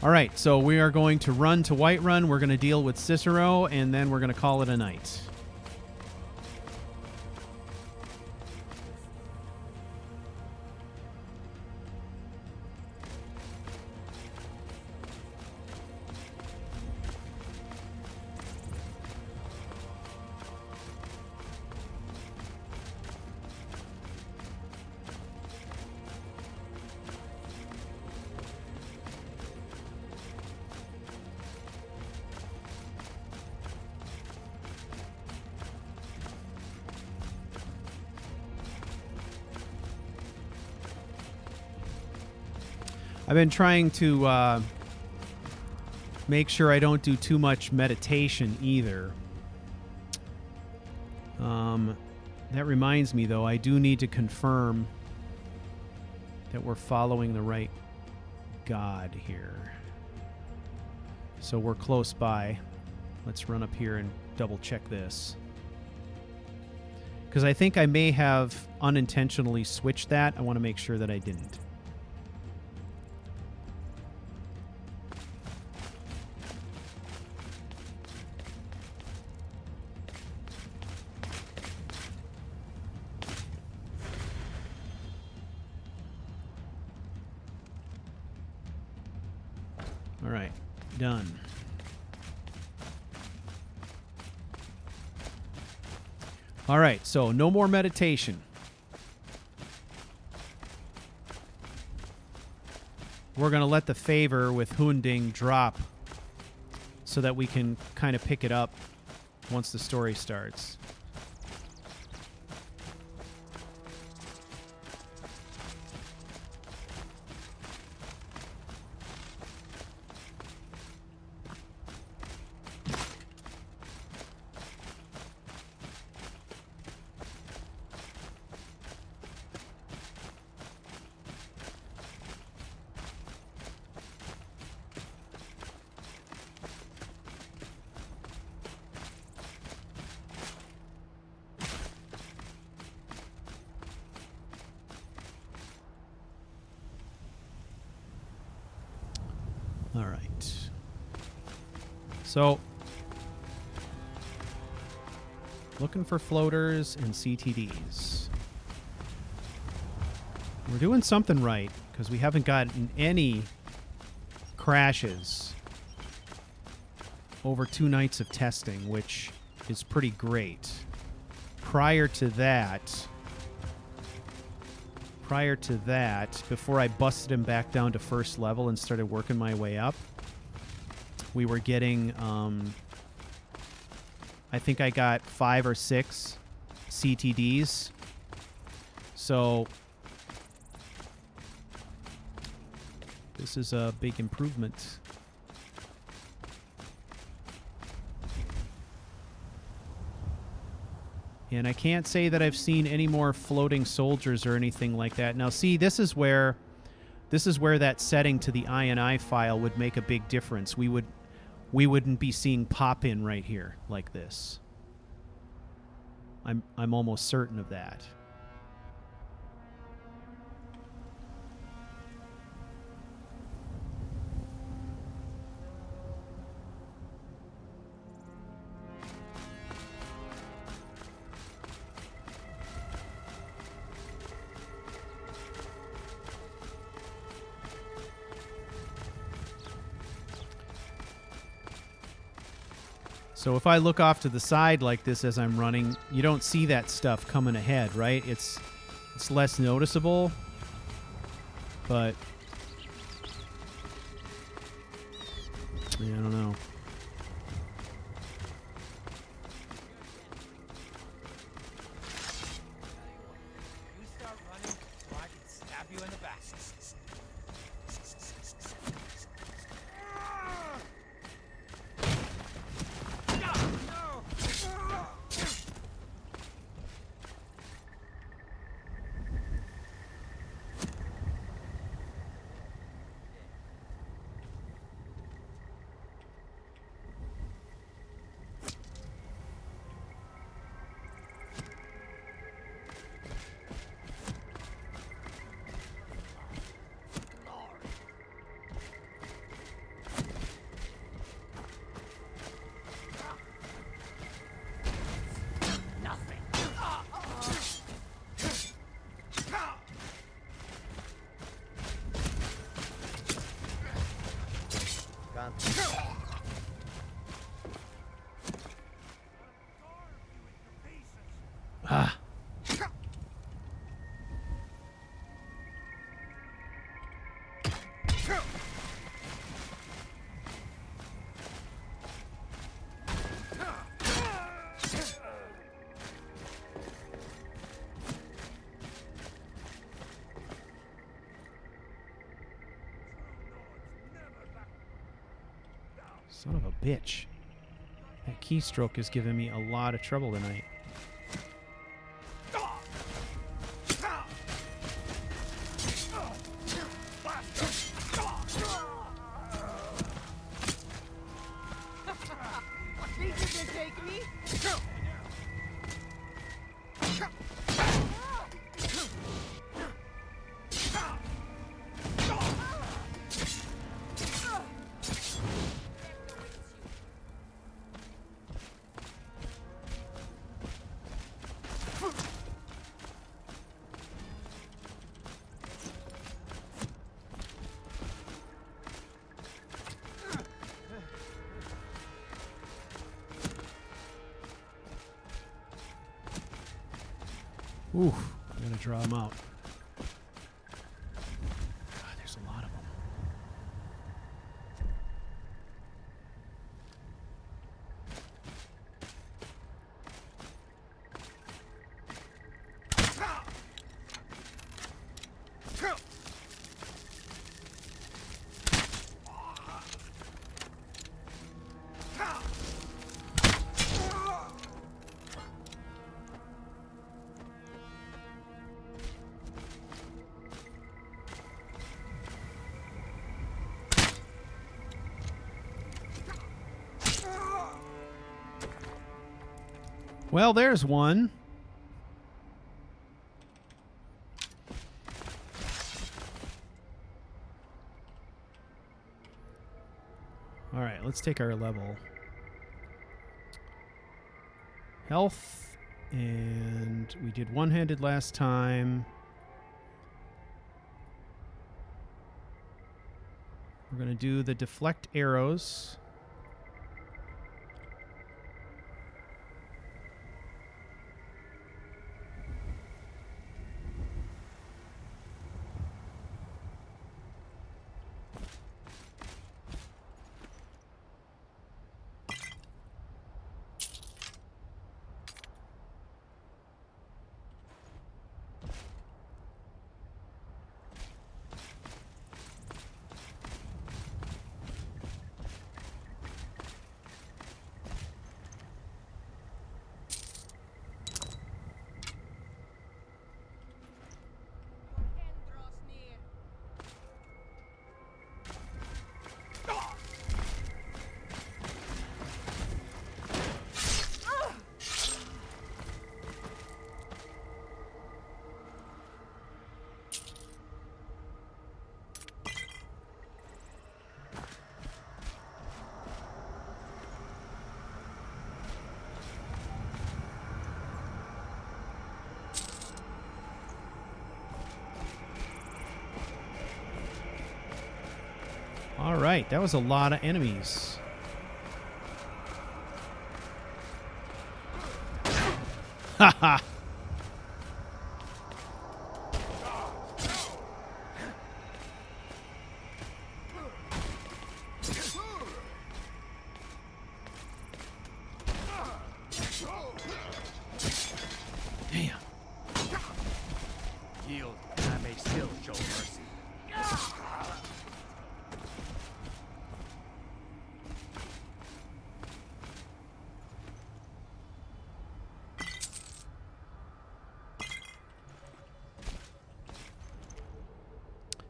All right, so we are going to run to Whiterun. We're going to deal with Cicero, and then we're going to call it a night. I've been trying to make sure I don't do too much meditation either. That reminds me, though, I do need to confirm that we're following the right god here. So we're close by. Let's run up here and double check this. Because I think I may have unintentionally switched that. I want to make sure that I didn't. All right, done. All right, so no more meditation. We're going to let the favor with Hunding drop so that we can kind of pick it up once the story starts. All right. So, looking for floaters and CTDs. We're doing something right because we haven't gotten any crashes over 2 nights of testing, which is pretty great. Prior to that, before I busted him back down to first level and started working my way up, we were getting, I think I got 5 or 6 CTDs. So this is a big improvement. And I can't say that I've seen any more floating soldiers or anything like that. Now, see, this is where that setting to the INI file would make a big difference. We wouldn't be seeing pop in right here like this. I'm almost certain of that. So if I look off to the side like this as I'm running, you don't see that stuff coming ahead, right? It's less noticeable, but yeah, I don't know. You start running, or I can stab you in the back. Son of a bitch. That keystroke is giving me a lot of trouble tonight. Think you can take me? Oof, I gotta draw them out. God, there's a lot of them. Well, there's one. All right, let's take our level. Health, and we did one-handed last time. We're going to do the deflect arrows. All right, that was a lot of enemies. Haha. Damn. Yield, and I may still show mercy.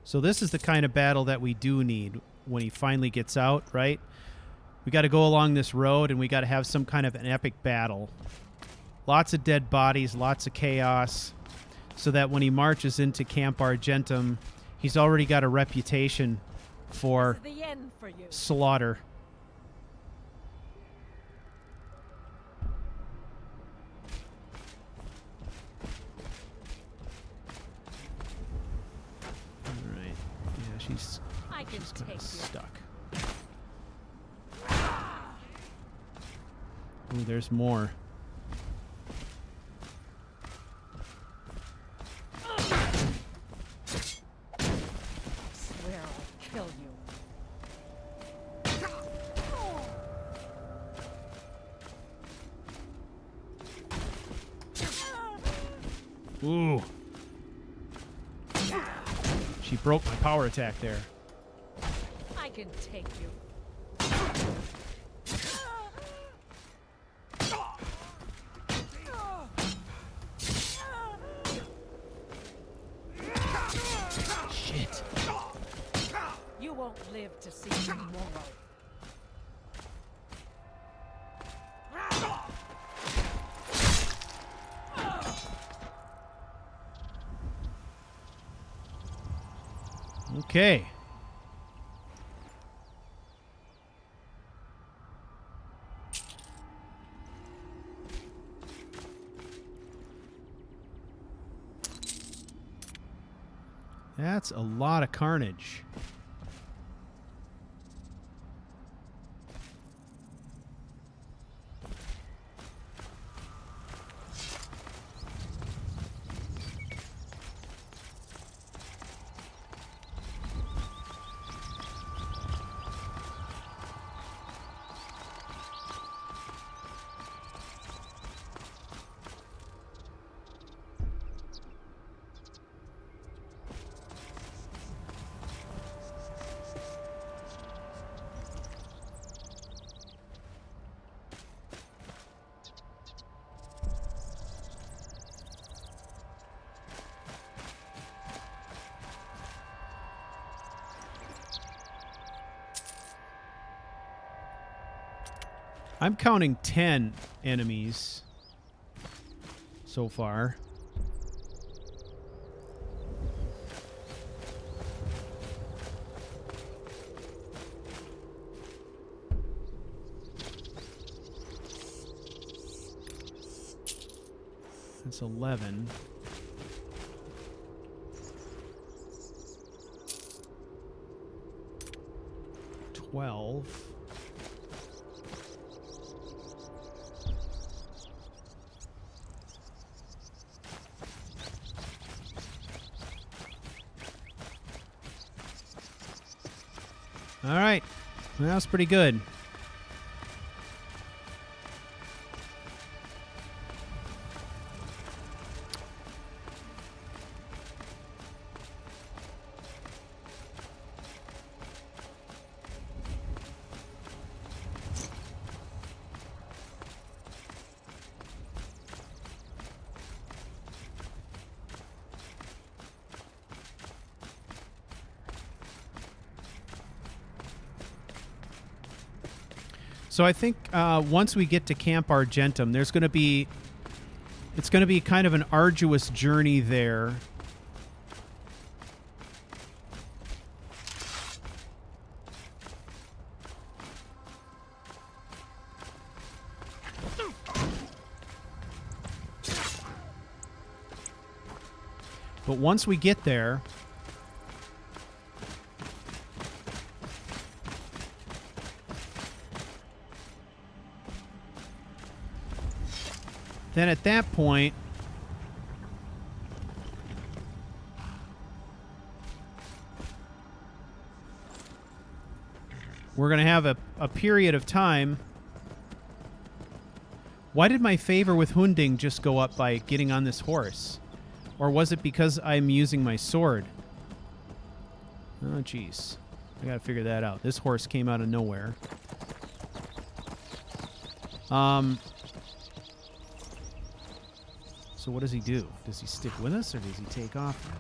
So this is the kind of battle that we do need when he finally gets out, right? We got to go along this road and we got to have some kind of an epic battle. Lots of dead bodies, lots of chaos, so that when he marches into Camp Argentum, he's already got a reputation for The end for you. slaughter. She's kind of stuck. Ooh, there's more. Swear I'll kill you. Ooh. She broke my power attack there. I can take you. Shit. You won't live to see tomorrow. Okay. That's a lot of carnage. I'm counting 10 enemies so far. That's 11. $12. All right. Well, that was pretty good. So I think once we get to Camp Argentum, there's going to be... It's going to be kind of an arduous journey there. But once we get there... Then at that point, we're going to have a period of time. Why did my favor with Hunding just go up by getting on this horse? Or was it because I'm using my sword? Oh, jeez. I got to figure that out. This horse came out of nowhere. So what does he do? Does he stick with us or does he take off now?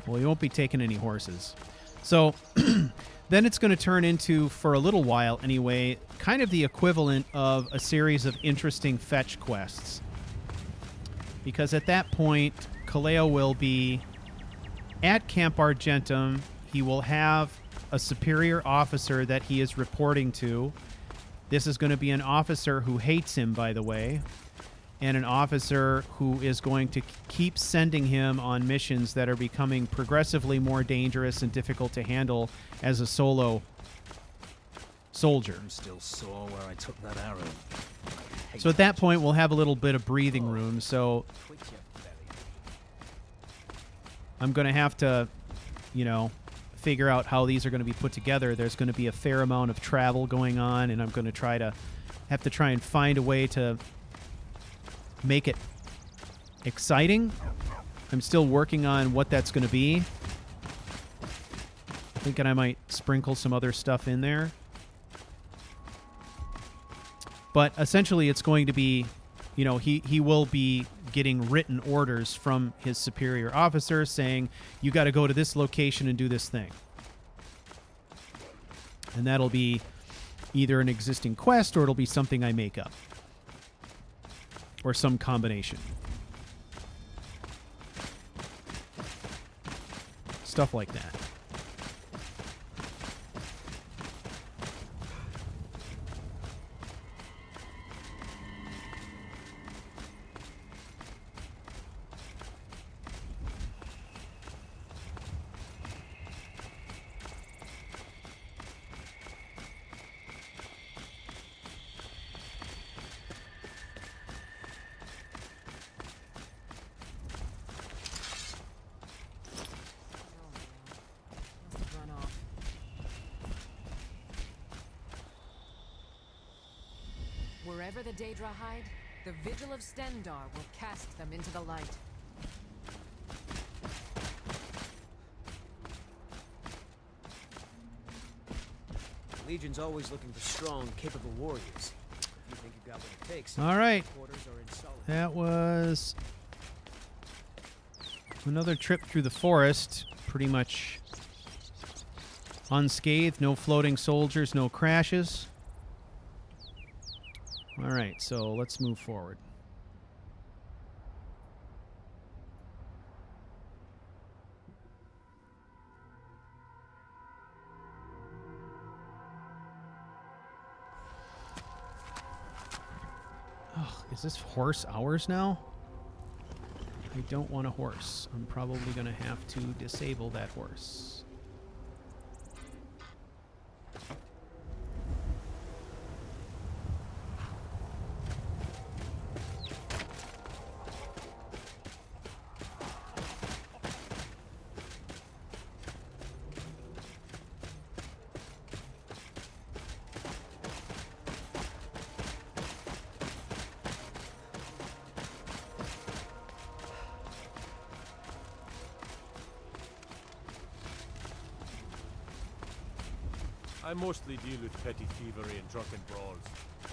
Well, he won't be taking any horses. So then it's going to turn into, for a little while anyway, kind of the equivalent of a series of interesting fetch quests. Because at that point, Kaleo will be at Camp Argentum. He will have a superior officer that he is reporting to. This is going to be an officer who hates him, by the way, and an officer who is going to keep sending him on missions that are becoming progressively more dangerous and difficult to handle as a solo soldier. I'm still sore where I took that arrow. So at that point, we'll have a little bit of breathing room, so I'm going to have to, you know, figure out how these are going to be put together. There's going to be a fair amount of travel going on, and I'm going to try and find a way to make it exciting. I'm still working on what that's going to be. Thinking I might sprinkle some other stuff in there. But essentially it's going to be you know, he will be getting written orders from his superior officer saying, you got to go to this location and do this thing. And that'll be either an existing quest or it'll be something I make up. Or some combination. Stuff like that. Wherever the Daedra hide, the Vigil of Stendar will cast them into the light. The Legion's always looking for strong, capable warriors. If you think you've got what it takes, All right. quarters are in solid. That was another trip through the forest. Pretty much unscathed. No floating soldiers, no crashes. All right, so let's move forward. Ugh, is this horse hours now? I don't want a horse. I'm probably going to have to disable that horse. I mostly deal with petty thievery and drunken brawls.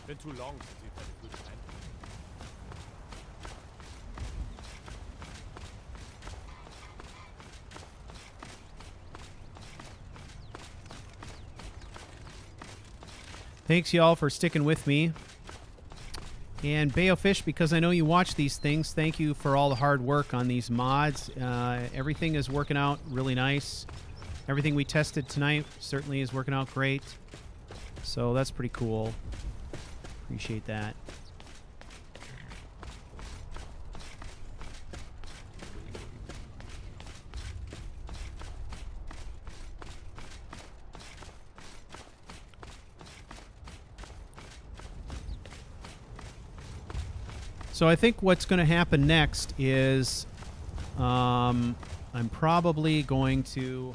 Been too long since we've had a good time. Thanks, y'all, for sticking with me. And Bayofish, because I know you watch these things, thank you for all the hard work on these mods. Everything is working out really nice. Everything we tested tonight certainly is working out great. So that's pretty cool. Appreciate that. So I think what's going to happen next is I'm probably going to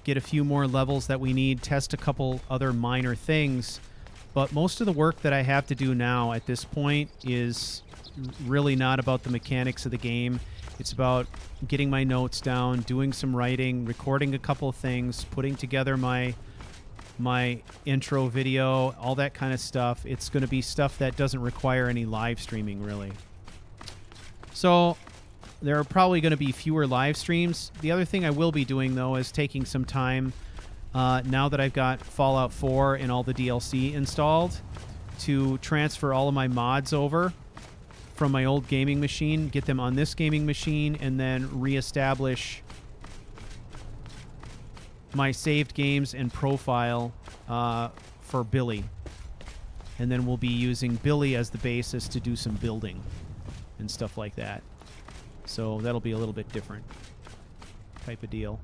get a few more levels that we need, test a couple other minor things, but most of the work that I have to do now at this point is really not about the mechanics of the game. It's about getting my notes down, doing some writing, recording a couple of things, putting together my intro video, all that kind of stuff. It's going to be stuff that doesn't require any live streaming, really. So there are probably going to be fewer live streams. The other thing I will be doing, though, is taking some time, now that I've got Fallout 4 and all the DLC installed, to transfer all of my mods over from my old gaming machine, get them on this gaming machine, and then reestablish my saved games and profile for Billy. And then we'll be using Billy as the basis to do some building and stuff like that. So that'll be a little bit different type of deal.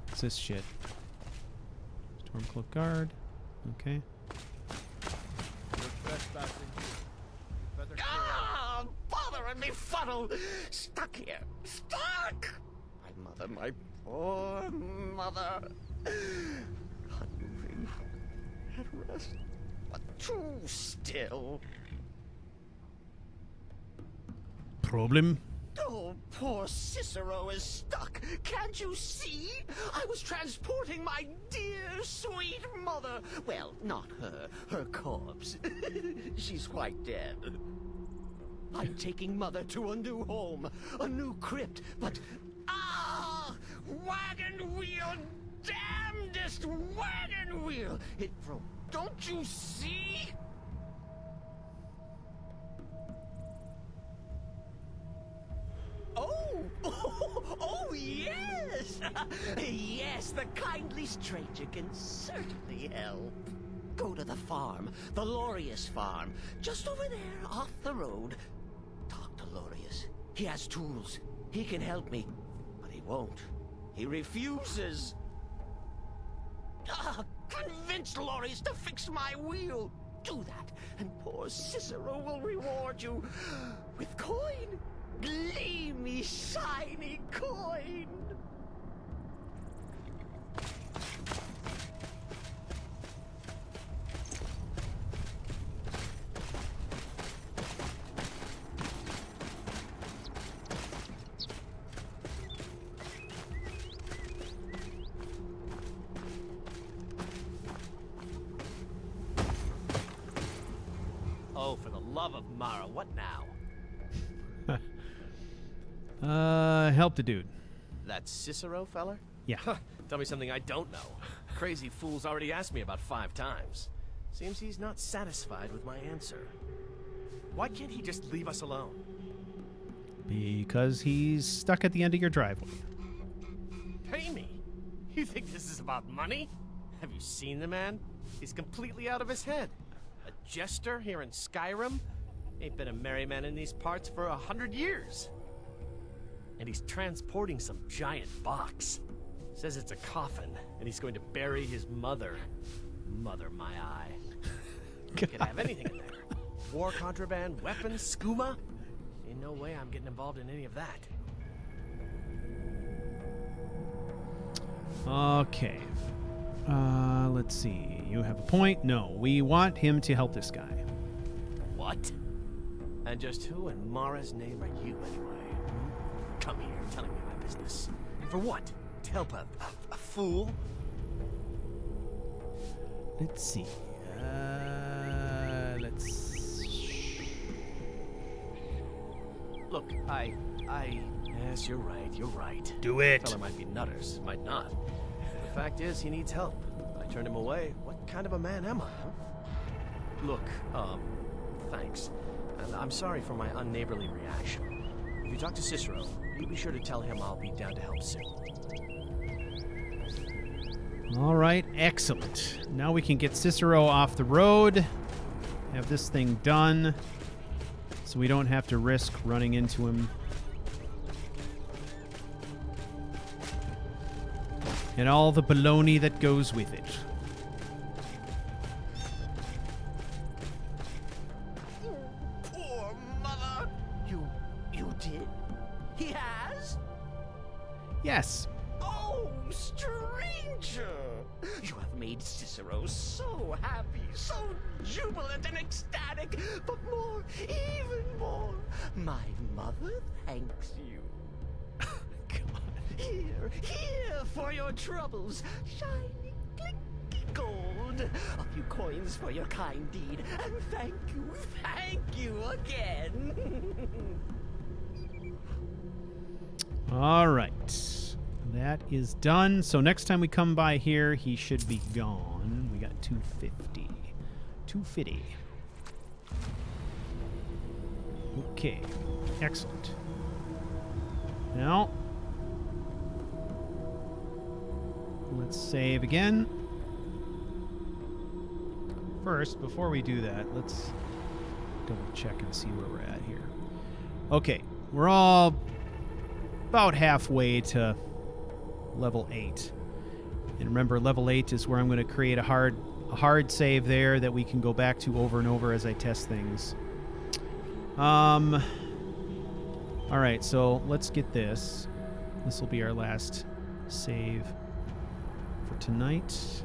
What's this shit? Stormcloak Guard. Okay. Ah, bothering me funnel! Stuck here! Stuck! My mother, my poor mother. Hungry. At rest. But too still. Problem? Oh, Poor Cicero is stuck. Can't you see? I was transporting my dear, sweet mother. Well, not her. Her corpse. She's quite dead. I'm taking Mother to a new home, a new crypt, but... Ah! Wagon wheel! Damnedest wagon wheel! It broke. Don't you see? Oh, yes! Yes, the kindly stranger can certainly help. Go to the farm, the Lorius farm, just over there off the road. Talk to Lorius. He has tools. He can help me, but he won't. He refuses. Convince Lorius to fix my wheel. Do that, and poor Cicero will reward you with coin. Gleamy, shiny coin! Oh, for the love of Mara, what now? Help the dude. That Cicero feller? Yeah. Tell me something I don't know. Crazy fool's already asked me about 5 times. Seems he's not satisfied with my answer. Why can't he just leave us alone? Because he's stuck at the end of your driveway. Pay me? You think this is about money? Have you seen the man? He's completely out of his head. A jester here in Skyrim? Ain't been a merry man in these parts for 100 years. And he's transporting some giant box. Says it's a coffin, and he's going to bury his mother. Mother, my eye. Could have anything in there. War contraband, weapons, skooma. Ain't no way I'm getting involved in any of that. Okay. Let's see. You have a point? No, we want him to help this guy. What? And just who in Mara's name are you, anyway? Come here, telling me my business. And for what? To help a fool? Let's see. Look, yes, you're right. Do it. Feller might be nutters, might not. The fact is, he needs help. I turned him away. What kind of a man am I, huh? Look, thanks. And I'm sorry for my unneighborly reaction. If you talk to Cicero, you be sure to tell him I'll be down to help soon. All right, excellent. Now we can get Cicero off the road. Have this thing done. So we don't have to risk running into him. And all the baloney that goes with it. Poor mother! You did? He has? Yes. Oh, stranger! You have made Cicero so happy, so jubilant and ecstatic, but more, even more, my mother thanks you. Here for your troubles, shiny, clicky gold. A few coins for your kind deed, and thank you again. All right. That is done. So next time we come by here, he should be gone. We got 250. 250. Okay. Excellent. Now, let's save again. First, before we do that, let's double check and see where we're at here. Okay, we're all about halfway to level 8. And remember, level 8 is where I'm going to create a hard save there that we can go back to over and over as I test things. All right, so let's get this. This will be our last save for tonight.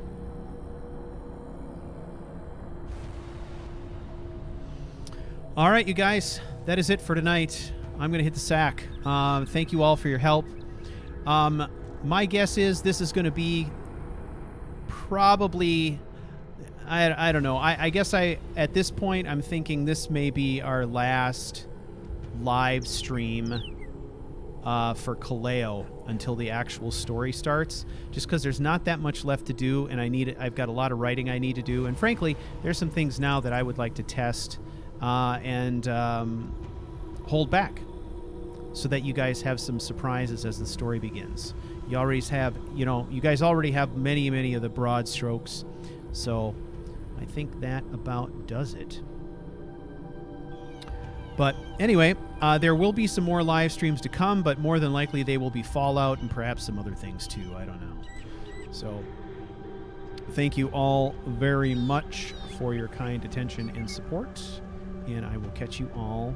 All right, you guys, that is it for tonight. I'm going to hit the sack. Thank you all for your help. My guess is this is going to be probably... I don't know. I guess at this point, I'm thinking this may be our last live stream for Kaleo until the actual story starts, just because there's not that much left to do, and I've got a lot of writing I need to do, and frankly, there's some things now that I would like to test and hold back so that you guys have some surprises as the story begins. You already have, you guys already have many of the broad strokes, so I think that about does it. But anyway, there will be some more live streams to come, but more than likely they will be Fallout and perhaps some other things too. I don't know. So thank you all very much for your kind attention and support, and I will catch you all